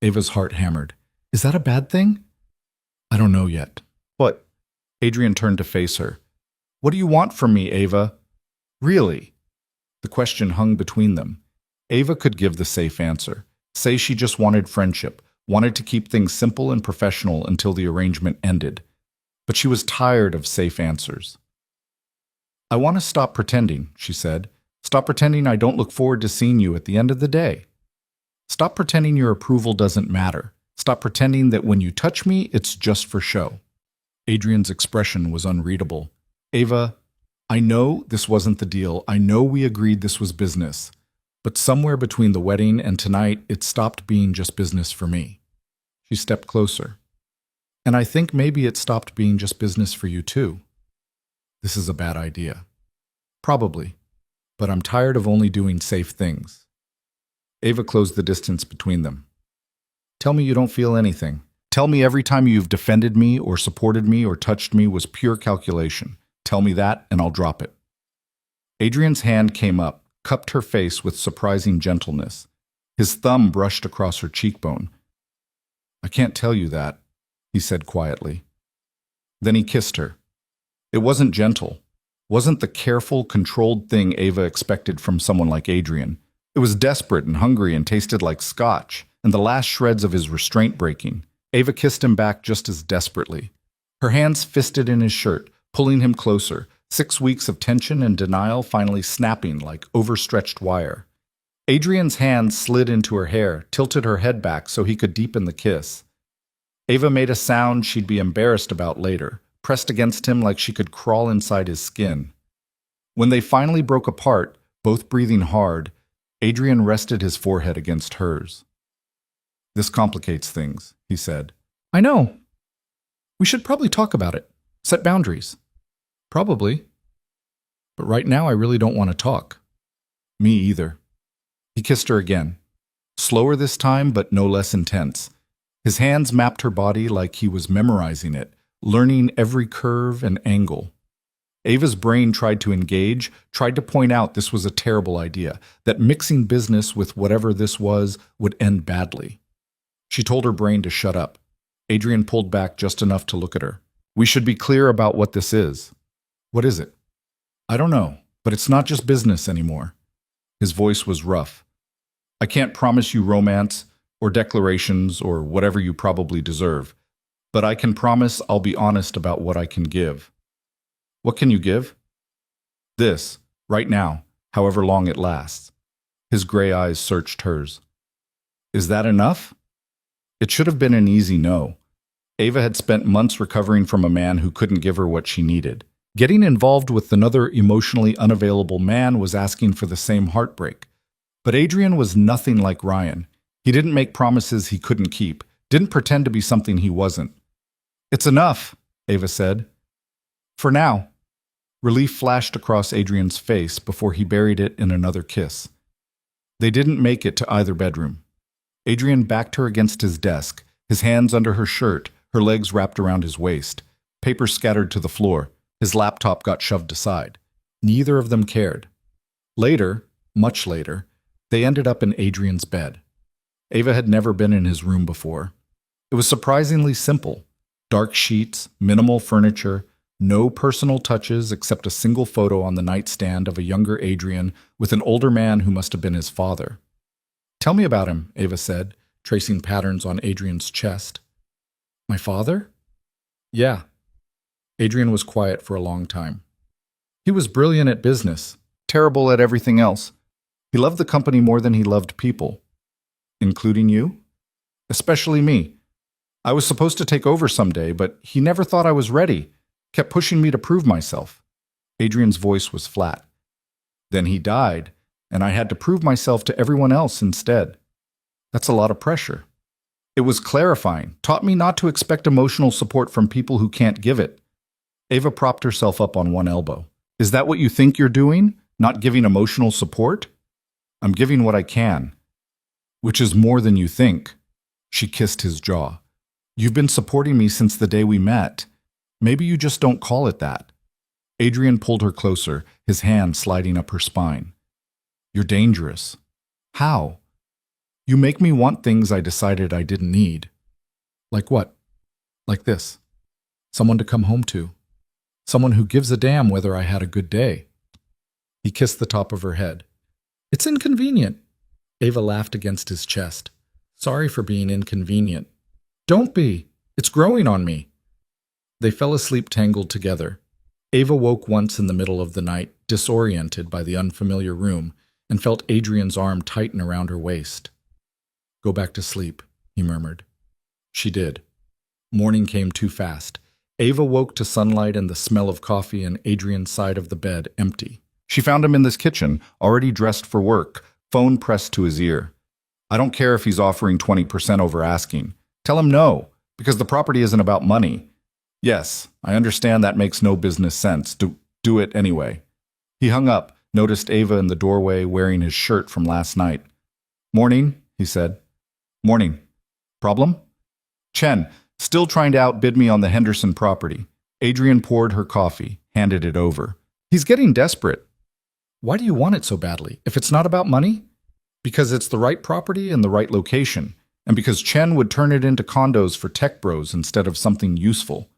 Ava's heart hammered. Is that a bad thing? I don't know yet. What? Adrian turned to face her. What do you want from me, Ava? Really? The question hung between them. Ava could give the safe answer. Say she just wanted friendship, wanted to keep things simple and professional until the arrangement ended. But she was tired of safe answers. I want to stop pretending, she said. Stop pretending I don't look forward to seeing you at the end of the day. Stop pretending your approval doesn't matter. Stop pretending that when you touch me, it's just for show. Adrian's expression was unreadable. Ava, I know this wasn't the deal. I know we agreed this was business. But somewhere between the wedding and tonight, it stopped being just business for me. She stepped closer. And I think maybe it stopped being just business for you too. This is a bad idea. Probably. But I'm tired of only doing safe things. Ava closed the distance between them. Tell me you don't feel anything. Tell me every time you've defended me or supported me or touched me was pure calculation. Tell me that and I'll drop it. Adrian's hand came up, cupped her face with surprising gentleness. His thumb brushed across her cheekbone. I can't tell you that, he said quietly. Then he kissed her. It wasn't gentle. Wasn't the careful, controlled thing Ava expected from someone like Adrian. It was desperate and hungry and tasted like scotch, and the last shreds of his restraint breaking. Ava kissed him back just as desperately. Her hands fisted in his shirt, pulling him closer, 6 weeks of tension and denial finally snapping like overstretched wire. Adrian's hand slid into her hair, tilted her head back so he could deepen the kiss. Ava made a sound she'd be embarrassed about later, pressed against him like she could crawl inside his skin. When they finally broke apart, both breathing hard, Adrian rested his forehead against hers. This complicates things, he said. I know. We should probably talk about it. Set boundaries. Probably. But right now I really don't want to talk. Me either. He kissed her again. Slower this time, but no less intense. His hands mapped her body like he was memorizing it, learning every curve and angle. Ava's brain tried to engage, tried to point out this was a terrible idea, that mixing business with whatever this was would end badly. She told her brain to shut up. Adrian pulled back just enough to look at her. We should be clear about what this is. What is it? I don't know, but it's not just business anymore. His voice was rough. I can't promise you romance, or declarations, or whatever you probably deserve. But I can promise I'll be honest about what I can give. What can you give? This, right now, however long it lasts. His gray eyes searched hers. Is that enough? It should have been an easy no. Ava had spent months recovering from a man who couldn't give her what she needed. Getting involved with another emotionally unavailable man was asking for the same heartbreak. But Adrian was nothing like Ryan. He didn't make promises he couldn't keep, didn't pretend to be something he wasn't. It's enough, Ava said. For now. Relief flashed across Adrian's face before he buried it in another kiss. They didn't make it to either bedroom. Adrian backed her against his desk, his hands under her shirt, her legs wrapped around his waist. Papers scattered to the floor. His laptop got shoved aside. Neither of them cared. Later, much later, they ended up in Adrian's bed. Ava had never been in his room before. It was surprisingly simple. Dark sheets, minimal furniture, No personal touches except a single photo on the nightstand of a younger Adrian with an older man who must have been his father. Tell me about him, Ava said, tracing patterns on Adrian's chest. My father? Yeah. Adrian was quiet for a long time. He was brilliant at business, terrible at everything else. He loved the company more than he loved people. Including you? Especially me. I was supposed to take over someday, but he never thought I was ready. Kept pushing me to prove myself. Adrian's voice was flat. Then he died, and I had to prove myself to everyone else instead. That's a lot of pressure. It was clarifying, taught me not to expect emotional support from people who can't give it. Ava propped herself up on one elbow. Is that what you think you're doing? Not giving emotional support? I'm giving what I can. Which is more than you think. She kissed his jaw. You've been supporting me since the day we met. Maybe you just don't call it that. Adrian pulled her closer, his hand sliding up her spine. You're dangerous. How? You make me want things I decided I didn't need. Like what? Like this. Someone to come home to. Someone who gives a damn whether I had a good day. He kissed the top of her head. It's inconvenient. Ava laughed against his chest. Sorry for being inconvenient. Don't be. It's growing on me. They fell asleep tangled together. Ava woke once in the middle of the night, disoriented by the unfamiliar room, and felt Adrian's arm tighten around her waist. Go back to sleep, he murmured. She did. Morning came too fast. Ava woke to sunlight and the smell of coffee and Adrian's side of the bed empty. She found him in this kitchen, already dressed for work, phone pressed to his ear. I don't care if he's offering 20% over asking. Tell him no, because the property isn't about money. Yes, I understand that makes no business sense. Do it anyway. He hung up, noticed Ava in the doorway wearing his shirt from last night. Morning, he said. Morning. Problem? Chen, still trying to outbid me on the Henderson property. Adrian poured her coffee, handed it over. He's getting desperate. Why do you want it so badly? If it's not about money? Because it's the right property and the right location, and because Chen would turn it into condos for tech bros instead of something useful.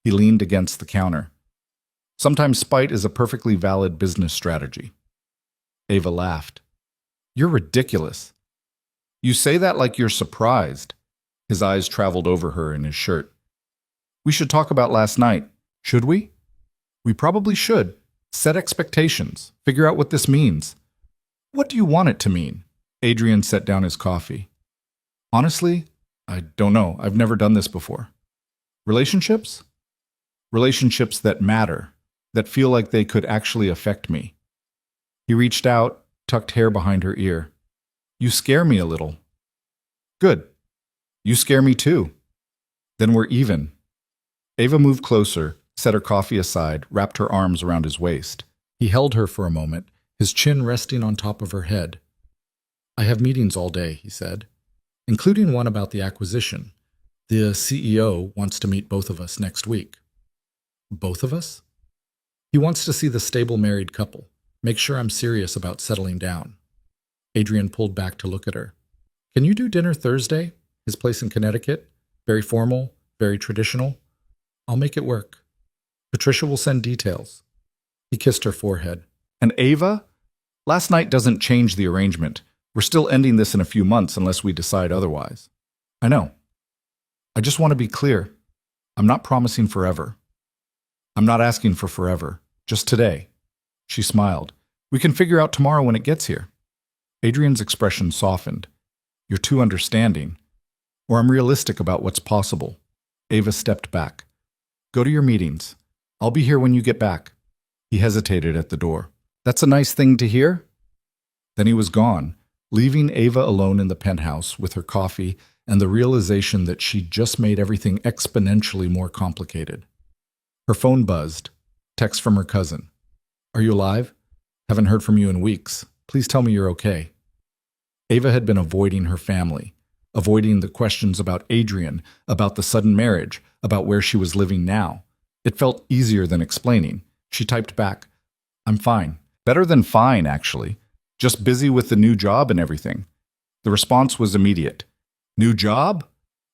He leaned against the counter. Sometimes spite is a perfectly valid business strategy. Ava laughed. You're ridiculous. You say that like you're surprised. His eyes traveled over her in his shirt. We should talk about last night, should we? We probably should. Set expectations. Figure out what this means. What do you want it to mean? Adrian set down his coffee. Honestly, I don't know. I've never done this before. Relationships? Relationships that matter, that feel like they could actually affect me. He reached out, tucked hair behind her ear. You scare me a little. Good. You scare me too. Then we're even. Ava moved closer, set her coffee aside, wrapped her arms around his waist. He held her for a moment, his chin resting on top of her head. I have meetings all day, he said, including one about the acquisition. The CEO wants to meet both of us next week. Both of us? He wants to see the stable married couple, make sure I'm serious about settling down. Adrian pulled back to look at her. Can you do dinner Thursday? His place in Connecticut? Very formal, very traditional? I'll make it work. Patricia will send details. He kissed her forehead. And Ava? Last night doesn't change the arrangement. We're still ending this in a few months unless we decide otherwise. I know. I just want to be clear. I'm not promising forever. I'm not asking for forever. Just today. She smiled. We can figure out tomorrow when it gets here. Adrian's expression softened. You're too understanding. Or I'm realistic about what's possible. Ava stepped back. Go to your meetings. I'll be here when you get back. He hesitated at the door. That's a nice thing to hear? Then he was gone, leaving Ava alone in the penthouse with her coffee and the realization that she'd just made everything exponentially more complicated. Her phone buzzed. Text from her cousin. Are you alive? Haven't heard from you in weeks. Please tell me you're okay. Ava had been avoiding her family, avoiding the questions about Adrian, about the sudden marriage, about where she was living now. It felt easier than explaining. She typed back, I'm fine. Better than fine, actually. Just busy with the new job and everything. The response was immediate. New job?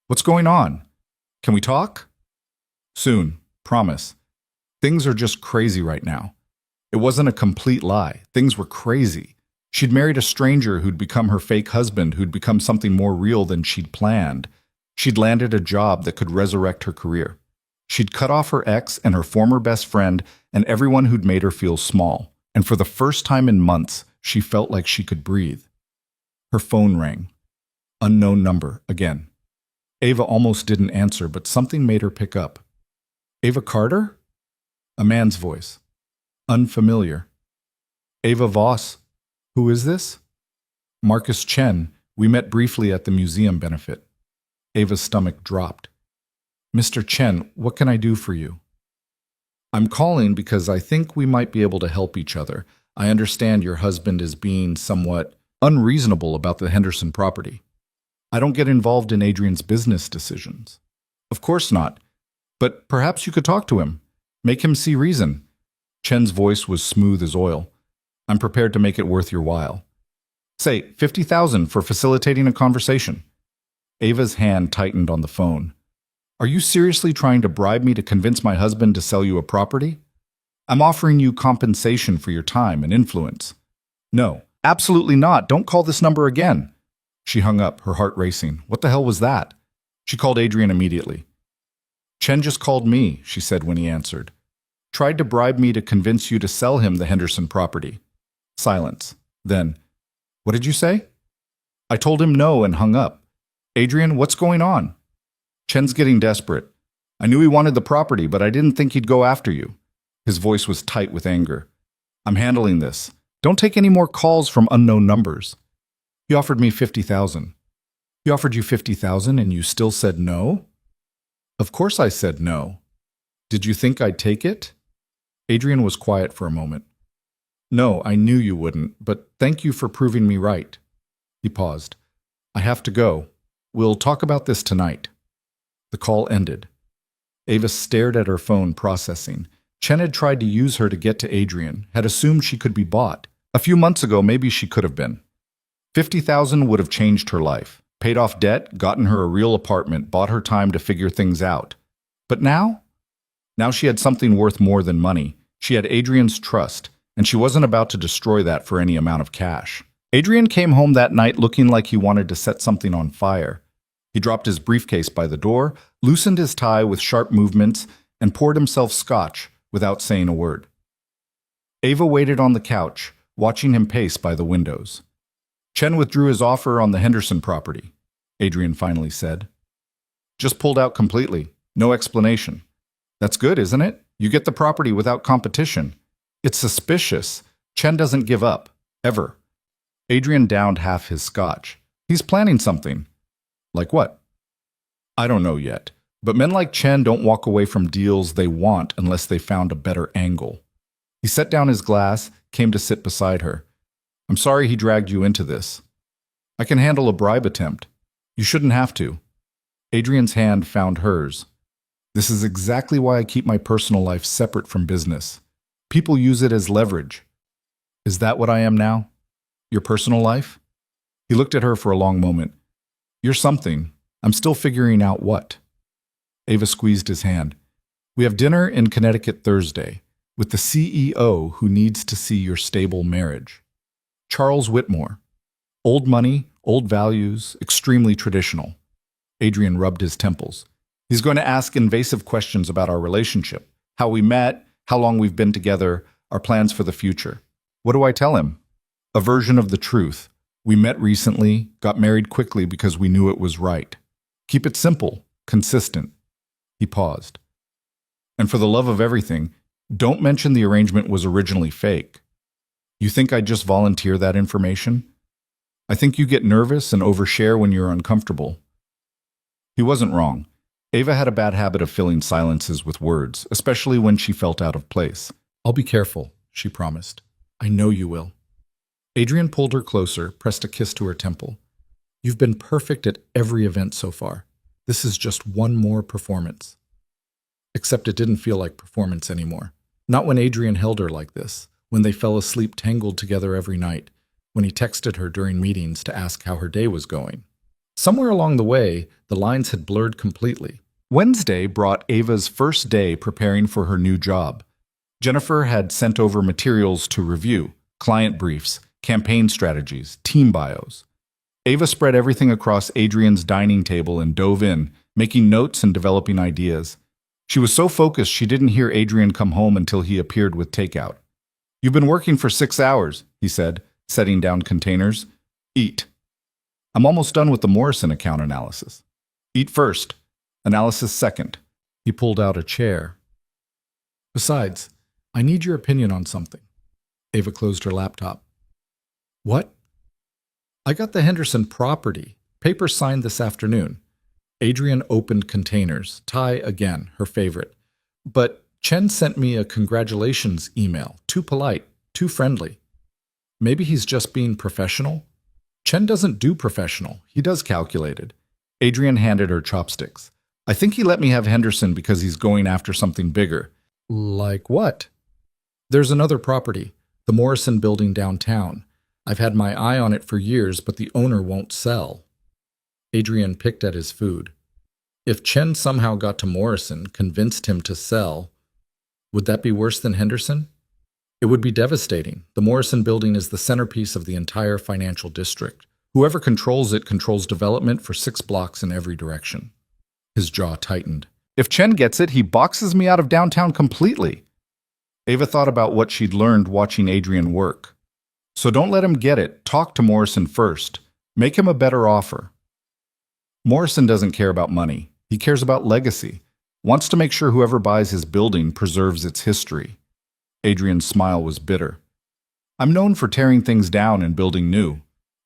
What's going on? Can we talk? Soon. Promise. Things are just crazy right now. It wasn't a complete lie. Things were crazy. She'd married a stranger who'd become her fake husband, who'd become something more real than she'd planned. She'd landed a job that could resurrect her career. She'd cut off her ex and her former best friend and everyone who'd made her feel small. And for the first time in months, she felt like she could breathe. Her phone rang. Unknown number, again. Ava almost didn't answer, but something made her pick up. Ava Carter? A man's voice. Unfamiliar. Ava Voss? Who is this? Marcus Chen. We met briefly at the museum benefit. Ava's stomach dropped. Mr. Chen, what can I do for you? I'm calling because I think we might be able to help each other. I understand your husband is being somewhat unreasonable about the Henderson property. I don't get involved in Adrian's business decisions. Of course not. But perhaps you could talk to him. Make him see reason. Chen's voice was smooth as oil. I'm prepared to make it worth your while. Say, $50,000 for facilitating a conversation. Ava's hand tightened on the phone. Are you seriously trying to bribe me to convince my husband to sell you a property? I'm offering you compensation for your time and influence. No, absolutely not. Don't call this number again. She hung up, her heart racing. What the hell was that? She called Adrian immediately. Chen just called me, she said when he answered. Tried to bribe me to convince you to sell him the Henderson property. Silence. Then, what did you say? I told him no and hung up. Adrian, what's going on? Chen's getting desperate. I knew he wanted the property, but I didn't think he'd go after you. His voice was tight with anger. I'm handling this. Don't take any more calls from unknown numbers. He offered me $50,000. He offered you $50,000 and you still said no? Of course I said no. Did you think I'd take it? Adrian was quiet for a moment. No, I knew you wouldn't, but thank you for proving me right. He paused. I have to go. We'll talk about this tonight. The call ended. Ava stared at her phone, processing. Chen had tried to use her to get to Adrian, had assumed she could be bought. A few months ago, maybe she could have been. $50,000 would have changed her life. Paid off debt, gotten her a real apartment, bought her time to figure things out. But now? Now she had something worth more than money. She had Adrian's trust, and she wasn't about to destroy that for any amount of cash. Adrian came home that night looking like he wanted to set something on fire. He dropped his briefcase by the door, loosened his tie with sharp movements, and poured himself scotch without saying a word. Ava waited on the couch, watching him pace by the windows. Chen withdrew his offer on the Henderson property, Adrian finally said. Just pulled out completely. No explanation. That's good, isn't it? You get the property without competition. It's suspicious. Chen doesn't give up. Ever. Adrian downed half his scotch. He's planning something. Like what? I don't know yet. But men like Chen don't walk away from deals they want unless they found a better angle. He set down his glass, came to sit beside her. I'm sorry he dragged you into this. I can handle a bribe attempt. You shouldn't have to. Adrian's hand found hers. This is exactly why I keep my personal life separate from business. People use it as leverage. Is that what I am now? Your personal life? He looked at her for a long moment. You're something. I'm still figuring out what. Ava squeezed his hand. We have dinner in Connecticut Thursday with the CEO who needs to see your stable marriage. Charles Whitmore. Old money, old values, extremely traditional. Adrian rubbed his temples. He's going to ask invasive questions about our relationship, how we met, how long we've been together, our plans for the future. What do I tell him? A version of the truth. We met recently, got married quickly because we knew it was right. Keep it simple, consistent. He paused. And for the love of everything, don't mention the arrangement was originally fake. You think I'd just volunteer that information? I think you get nervous and overshare when you're uncomfortable. He wasn't wrong. Ava had a bad habit of filling silences with words, especially when she felt out of place. I'll be careful, she promised. I know you will. Adrian pulled her closer, pressed a kiss to her temple. You've been perfect at every event so far. This is just one more performance. Except it didn't feel like performance anymore. Not when Adrian held her like this, when they fell asleep tangled together every night, when he texted her during meetings to ask how her day was going. Somewhere along the way, the lines had blurred completely. Wednesday brought Ava's first day preparing for her new job. Jennifer had sent over materials to review, client briefs, campaign strategies, team bios. Ava spread everything across Adrian's dining table and dove in, making notes and developing ideas. She was so focused she didn't hear Adrian come home until he appeared with takeout. "You've been working for 6 hours," he said, setting down containers. "Eat." "I'm almost done with the Morrison account analysis." "Eat first. Analysis second." He pulled out a chair. "Besides, I need your opinion on something." Ava closed her laptop. "What?" "I got the Henderson property. Papers signed this afternoon." Adrian opened containers. Thai again, her favorite. "But Chen sent me a congratulations email. Too polite, too friendly." "Maybe he's just being professional?" "Chen doesn't do professional. He does calculated." Adrian handed her chopsticks. "I think he let me have Henderson because he's going after something bigger." "Like what?" "There's another property, the Morrison building downtown. I've had my eye on it for years, but the owner won't sell." Adrian picked at his food. If Chen somehow got to Morrison, convinced him to sell, would that be worse than Henderson? It would be devastating. The Morrison building is the centerpiece of the entire financial district. Whoever controls it controls development for 6 blocks in every direction. His jaw tightened. "If Chen gets it, he boxes me out of downtown completely." Ava thought about what she'd learned watching Adrian work. "So don't let him get it. Talk to Morrison first. Make him a better offer." "Morrison doesn't care about money. He cares about legacy. Wants to make sure whoever buys his building preserves its history." Adrian's smile was bitter. "I'm known for tearing things down and building new.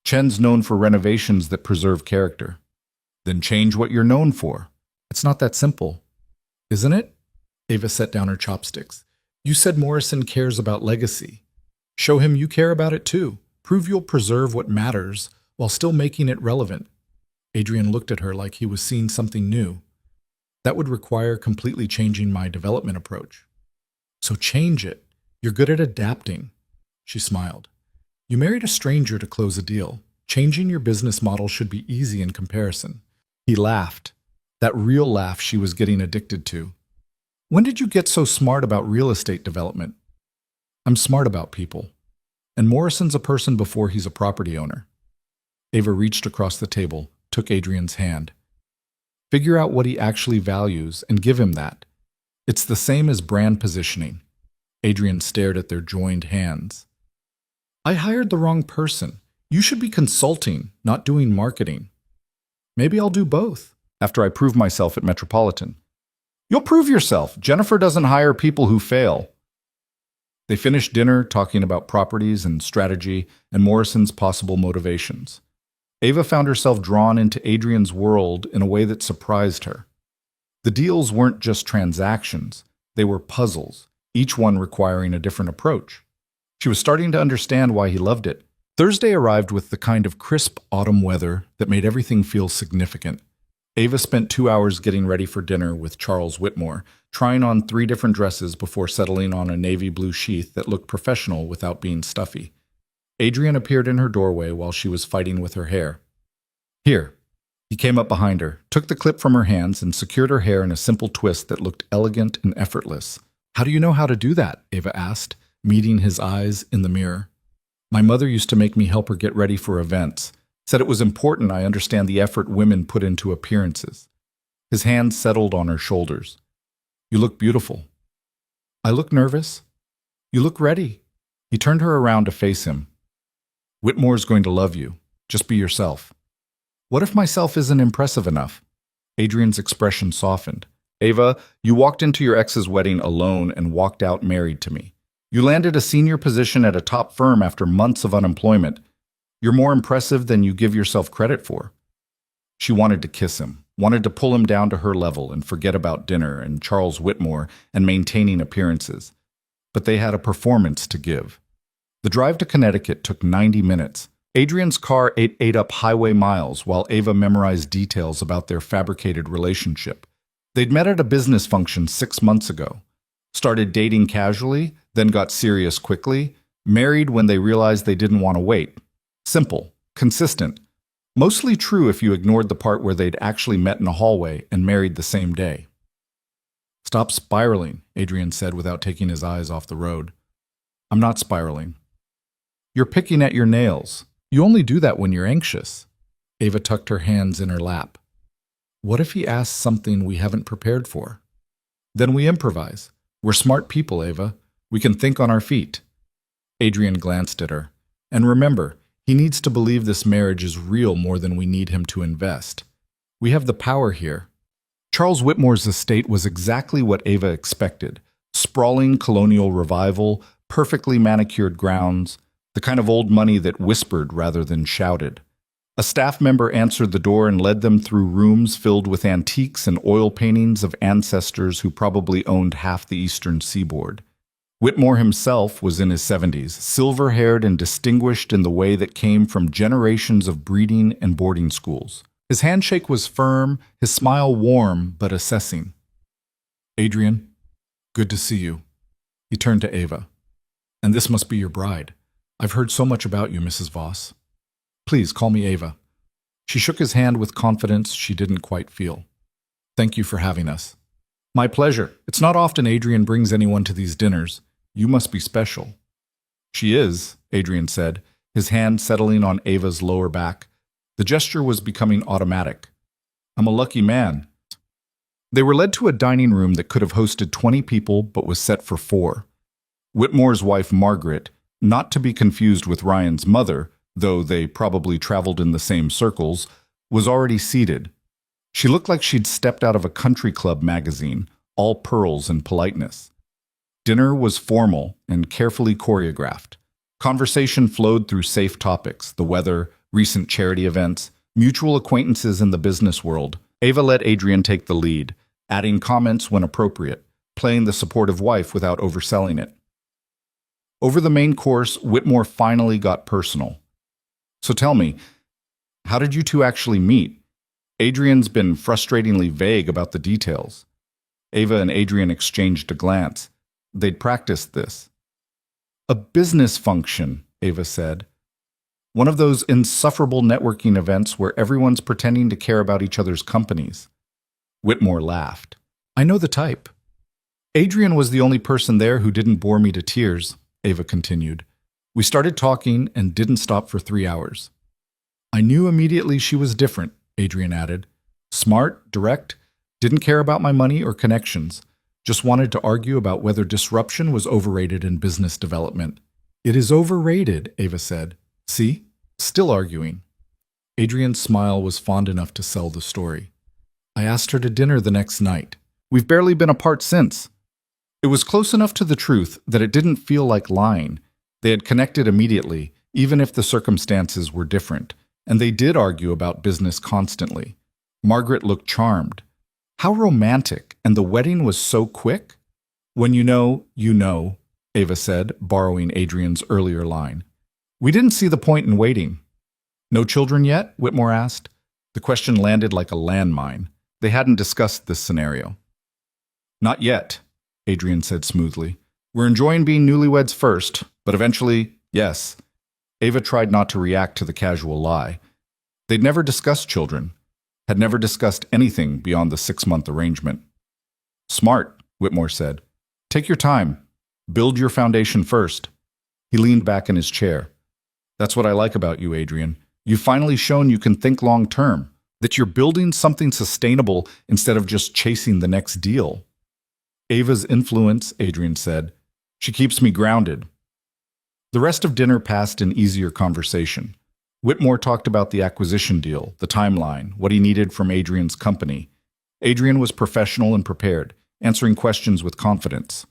Chen's known for renovations that preserve character." "Then change what you're known for." "It's not that simple." "Isn't it?" Ava set down her chopsticks. "You said Morrison cares about legacy. Show him you care about it too. Prove you'll preserve what matters while still making it relevant." Adrian looked at her like he was seeing something new. "That would require completely changing my development approach." "So change it. You're good at adapting." She smiled. "You married a stranger to close a deal. Changing your business model should be easy in comparison." He laughed. That real laugh she was getting addicted to. "When did you get so smart about real estate development?" "I'm smart about people. And Morrison's a person before he's a property owner." Ava reached across the table, took Adrian's hand. "Figure out what he actually values and give him that. It's the same as brand positioning." Adrian stared at their joined hands. "I hired the wrong person. You should be consulting, not doing marketing." "Maybe I'll do both, after I prove myself at Metropolitan." "You'll prove yourself. Jennifer doesn't hire people who fail." They finished dinner talking about properties and strategy and Morrison's possible motivations. Ava found herself drawn into Adrian's world in a way that surprised her. The deals weren't just transactions, they were puzzles, each one requiring a different approach. She was starting to understand why he loved it. Thursday arrived with the kind of crisp autumn weather that made everything feel significant. Ava spent 2 hours getting ready for dinner with Charles Whitmore, trying on 3 different dresses before settling on a navy blue sheath that looked professional without being stuffy. Adrian appeared in her doorway while she was fighting with her hair. "Here." He came up behind her, took the clip from her hands, and secured her hair in a simple twist that looked elegant and effortless. "How do you know how to do that?" Ava asked, meeting his eyes in the mirror. "My mother used to make me help her get ready for events. Said it was important I understand the effort women put into appearances." His hands settled on her shoulders. "You look beautiful." "I look nervous." "You look ready." He turned her around to face him. "Whitmore's going to love you. Just be yourself." "What if myself isn't impressive enough?" Adrian's expression softened. "Ava, you walked into your ex's wedding alone and walked out married to me. You landed a senior position at a top firm after months of unemployment. You're more impressive than you give yourself credit for." She wanted to kiss him, wanted to pull him down to her level and forget about dinner and Charles Whitmore and maintaining appearances. But they had a performance to give. The drive to Connecticut took 90 minutes. Adrian's car ate up highway miles while Ava memorized details about their fabricated relationship. They'd met at a business function 6 months ago. Started dating casually, then got serious quickly. Married when they realized they didn't want to wait. Simple, consistent. Mostly true if you ignored the part where they'd actually met in a hallway and married the same day. Stop spiraling, Adrian said without taking his eyes off the road. I'm not spiraling. You're picking at your nails. You only do that when you're anxious. Ava tucked her hands in her lap. What if he asks something we haven't prepared for? Then we improvise. We're smart people, Ava. We can think on our feet. Adrian glanced at her. And remember, he needs to believe this marriage is real more than we need him to invest. We have the power here. Charles Whitmore's estate was exactly what Ava expected. Sprawling colonial revival, perfectly manicured grounds, the kind of old money that whispered rather than shouted. A staff member answered the door and led them through rooms filled with antiques and oil paintings of ancestors who probably owned half the eastern seaboard. Whitmore himself was in his 70s, silver-haired and distinguished in the way that came from generations of breeding and boarding schools. His handshake was firm, his smile warm but assessing. Adrian, good to see you. He turned to Ava. And this must be your bride. I've heard so much about you, Mrs. Voss. Please call me Ava. She shook his hand with confidence she didn't quite feel. Thank you for having us. My pleasure. It's not often Adrian brings anyone to these dinners. You must be special. She is, Adrian said, his hand settling on Ava's lower back. The gesture was becoming automatic. I'm a lucky man. They were led to a dining room that could have hosted 20 people but was set for 4. Whitmore's wife, Margaret, not to be confused with Ryan's mother, though they probably traveled in the same circles, was already seated. She looked like she'd stepped out of a country club magazine, all pearls and politeness. Dinner was formal and carefully choreographed. Conversation flowed through safe topics, the weather, recent charity events, mutual acquaintances in the business world. Ava let Adrian take the lead, adding comments when appropriate, playing the supportive wife without overselling it. Over the main course, Whitmore finally got personal. So tell me, how did you two actually meet? Adrian's been frustratingly vague about the details. Ava and Adrian exchanged a glance. They'd practiced this. A business function, Ava said. One of those insufferable networking events where everyone's pretending to care about each other's companies. Whitmore laughed. I know the type. Adrian was the only person there who didn't bore me to tears, Ava continued. We started talking and didn't stop for 3 hours. I knew immediately she was different, Adrian added. Smart, direct, didn't care about my money or connections. Just wanted to argue about whether disruption was overrated in business development. It is overrated, Ava said. See? Still arguing. Adrian's smile was fond enough to sell the story. I asked her to dinner the next night. We've barely been apart since. It was close enough to the truth that it didn't feel like lying. They had connected immediately, even if the circumstances were different, and they did argue about business constantly. Margaret looked charmed. How romantic, and the wedding was so quick? When you know, Ava said, borrowing Adrian's earlier line. We didn't see the point in waiting. No children yet? Whitmore asked. The question landed like a landmine. They hadn't discussed this scenario. Not yet, Adrian said smoothly. We're enjoying being newlyweds first, but eventually, yes. Ava tried not to react to the casual lie. They'd never discussed children, had never discussed anything beyond the 6-month arrangement. Smart, Whitmore said. Take your time. Build your foundation first. He leaned back in his chair. That's what I like about you, Adrian. You've finally shown you can think long-term, that you're building something sustainable instead of just chasing the next deal. Ava's influence, Adrian said. She keeps me grounded. The rest of dinner passed in easier conversation. Whitmore talked about the acquisition deal, the timeline, what he needed from Adrian's company. Adrian was professional and prepared, answering questions with confidence.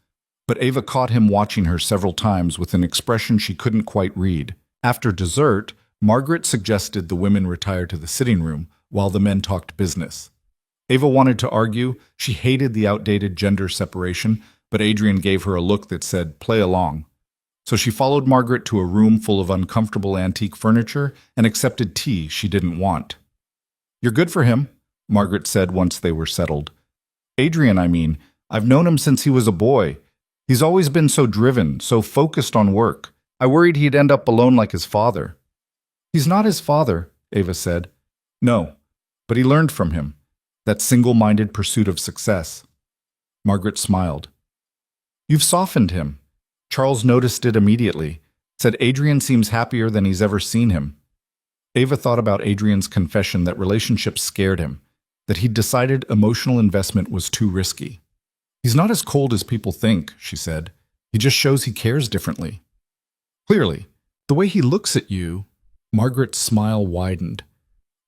But Ava caught him watching her several times with an expression she couldn't quite read. After dessert, Margaret suggested the women retire to the sitting room while the men talked business. Ava wanted to argue. She hated the outdated gender separation, but Adrian gave her a look that said, play along. So she followed Margaret to a room full of uncomfortable antique furniture and accepted tea she didn't want. You're good for him, Margaret said once they were settled. Adrian, I mean. I've known him since he was a boy. He's always been so driven, so focused on work. I worried he'd end up alone like his father. He's not his father, Ava said. No, but he learned from him. That single-minded pursuit of success. Margaret smiled. You've softened him. Charles noticed it immediately, said Adrian seems happier than he's ever seen him. Ava thought about Adrian's confession that relationships scared him, that he'd decided emotional investment was too risky. He's not as cold as people think, she said. He just shows he cares differently. Clearly, the way he looks at you, Margaret's smile widened.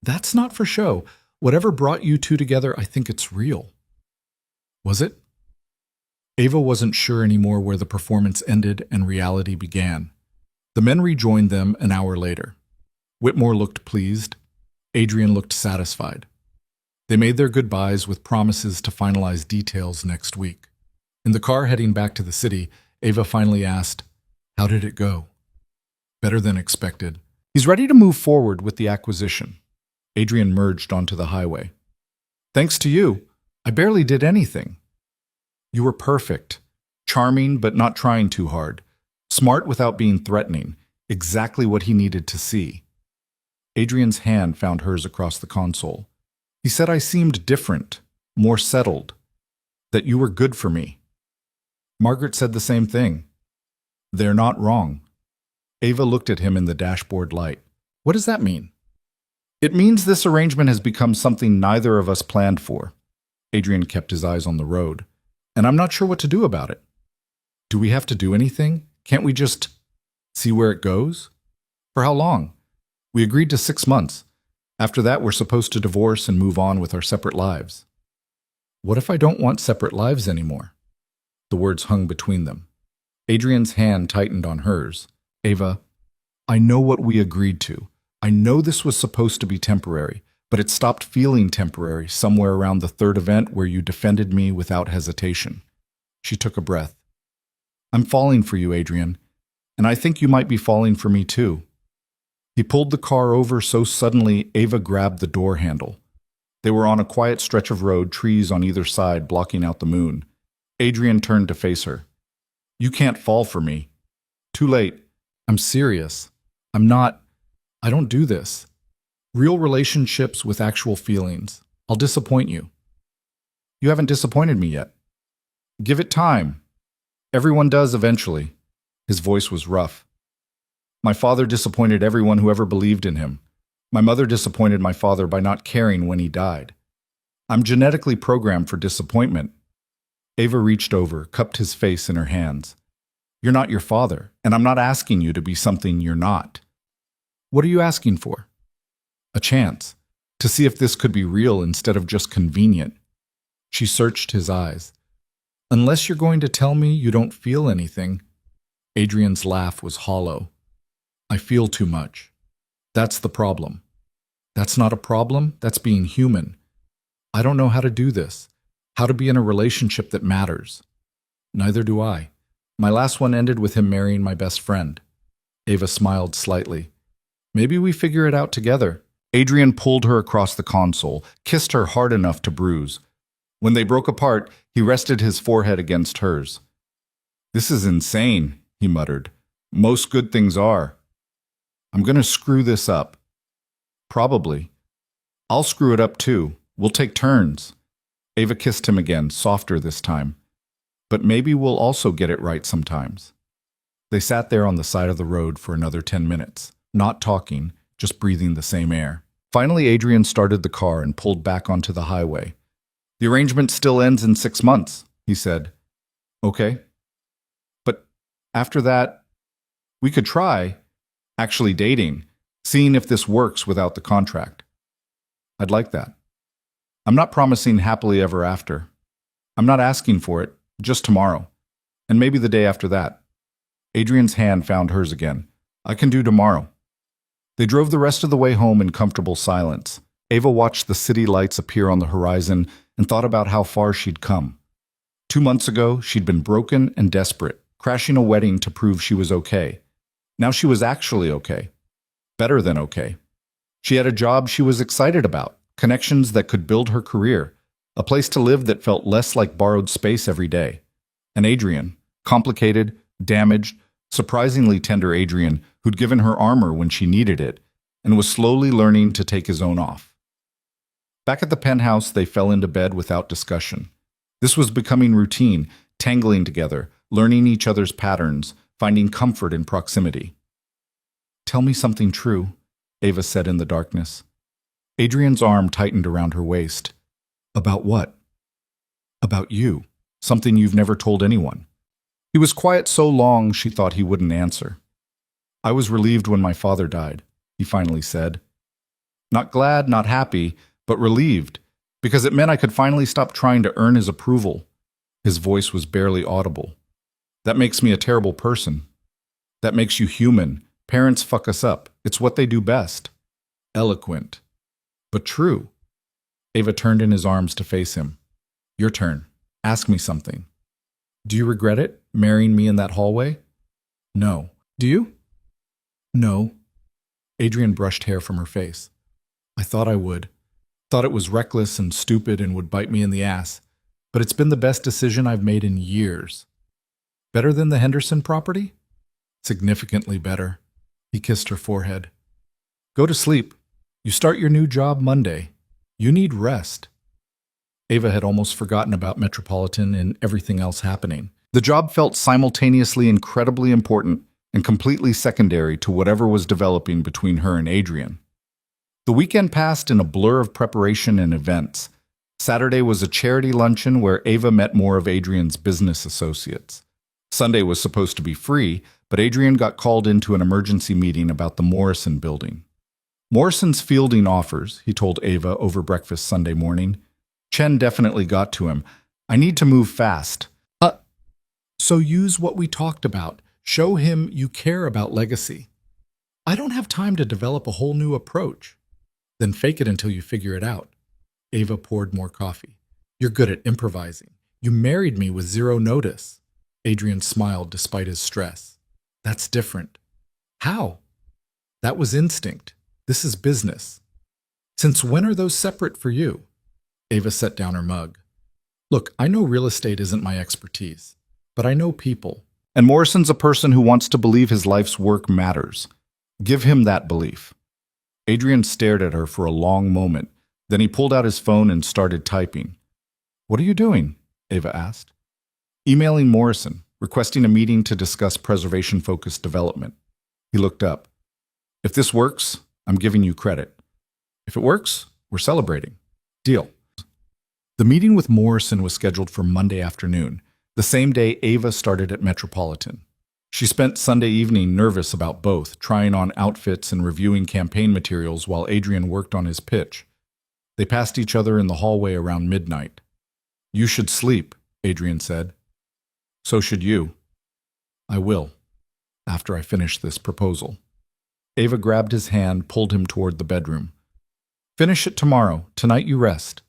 That's not for show. Whatever brought you two together, I think it's real. Was it? Ava wasn't sure anymore where the performance ended and reality began. The men rejoined them an hour later. Whitmore looked pleased. Adrian looked satisfied. They made their goodbyes with promises to finalize details next week. In the car heading back to the city, Ava finally asked, "How did it go?" "Better than expected. He's ready to move forward with the acquisition." Adrian merged onto the highway. "Thanks to you. I barely did anything." "You were perfect. Charming but not trying too hard. Smart without being threatening. Exactly what he needed to see." Adrian's hand found hers across the console. "He said I seemed different, more settled, that you were good for me." Margaret said the same thing. "They're not wrong." Ava looked at him in the dashboard light. "What does that mean?" "It means this arrangement has become something neither of us planned for." Adrian kept his eyes on the road. "And I'm not sure what to do about it." "Do we have to do anything? Can't we just see where it goes?" "For how long?" "We agreed to 6 months. After that, we're supposed to divorce and move on with our separate lives." "What if I don't want separate lives anymore?" The words hung between them. Adrian's hand tightened on hers. "Ava, I know what we agreed to. I know this was supposed to be temporary, but it stopped feeling temporary somewhere around the third event where you defended me without hesitation." She took a breath. "I'm falling for you, Adrian, and I think you might be falling for me too." He pulled the car over so suddenly Ava grabbed the door handle. They were on a quiet stretch of road, trees on either side blocking out the moon. Adrian turned to face her. "You can't fall for me. Too late. I'm serious. I don't do this. Real relationships with actual feelings. I'll disappoint you." "You haven't disappointed me yet." "Give it time. Everyone does eventually." His voice was rough. "My father disappointed everyone who ever believed in him. My mother disappointed my father by not caring when he died. I'm genetically programmed for disappointment." Ava reached over, cupped his face in her hands. "You're not your father, and I'm not asking you to be something you're not." "What are you asking for?" "A chance, to see if this could be real instead of just convenient." She searched his eyes. "Unless you're going to tell me you don't feel anything." Adrian's laugh was hollow. "I feel too much. That's the problem." "That's not a problem, that's being human. I don't know how to do this, how to be in a relationship that matters." "Neither do I. My last one ended with him marrying my best friend." Ava smiled slightly. "Maybe we figure it out together." Adrian pulled her across the console, kissed her hard enough to bruise. When they broke apart, he rested his forehead against hers. "This is insane," he muttered. "Most good things are. I'm going to screw this up." "Probably. I'll screw it up too. We'll take turns." Ava kissed him again, softer this time. "But maybe we'll also get it right sometimes." They sat there on the side of the road for another 10 minutes, not talking, just breathing the same air. Finally, Adrian started the car and pulled back onto the highway. "The arrangement still ends in 6 months," he said. "Okay. But after that, we could try actually dating, seeing if this works without the contract." "I'd like that. I'm not promising happily ever after. I'm not asking for it, just tomorrow. And maybe the day after that." Adrian's hand found hers again. "I can do tomorrow." They drove the rest of the way home in comfortable silence. Ava watched the city lights appear on the horizon and thought about how far she'd come. 2 months ago, she'd been broken and desperate, crashing a wedding to prove she was okay. Now she was actually okay. Better than okay. She had a job she was excited about, connections that could build her career, a place to live that felt less like borrowed space every day. And Adrian, complicated, damaged, surprisingly tender Adrian, who'd given her armor when she needed it, and was slowly learning to take his own off. Back at the penthouse, they fell into bed without discussion. This was becoming routine, tangling together, learning each other's patterns, finding comfort in proximity. "Tell me something true," Ava said in the darkness. Adrian's arm tightened around her waist. "About what?" "About you. Something you've never told anyone." He was quiet so long she thought he wouldn't answer. "I was relieved when my father died," he finally said. Not glad, not happy, but relieved, because it meant I could finally stop trying to earn his approval. His voice was barely audible. "That makes me a terrible person. That makes you human. Parents fuck us up. It's what they do best." Eloquent. But true. Ava turned in his arms to face him. "Your turn. Ask me something." "Do you regret it, marrying me in that hallway?" "No." "Do you?" "No." Adrian brushed hair from her face. "I thought I would. Thought it was reckless and stupid and would bite me in the ass. But it's been the best decision I've made in years." "Better than the Henderson property?" "Significantly better." He kissed her forehead. "Go to sleep. You start your new job Monday. You need rest." Ava had almost forgotten about Metropolitan and everything else happening. The job felt simultaneously incredibly important and completely secondary to whatever was developing between her and Adrian. The weekend passed in a blur of preparation and events. Saturday was a charity luncheon where Ava met more of Adrian's business associates. Sunday was supposed to be free, but Adrian got called into an emergency meeting about the Morrison building. "Morrison's fielding offers," he told Ava over breakfast Sunday morning. "Chen definitely got to him. I need to move fast." So use what we talked about. Show him you care about legacy." "I don't have time to develop a whole new approach." "Then fake it until you figure it out." Ava poured more coffee. "You're good at improvising. You married me with zero notice." Adrian smiled despite his stress. "That's different." "How?" "That was instinct. This is business." "Since when are those separate for you?" Ava set down her mug. "Look, I know real estate isn't my expertise, but I know people. And Morrison's a person who wants to believe his life's work matters. Give him that belief." Adrian stared at her for a long moment. Then he pulled out his phone and started typing. "What are you doing?" Ava asked. "Emailing Morrison, requesting a meeting to discuss preservation-focused development." He looked up. "If this works, I'm giving you credit. If it works, we're celebrating. Deal." The meeting with Morrison was scheduled for Monday afternoon, the same day Ava started at Metropolitan. She spent Sunday evening nervous about both, trying on outfits and reviewing campaign materials while Adrian worked on his pitch. They passed each other in the hallway around midnight. "You should sleep," Adrian said. "So should you." "I will, after I finish this proposal." Ava grabbed his hand, pulled him toward the bedroom. "Finish it tomorrow. Tonight you rest."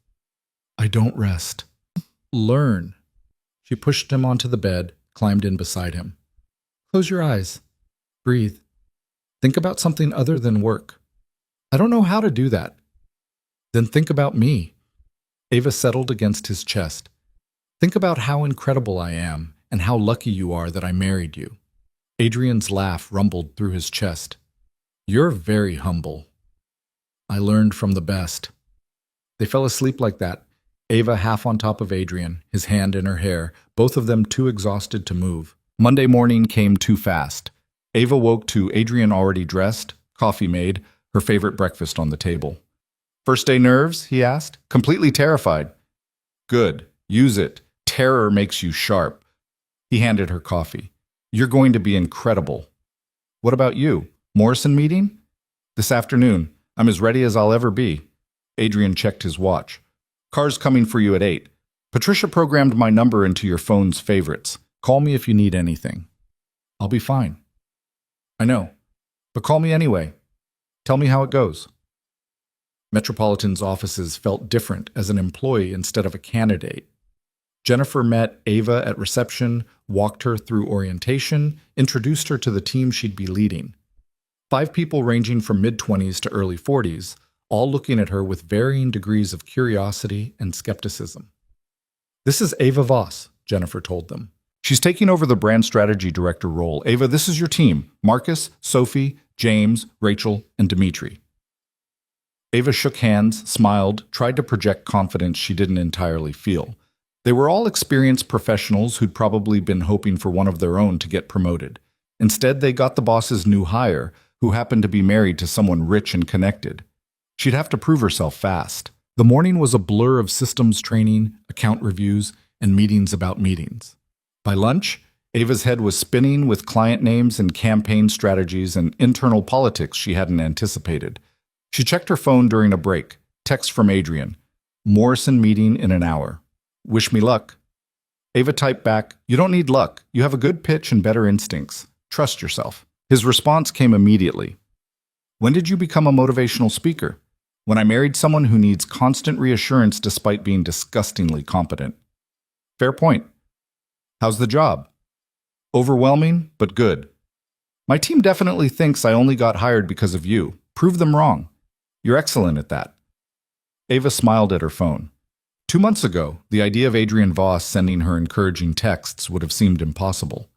"I don't rest." "Learn." She pushed him onto the bed, climbed in beside him. "Close your eyes. Breathe. Think about something other than work." "I don't know how to do that." "Then think about me." Ava settled against his chest. "Think about how incredible I am and how lucky you are that I married you." Adrian's laugh rumbled through his chest. "You're very humble." "I learned from the best." They fell asleep like that, Ava half on top of Adrian, his hand in her hair, both of them too exhausted to move. Monday morning came too fast. Ava woke to Adrian already dressed, coffee made, her favorite breakfast on the table. "First day nerves?" he asked. "Completely terrified." "Good. Use it. Terror makes you sharp." He handed her coffee. "You're going to be incredible." "What about you? Morrison meeting?" "This afternoon. I'm as ready as I'll ever be." Adrian checked his watch. "Car's coming for you at 8. Patricia programmed my number into your phone's favorites. Call me if you need anything." "I'll be fine." "I know. But call me anyway. Tell me how it goes." Metropolitan's offices felt different as an employee instead of a candidate. Jennifer met Ava at reception, walked her through orientation, introduced her to the team she'd be leading. 5 people ranging from mid-20s to early 40s, all looking at her with varying degrees of curiosity and skepticism. "This is Ava Voss," Jennifer told them. "She's taking over the brand strategy director role. Ava, this is your team. Marcus, Sophie, James, Rachel, and Dimitri." Ava shook hands, smiled, tried to project confidence she didn't entirely feel. They were all experienced professionals who'd probably been hoping for one of their own to get promoted. Instead, they got the boss's new hire, who happened to be married to someone rich and connected. She'd have to prove herself fast. The morning was a blur of systems training, account reviews, and meetings about meetings. By lunch, Ava's head was spinning with client names and campaign strategies and internal politics she hadn't anticipated. She checked her phone during a break. Text from Adrian. Morrison meeting in an hour. Wish me luck. Ava typed back, you don't need luck. You have a good pitch and better instincts. Trust yourself. His response came immediately. When did you become a motivational speaker? When I married someone who needs constant reassurance despite being disgustingly competent. Fair point. How's the job? Overwhelming, but good. My team definitely thinks I only got hired because of you. Prove them wrong. You're excellent at that. Ava smiled at her phone. 2 months ago, the idea of Adrian Voss sending her encouraging texts would have seemed impossible.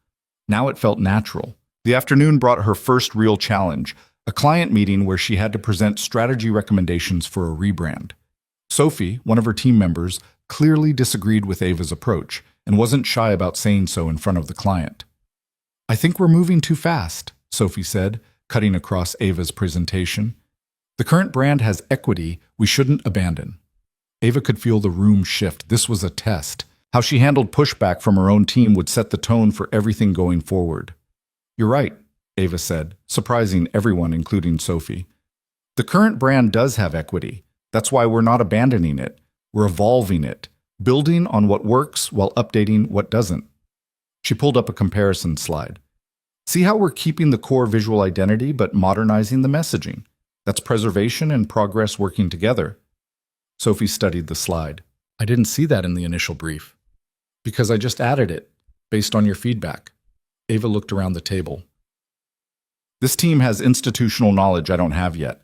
Now it felt natural. The afternoon brought her first real challenge, a client meeting where she had to present strategy recommendations for a rebrand. Sophie, one of her team members, clearly disagreed with Ava's approach and wasn't shy about saying so in front of the client. I think we're moving too fast, Sophie said, cutting across Ava's presentation. The current brand has equity we shouldn't abandon. Ava could feel the room shift. This was a test. How she handled pushback from her own team would set the tone for everything going forward. You're right, Ava said, surprising everyone, including Sophie. The current brand does have equity. That's why we're not abandoning it. We're evolving it, building on what works while updating what doesn't. She pulled up a comparison slide. See how we're keeping the core visual identity but modernizing the messaging? That's preservation and progress working together. Sophie studied the slide. I didn't see that in the initial brief. Because I just added it, based on your feedback. Ava looked around the table. This team has institutional knowledge I don't have yet.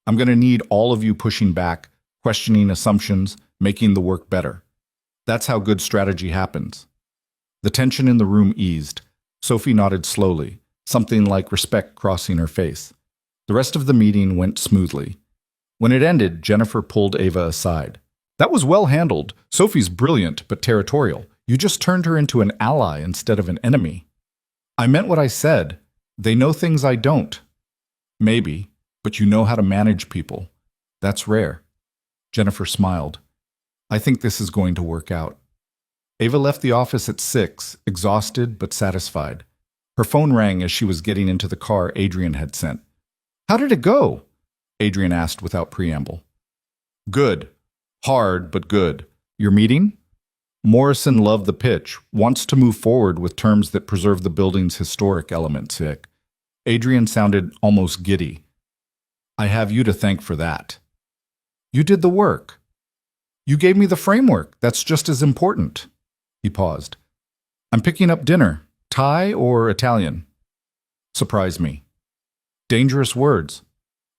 I'm going to need all of you pushing back, questioning assumptions, making the work better. That's how good strategy happens. The tension in the room eased. Sophie nodded slowly, something like respect crossing her face. The rest of the meeting went smoothly. When it ended, Jennifer pulled Ava aside. That was well handled. Sophie's brilliant, but territorial. You just turned her into an ally instead of an enemy. I meant what I said. They know things I don't. Maybe, but you know how to manage people. That's rare. Jennifer smiled. I think this is going to work out. Ava left the office at 6, exhausted but satisfied. Her phone rang as she was getting into the car Adrian had sent. How did it go? Adrian asked without preamble. Good. Hard, but good. Your meeting? Morrison loved the pitch, wants to move forward with terms that preserve the building's historic elements, Vic. Adrian sounded almost giddy. I have you to thank for that. You did the work. You gave me the framework. That's just as important. He paused. I'm picking up dinner. Thai or Italian? Surprise me. Dangerous words.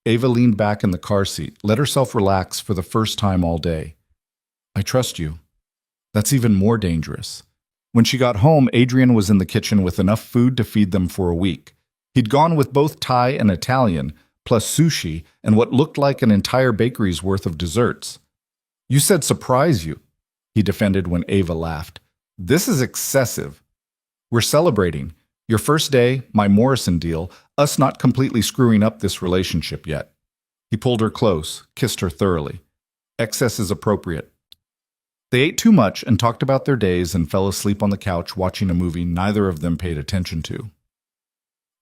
Ava leaned back in the car seat, let herself relax for the first time all day. I trust you. That's even more dangerous. When she got home, Adrian was in the kitchen with enough food to feed them for a week. He'd gone with both Thai and Italian, plus sushi and what looked like an entire bakery's worth of desserts. You said surprise you, he defended when Ava laughed. This is excessive. We're celebrating. Your first day, my Morrison deal, us not completely screwing up this relationship yet. He pulled her close, kissed her thoroughly. Excess is appropriate. They ate too much and talked about their days and fell asleep on the couch watching a movie neither of them paid attention to.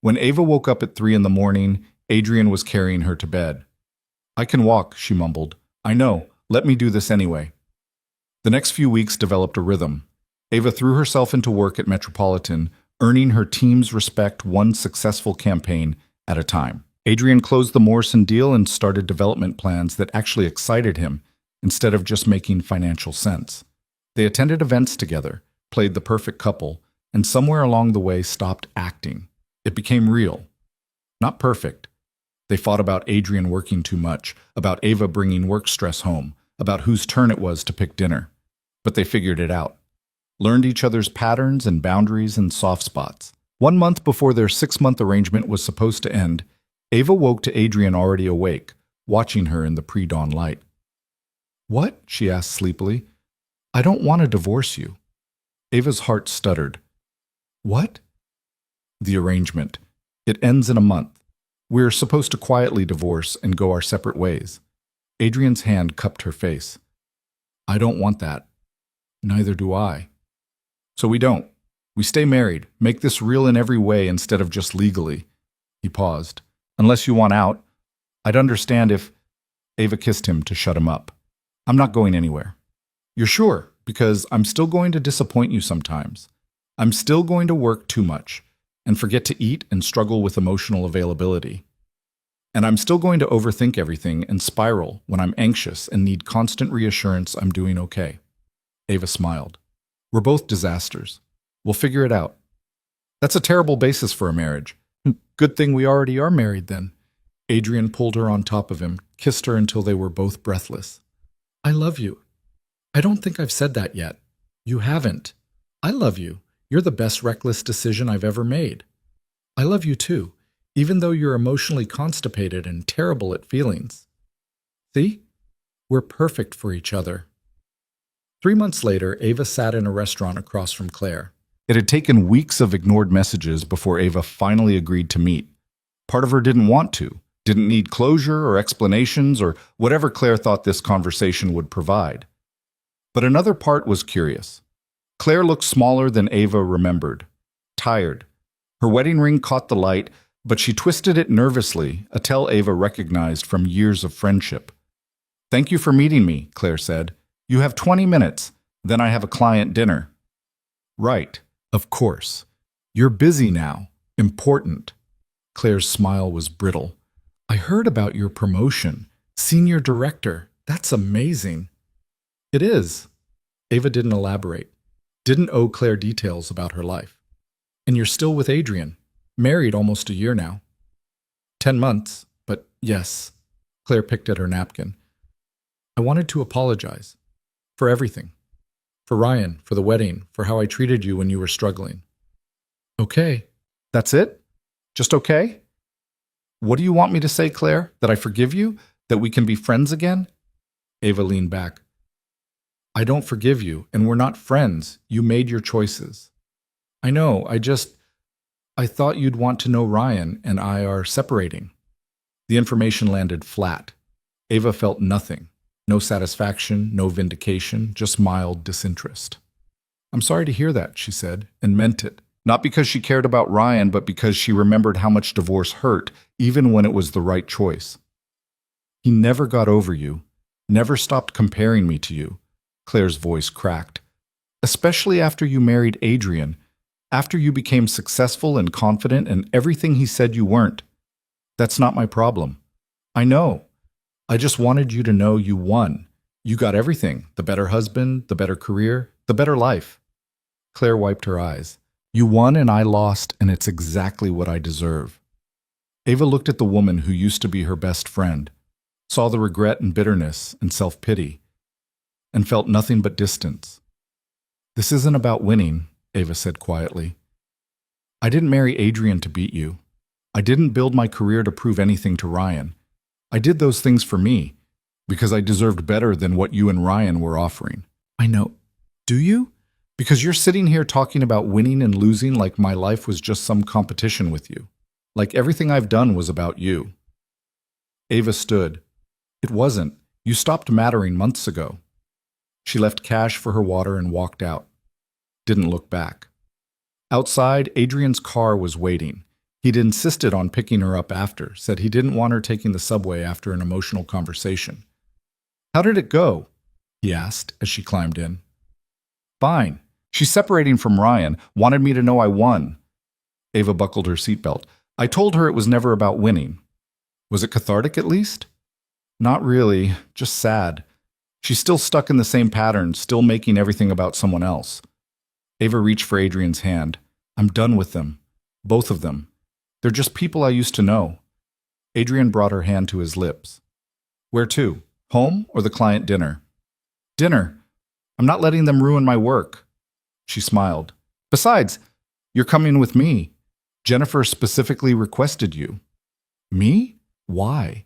When Ava woke up at 3 in the morning, Adrian was carrying her to bed. I can walk, she mumbled. I know. Let me do this anyway. The next few weeks developed a rhythm. Ava threw herself into work at Metropolitan, earning her team's respect one successful campaign at a time. Adrian closed the Morrison deal and started development plans that actually excited him, instead of just making financial sense. They attended events together, played the perfect couple, and somewhere along the way stopped acting. It became real. Not perfect. They fought about Adrian working too much, about Ava bringing work stress home, about whose turn it was to pick dinner. But they figured it out. Learned each other's patterns and boundaries and soft spots. 1 month before their 6-month arrangement was supposed to end, Ava woke to Adrian already awake, watching her in the pre-dawn light. What? She asked sleepily. I don't want to divorce you. Ava's heart stuttered. What? The arrangement. It ends in a month. We're supposed to quietly divorce and go our separate ways. Adrian's hand cupped her face. I don't want that. Neither do I. So we don't. We stay married. Make this real in every way instead of just legally. He paused. Unless you want out, I'd understand if... Ava kissed him to shut him up. I'm not going anywhere. You're sure? Because I'm still going to disappoint you sometimes. I'm still going to work too much and forget to eat and struggle with emotional availability. And I'm still going to overthink everything and spiral when I'm anxious and need constant reassurance I'm doing okay. Ava smiled. We're both disasters. We'll figure it out. That's a terrible basis for a marriage. Good thing we already are married then. Adrian pulled her on top of him, kissed her until they were both breathless. I love you. I don't think I've said that yet. You haven't. I love you. You're the best reckless decision I've ever made. I love you too, even though you're emotionally constipated and terrible at feelings. See? We're perfect for each other. 3 months later, Ava sat in a restaurant across from Claire. It had taken weeks of ignored messages before Ava finally agreed to meet. Part of her didn't want to, didn't need closure or explanations or whatever Claire thought this conversation would provide. But another part was curious. Claire looked smaller than Ava remembered, tired. Her wedding ring caught the light, but she twisted it nervously, a tell Ava recognized from years of friendship. Thank you for meeting me, Claire said. You have 20 minutes, then I have a client dinner. Right, of course. You're busy now. Important. Claire's smile was brittle. I heard about your promotion. Senior director. That's amazing. It is. Ava didn't elaborate. Didn't owe Claire details about her life. And you're still with Adrian. Married almost a year now. 10 months, but yes. Claire picked at her napkin. I wanted to apologize. For everything. For Ryan, for the wedding, for how I treated you when you were struggling. Okay. That's it? Just okay? What do you want me to say, Claire? That I forgive you? That we can be friends again? Ava leaned back. I don't forgive you, and we're not friends. You made your choices. I know, I thought you'd want to know Ryan and I are separating. The information landed flat. Ava felt nothing. No satisfaction, no vindication, just mild disinterest. I'm sorry to hear that, she said, and meant it. Not because she cared about Ryan, but because she remembered how much divorce hurt, even when it was the right choice. He never got over you, never stopped comparing me to you. Claire's voice cracked. Especially after you married Adrian, after you became successful and confident and everything he said you weren't. That's not my problem. I know. I just wanted you to know you won. You got everything, the better husband, the better career, the better life. Claire wiped her eyes. You won and I lost, and it's exactly what I deserve. Ava looked at the woman who used to be her best friend, saw the regret and bitterness and self-pity, and felt nothing but distance. This isn't about winning, Ava said quietly. I didn't marry Adrian to beat you. I didn't build my career to prove anything to Ryan. I did those things for me, because I deserved better than what you and Ryan were offering. I know. Do you? Because you're sitting here talking about winning and losing like my life was just some competition with you. Like everything I've done was about you. Ava stood. It wasn't. You stopped mattering months ago. She left cash for her water and walked out. Didn't look back. Outside, Adrian's car was waiting. He'd insisted on picking her up after, said he didn't want her taking the subway after an emotional conversation. How did it go? He asked as she climbed in. Fine. She's separating from Ryan, wanted me to know I won. Ava buckled her seatbelt. I told her it was never about winning. Was it cathartic at least? Not really, just sad. She's still stuck in the same pattern, still making everything about someone else. Ava reached for Adrian's hand. I'm done with them. Both of them. They're just people I used to know. Adrian brought her hand to his lips. Where to? Home or the client dinner? Dinner. I'm not letting them ruin my work. She smiled. Besides, you're coming with me. Jennifer specifically requested you. Me? Why?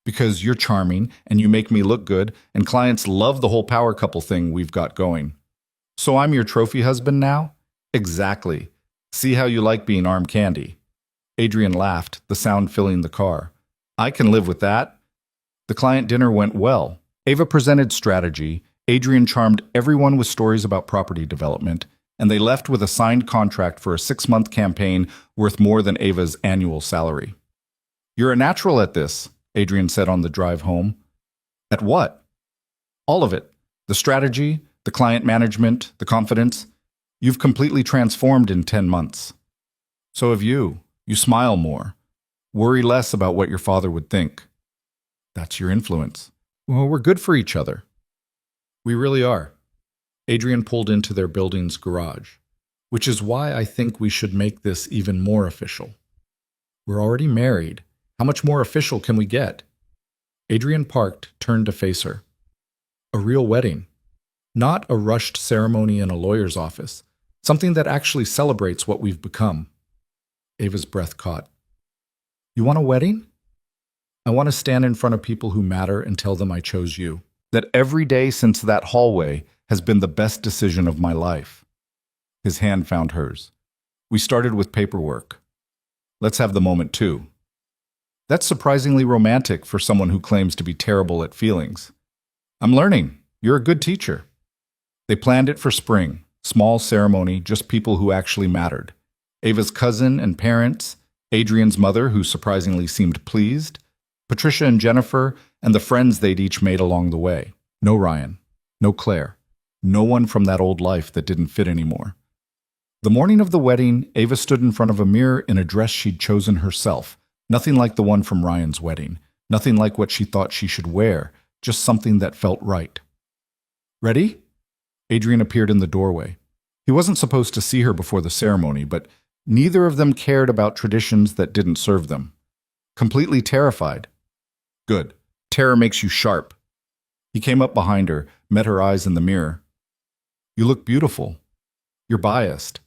Because you're charming and you make me look good, and clients love the whole power couple thing we've got going. So I'm your trophy husband now? Exactly. See how you like being arm candy. Adrian laughed, the sound filling the car. I can live with that. The client dinner went well. Ava presented strategy, Adrian charmed everyone with stories about property development, and they left with a signed contract for a 6-month campaign worth more than Ava's annual salary. You're a natural at this, Adrian said on the drive home. At what? All of it. The strategy, the client management, the confidence. You've completely transformed in 10 months. So have you. You smile more. Worry less about what your father would think. That's your influence. Well, we're good for each other. We really are. Adrian pulled into their building's garage, which is why I think we should make this even more official. We're already married. How much more official can we get? Adrian parked, turned to face her. A real wedding. Not a rushed ceremony in a lawyer's office. Something that actually celebrates what we've become. Ava's breath caught. You want a wedding? I want to stand in front of people who matter and tell them I chose you. That every day since that hallway has been the best decision of my life. His hand found hers. We started with paperwork. Let's have the moment too. That's surprisingly romantic for someone who claims to be terrible at feelings. I'm learning. You're a good teacher. They planned it for spring. Small ceremony, just people who actually mattered. Ava's cousin and parents, Adrian's mother, who surprisingly seemed pleased, Patricia and Jennifer, and the friends they'd each made along the way. No Ryan. No Claire. No one from that old life that didn't fit anymore. The morning of the wedding, Ava stood in front of a mirror in a dress she'd chosen herself. Nothing like the one from Ryan's wedding. Nothing like what she thought she should wear. Just something that felt right. Ready? Adrian appeared in the doorway. He wasn't supposed to see her before the ceremony, but neither of them cared about traditions that didn't serve them. Completely terrified. Good. Terror makes you sharp. He came up behind her, met her eyes in the mirror. You look beautiful. You're biased.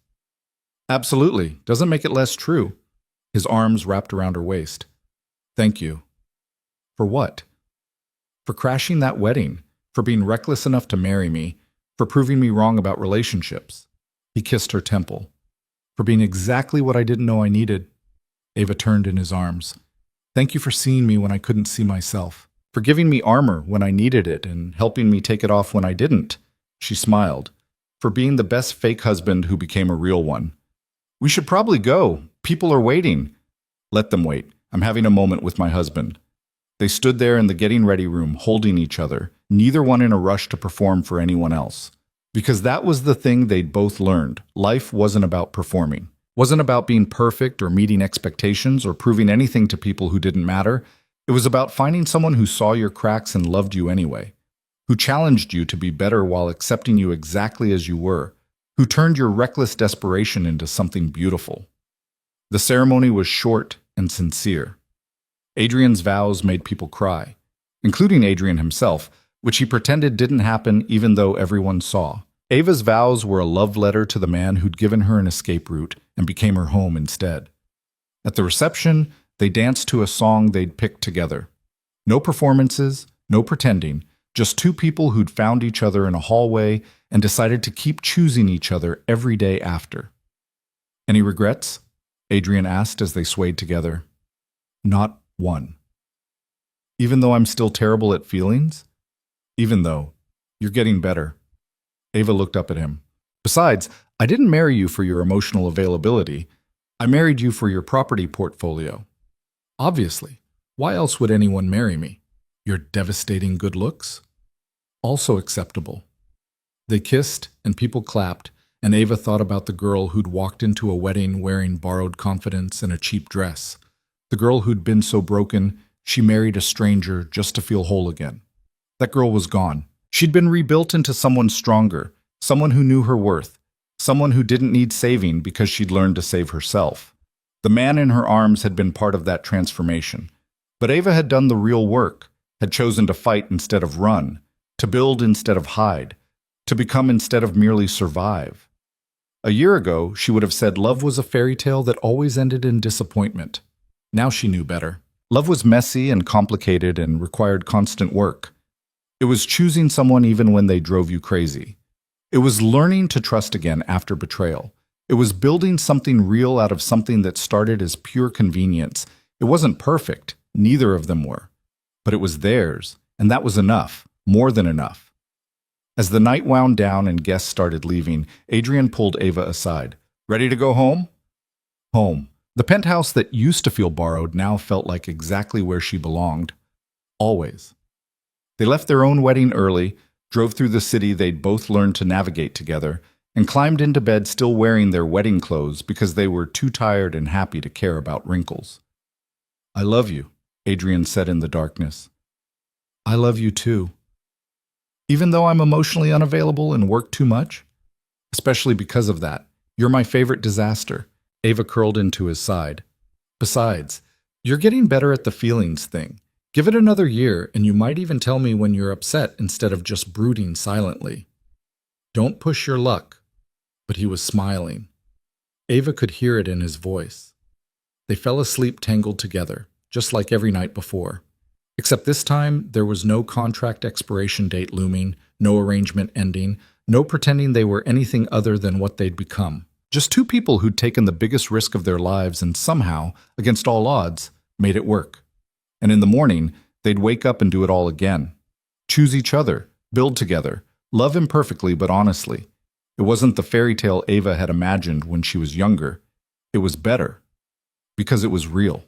Absolutely. Doesn't make it less true. His arms wrapped around her waist. Thank you. For what? For crashing that wedding, for being reckless enough to marry me, for proving me wrong about relationships. He kissed her temple. For being exactly what I didn't know I needed. Ava turned in his arms. Thank you for seeing me when I couldn't see myself. For giving me armor when I needed it and helping me take it off when I didn't. She smiled. For being the best fake husband who became a real one. We should probably go. People are waiting. Let them wait. I'm having a moment with my husband. They stood there in the getting ready room, holding each other, neither one in a rush to perform for anyone else. Because that was the thing they'd both learned. Life wasn't about performing. Wasn't about being perfect or meeting expectations or proving anything to people who didn't matter. It was about finding someone who saw your cracks and loved you anyway. Who challenged you to be better while accepting you exactly as you were. Who turned your reckless desperation into something beautiful. The ceremony was short and sincere. Adrian's vows made people cry, including Adrian himself, which he pretended didn't happen even though everyone saw. Ava's vows were a love letter to the man who'd given her an escape route and became her home instead. At the reception, they danced to a song they'd picked together. No performances, no pretending, just two people who'd found each other in a hallway and decided to keep choosing each other every day after. Any regrets? Adrian asked as they swayed together. Not one. Even though I'm still terrible at feelings? Even though you're getting better. Ava looked up at him. Besides, I didn't marry you for your emotional availability. I married you for your property portfolio. Obviously. Why else would anyone marry me? Your devastating good looks? Also acceptable. They kissed, and people clapped, and Ava thought about the girl who'd walked into a wedding wearing borrowed confidence and a cheap dress. The girl who'd been so broken, she married a stranger just to feel whole again. That girl was gone. She'd been rebuilt into someone stronger, someone who knew her worth, someone who didn't need saving because she'd learned to save herself. The man in her arms had been part of that transformation. But Ava had done the real work, had chosen to fight instead of run, to build instead of hide, to become instead of merely survive. A year ago, she would have said love was a fairy tale that always ended in disappointment. Now she knew better. Love was messy and complicated and required constant work. It was choosing someone even when they drove you crazy. It was learning to trust again after betrayal. It was building something real out of something that started as pure convenience. It wasn't perfect, neither of them were. But it was theirs, and that was enough, more than enough. As the night wound down and guests started leaving, Adrian pulled Ava aside. Ready to go home? Home. The penthouse that used to feel borrowed now felt like exactly where she belonged. Always. They left their own wedding early, drove through the city they'd both learned to navigate together, and climbed into bed still wearing their wedding clothes because they were too tired and happy to care about wrinkles. I love you, Adrian said in the darkness. I love you too. Even though I'm emotionally unavailable and work too much? Especially because of that. You're my favorite disaster. Ava curled into his side. Besides, you're getting better at the feelings thing. Give it another year, and you might even tell me when you're upset instead of just brooding silently. Don't push your luck. But he was smiling. Ava could hear it in his voice. They fell asleep tangled together, just like every night before. Except this time, there was no contract expiration date looming, no arrangement ending, no pretending they were anything other than what they'd become. Just two people who'd taken the biggest risk of their lives and somehow, against all odds, made it work. And in the morning, they'd wake up and do it all again. Choose each other, build together, love imperfectly but honestly. It wasn't the fairy tale Ava had imagined when she was younger. It was better, because it was real.